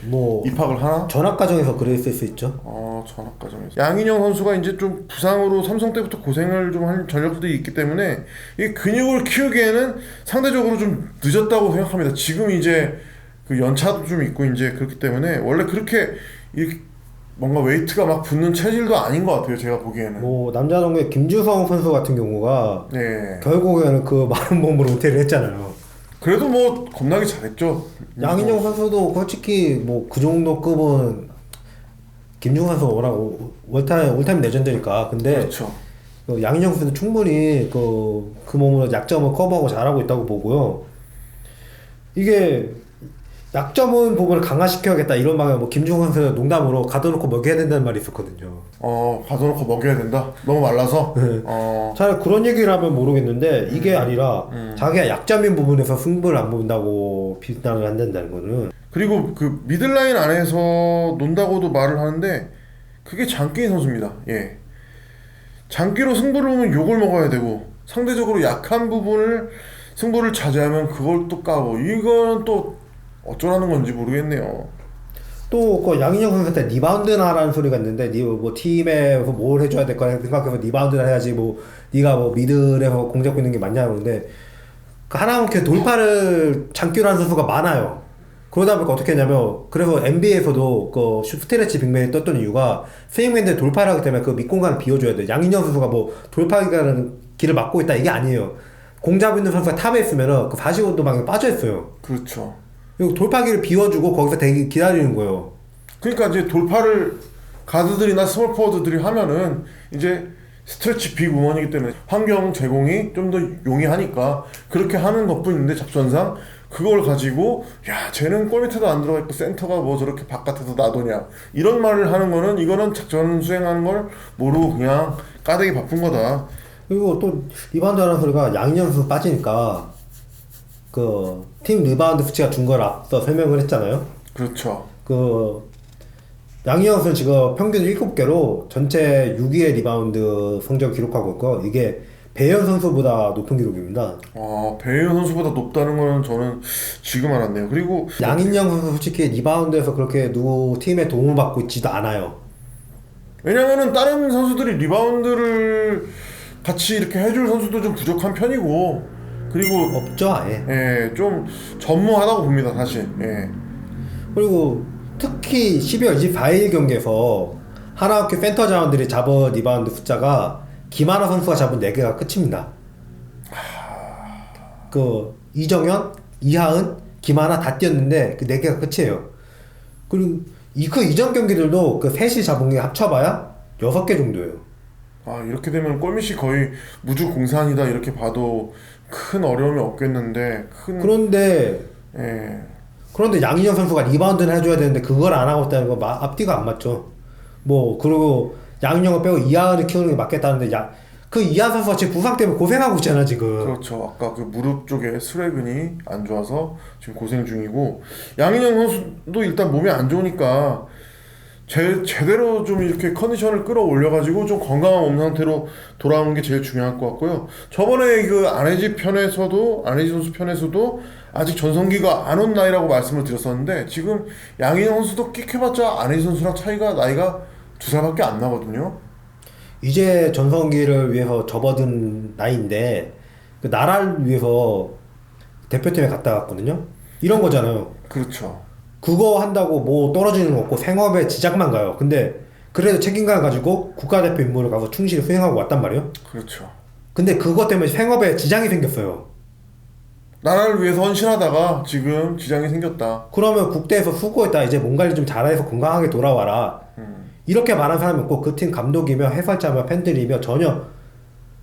뭐 입학을 하나? 전학 과정에서 그랬을 수 있죠. 전학 과정에서. 양인영 선수가 이제 좀 부상으로 삼성 때부터 고생을 좀 한 전력들이 있기 때문에 이 근육을 키우기에는 상대적으로 좀 늦었다고 생각합니다. 지금 이제 그 연차도 좀 있고 이제 그렇기 때문에 원래 그렇게 이렇게 뭔가 웨이트가 막 붙는 체질도 아닌 것 같아요. 제가 보기에는. 뭐 남자 농구의 김주성 선수 같은 경우가 네. 결국에는 그 마른 몸으로 은퇴를 했잖아요. 그래도 뭐 겁나게 잘했죠. 양인영 선수도 솔직히 뭐 그 정도 급은 김주성 선수 워낙 올타임 레전드니까. 근데 그렇죠. 양인영 선수도 충분히 그 몸으로 약점을 커버하고 잘하고 있다고 보고요. 이게 약점은 부분을 강화시켜야겠다 이런 방향. 뭐 김주성 선수는 농담으로 가둬놓고 먹여야 된다는 말이 있었거든요. 가둬놓고 먹여야 된다. 너무 말라서. 네. 차라리 그런 얘기를 하면 모르겠는데 이게 아니라 자기가 약점인 부분에서 승부를 안 본다고 비난을 한다는 거는. 그리고 그 미들라인 안에서 논다고도 말을 하는데 그게 장기인 선수입니다. 예. 장기로 승부를 보면 욕을 먹어야 되고 상대적으로 약한 부분을 승부를 차지하면 그걸 또 까고 이건 또 어쩌라는 건지 모르겠네요. 또 그 양인영 선수한테 리바운드나 하라는 소리가 있는데 뭐 팀에서 뭘 해줘야 될 거라 생각해서 리바운드를 해야지 뭐 네가 뭐 미들에서 공 잡고 있는 게 맞냐 그러는데 그 하나만큼 돌파를 장기로 하는 선수가 많아요. 그러다 보니까 어떻게 했냐면 그래서 NBA에서도 그 스트레치 빅맨이 떴던 이유가 스윙맨들 돌파를 하기 때문에 그 밑공간을 비워줘야 돼. 양인영 선수가 뭐 돌파하는 길을 막고 있다 이게 아니에요. 공 잡고 있는 선수가 탑에 있으면은 그 45도 방향에 빠져 있어요. 그렇죠. 그리고 돌파기를 비워주고 거기서 대기 기다리는 거예요. 그러니까 이제 돌파를 가드들이나 스몰 포워드들이 하면은 이제 스트레치 빅 우먼이기 때문에 환경 제공이 좀 더 용이하니까 그렇게 하는 것뿐인데 작전상 그걸 가지고 야 쟤는 골 밑에도 안 들어가 있고 센터가 뭐 저렇게 바깥에서 놔두냐 이런 말을 하는 거는 이거는 작전 수행하는 걸 모르고 그냥 까대기 바쁜 거다. 그리고 또 리바운드 하는 소리가 양인영 선수 빠지니까 그 팀 리바운드 수치가 준 걸 앞서 설명을 했잖아요. 그렇죠. 그 양인영 선수 지금 평균 7개로 전체 6위의 리바운드 성적 기록하고 있고 이게 배현 선수보다 높은 기록입니다. 배현 선수보다 높다는 거는 저는 지금 알았네요. 그리고 양인영 선수 솔직히 리바운드에서 그렇게 누구 팀의 도움을 받고 있지도 않아요. 왜냐면은 다른 선수들이 리바운드를 같이 이렇게 해줄 선수도 좀 부족한 편이고 그리고 없죠 아예. 예, 좀 전무하다고 봅니다 사실. 예. 그리고 특히 12월 24일 경기에서 하나학교 센터 자원들이 잡은 리바운드 숫자가 김하나 선수가 잡은 4개가 끝입니다. 그 이정현, 이하은, 김하나 다 뛰었는데 그 4개가 끝이에요. 그리고 그 이전 경기들도 그 셋이 잡은 게 합쳐봐야 6개 정도예요. 이렇게 되면 골밑이 거의 무주공산이다 이렇게 봐도 큰 어려움이 없겠는데 그런데 예. 양인영 선수가 리바운드를 해줘야 되는데 그걸 안 하고 있다는 거 앞뒤가 안 맞죠. 뭐 그리고 양인영을 빼고 이하은을 키우는 게 맞겠다는데 그 이하은 선수가 지금 부상 때문에 고생하고 있잖아 지금. 그렇죠. 아까 그 무릎 쪽에 수레근이 안 좋아서 지금 고생 중이고 양인영 선수도 일단 몸이 안 좋으니까 제대로 좀 이렇게 컨디션을 끌어올려가지고 좀 건강한 몸 상태로 돌아오는 게 제일 중요할 것 같고요. 저번에 그 안혜지 선수 편에서도 아직 전성기가 안 온 나이라고 말씀을 드렸었는데 지금 양인영 선수도 끽해봤자 안혜지 선수랑 차이가 나이가 2살밖에 안 나거든요. 이제 전성기를 위해서 접어든 나이인데 그 나라를 위해서 대표팀에 갔다 왔거든요. 이런 거잖아요. 그렇죠. 그거 한다고 뭐 떨어지는 거 없고 생업에 지장만 가요. 근데 그래도 책임감 가지고 국가대표 임무를 가서 충실히 수행하고 왔단 말이에요. 그렇죠. 근데 그것 때문에 생업에 지장이 생겼어요. 나라를 위해서 헌신하다가 지금 지장이 생겼다. 그러면 국대에서 수고했다. 이제 몸 관리 좀 잘해서 건강하게 돌아와라. 이렇게 말한 사람이 없고 그 팀 감독이며 해설자며 팬들이며 전혀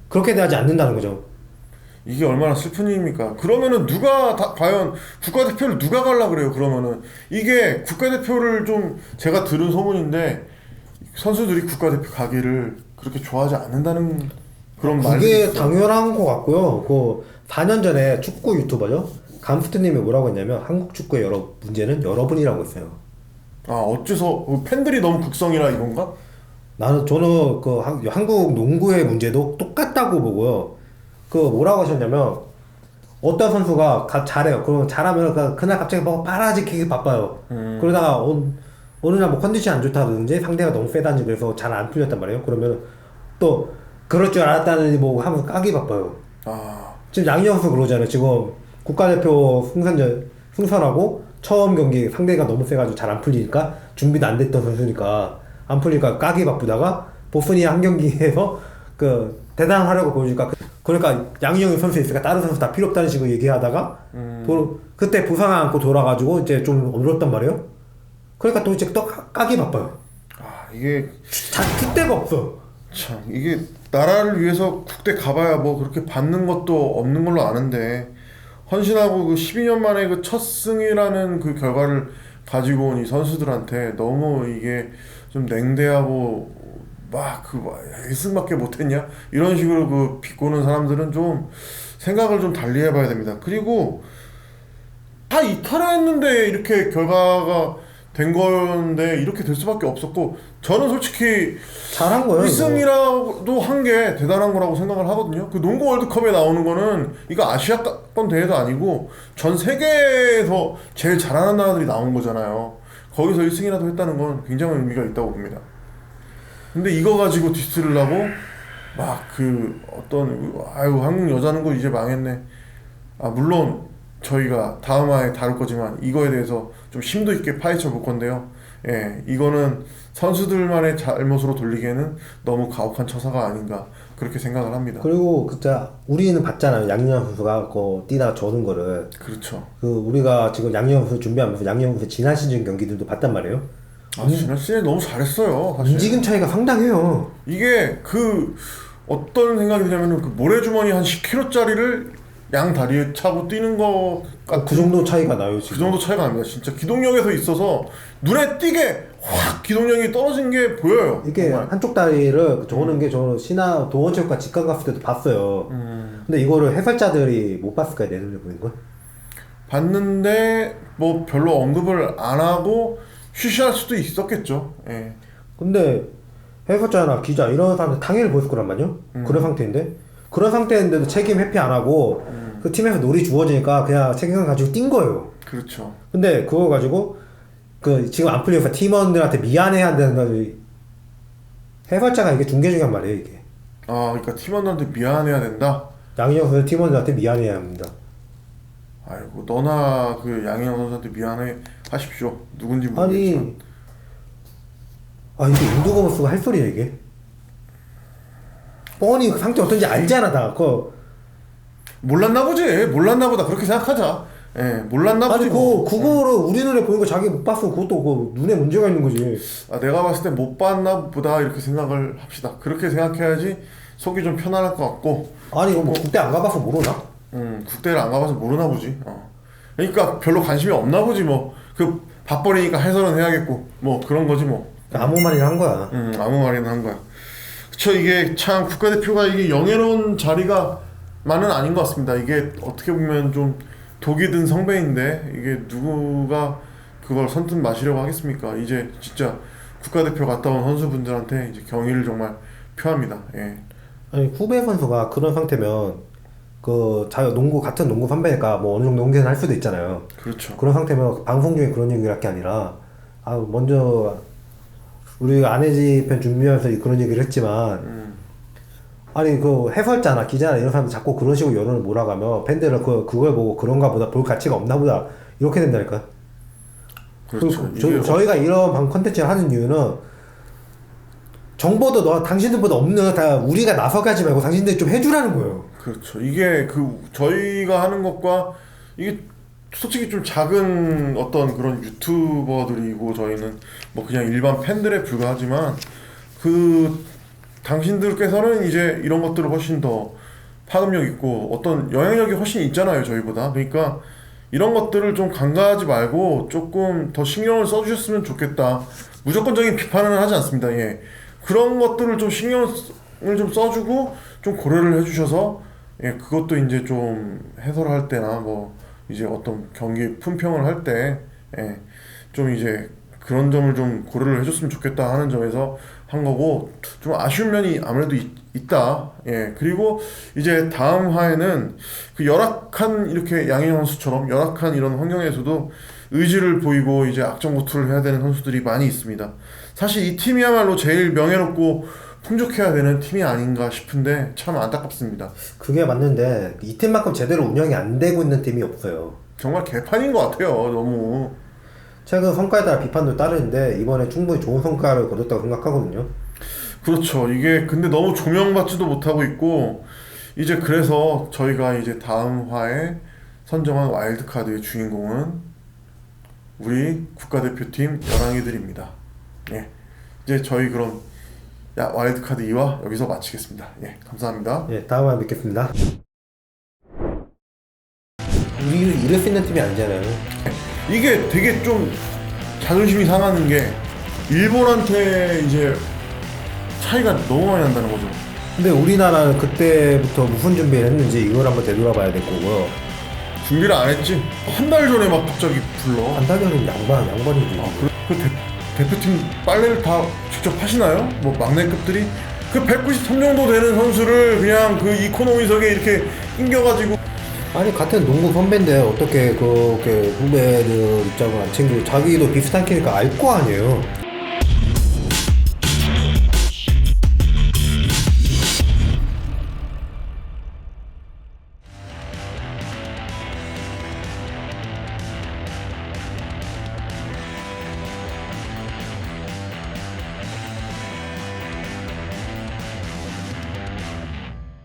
그렇게 대하지 않는다는 거죠. 이게 얼마나 슬픈 일입니까? 그러면은 누가 과연 국가대표를 누가 갈라 그래요? 그러면은 이게 국가대표를 좀 제가 들은 소문인데 선수들이 국가대표 가기를 그렇게 좋아하지 않는다는 그런 말이 그게 있어요. 당연한 것 같고요. 그 4년 전에 축구 유튜버죠. 감스트님이 뭐라고 했냐면 한국 축구의 여러 문제는 여러분이라고 했어요. 아 어째서 팬들이 너무 극성이라 이건가? 저는 그 한국 농구의 문제도 똑같다고 보고요. 그 뭐라고 하셨냐면 어떤 선수가 잘해요. 그럼 잘하면 그날 갑자기 뭐 빨아지키기 바빠요. 그러다가 어느 날 뭐 컨디션이 안 좋다든지 상대가 너무 세다든지 그래서 잘 안 풀렸단 말이에요. 그러면 또 그럴 줄 알았다는 뭐 하면서 까기 바빠요. 아 지금 양희영 선수 그러잖아요. 지금 국가대표 승선하고 처음 경기 상대가 너무 세가지고 잘 안 풀리니까 준비도 안 됐던 선수니까 안 풀리니까 까기 바쁘다가 보스니아 한 경기에서 그 대단하려고 보여주니까 그러니까 양희영 선수 있으니까 다른 선수 다 필요 없다는 식으로 얘기하다가 그때 부상 안고 돌아가지고 이제 좀 어렵단 말이에요. 그러니까 또 이제 또 까기 바빠요. 아, 이게 줏대가 없어. 참 이게 나라를 위해서 국대 가봐야 뭐 그렇게 받는 것도 없는 걸로 아는데 헌신하고 그 12년 만에 그 첫 승이라는 그 결과를 가지고 온 이 선수들한테 너무 이게 좀 냉대하고 막 1승밖에 못했냐 이런 식으로 그 비꼬는 사람들은 좀 생각을 좀 달리 해봐야 됩니다. 그리고 다 이탈했는데 이렇게 결과가 된 건데 이렇게 될 수밖에 없었고 저는 솔직히 잘한 거예요. 1승이라도 한 게 대단한 거라고 생각을 하거든요. 그 농구 월드컵에 나오는 거는 이거 아시아권 대회도 아니고 전 세계에서 제일 잘하는 나라들이 나온 거잖아요. 거기서 1승이라도 했다는 건 굉장한 의미가 있다고 봅니다. 근데 이거 가지고 뒤쓰려고 막 그 어떤 한국 여자농구 이제 망했네. 아 물론 저희가 다음 화에 다룰 거지만 이거에 대해서 좀 심도 있게 파헤쳐 볼 건데요. 예, 이거는 선수들만의 잘못으로 돌리기에는 너무 가혹한 처사가 아닌가 그렇게 생각을 합니다. 그리고 진짜 우리는 봤잖아요. 양희영 선수가 그 뛰다가 져는 거를. 그렇죠. 그 우리가 지금 양희영 선수 준비하면서 양희영 선수 지난 시즌 경기들도 봤단 말이에요. 아, 지난 시즌에 너무 잘했어요. 사실. 움직임 차이가 상당해요. 이게 그 어떤 생각이 드냐면은 그 모래주머니 한 10kg짜리를 양 다리에 차고 뛰는 것 같은 그 정도 차이가 나요 그 지금. 정도 차이가 납니다. 진짜 기동력에서 있어서 눈에 띄게 확 기동력이 떨어진 게 보여요. 이게 정말. 한쪽 다리를 저는 게 저는 신화 동원체육관 직관 갔을 때도 봤어요. 근데 이거를 해설자들이 못 봤을까요? 내 눈에 보인 걸? 봤는데 뭐 별로 언급을 안 하고 쉬쉬할 수도 있었겠죠. 예. 근데 해설자나 기자 이런 사람들 당연히 보였을 거란 말이요. 그런 상태인데 그런 상태인데도 책임 회피 안 하고 그 팀에서 놀이 주어지니까 그냥 책임감 가지고 뛴 거예요. 그렇죠. 근데 그거 가지고 그 지금 안 풀려서 팀원들한테 미안해야 한다는 걸 해설자가 이게 중계 중요한 말이에요 이게. 아 그러니까 팀원들한테 미안해야 된다. 양희영 선수 팀원들한테 미안해야 합니다. 아이고 너나 그 양희영 선수한테 미안해 하십시오. 누군지 아니 모르겠지만. 이게 인도거머스가 할 소리야 이게. 뻔히 그 상태 어떤지 알잖아 다. 몰랐나 보다 그렇게 생각하자. 예, 몰랐나 보지. 아니 뭐. 그거를 우리 눈에 보니까 자기 못 봤어. 그것도 그 눈에 문제가 있는 거지. 아, 내가 봤을 때 못 봤나 보다 이렇게 생각을 합시다. 그렇게 생각해야지 속이 좀 편안할 것 같고. 아니 이거 뭐 국대 안 가봐서 모르나? 국대를 안 가봐서 모르나 보지. 그러니까 별로 관심이 없나 보지 뭐. 그 밥벌이니까 해설은 해야겠고 뭐 그런 거지 뭐. 아무 말이나 한 거야. 아무 말이나 한 거야. 그쵸. 이게 참 국가대표가 이게 영예로운 자리가만은 아닌 것 같습니다. 이게 어떻게 보면 좀 독이 든 성배인데 이게 누가 그걸 선뜻 마시려고 하겠습니까? 이제 진짜 국가대표 갔다 온 선수분들한테 이제 경의를 정말 표합니다. 예. 아니 후배 선수가 그런 상태면 같은 농구 선배니까 뭐 어느 정도 용기는 할 수도 있잖아요. 그렇죠. 그런 상태면 방송 중에 그런 얘기를 할 게 아니라 먼저 우리 아내지 편 준비하면서 그런 얘기를 했지만 아니 그 해설자나 기자나 이런 사람들 자꾸 그런 식으로 여론을 몰아가면 팬들은 그걸 보고 그런가 보다 볼 가치가 없나 보다 이렇게 된다니까. 그렇죠. 저희가 이런 방 컨텐츠를 하는 이유는 정보도 당신들보다 없는 다 우리가 나서게 하지 말고 당신들이 좀 해주라는 거예요. 그렇죠. 이게 저희가 하는 것과 이게 솔직히 좀 작은 어떤 그런 유튜버들이고 저희는 뭐 그냥 일반 팬들에 불과하지만 당신들께서는 이제 이런 것들을 훨씬 더 파급력 있고 어떤 영향력이 훨씬 있잖아요, 저희보다. 그러니까 이런 것들을 좀 간과하지 말고 조금 더 신경을 써주셨으면 좋겠다. 무조건적인 비판은 하지 않습니다. 예. 그런 것들을 좀 신경을 좀 써주고 좀 고려를 해주셔서 예, 그것도 이제 좀 해설할 때나 뭐 이제 어떤 경기 품평을 할 때 예, 좀 이제 그런 점을 좀 고려를 해줬으면 좋겠다 하는 점에서 한 거고 좀 아쉬운 면이 아무래도 있다. 예, 그리고 이제 다음 화에는 그 열악한 이렇게 양희영 선수처럼 열악한 이런 환경에서도 의지를 보이고 이제 악정고투를 해야 되는 선수들이 많이 있습니다. 사실 이 팀이야말로 제일 명예롭고 풍족해야 되는 팀이 아닌가 싶은데 참 안타깝습니다. 그게 맞는데 이 팀만큼 제대로 운영이 안 되고 있는 팀이 없어요. 정말 개판인 것 같아요. 너무. 최근 성과에 따라 비판도 따르는데 이번에 충분히 좋은 성과를 거뒀다고 생각하거든요. 그렇죠. 이게 근데 너무 조명받지도 못하고 있고 이제 그래서 저희가 이제 다음 화에 선정한 와일드카드의 주인공은 우리 국가대표팀 여랑이들입니다. 예. 이제 저희 그럼 와일드카드 2화 여기서 마치겠습니다. 예, 감사합니다. 예, 다음에 뵙겠습니다. 우리를 이럴 수 있는 팀이 아니잖아요. 이게 되게 좀 자존심이 상하는 게 일본한테 이제 차이가 너무 많이 난다는 거죠. 근데 우리나라는 그때부터 무슨 준비를 했는지 이걸 한번 되돌아봐야 될 거고요. 준비를 안 했지? 한 달 전에 막 갑자기 불러. 한 달 전에 양반이지. 대표팀 빨래를 다 직접 하시나요? 뭐 막내급들이? 그 193 정도 되는 선수를 그냥 그 이코노미석에 이렇게 낑겨가지고 아니 같은 농구 선배인데 어떻게 그렇게 후배들 입장을 안 챙기고 자기도 비슷한 키니까 알 거 아니에요.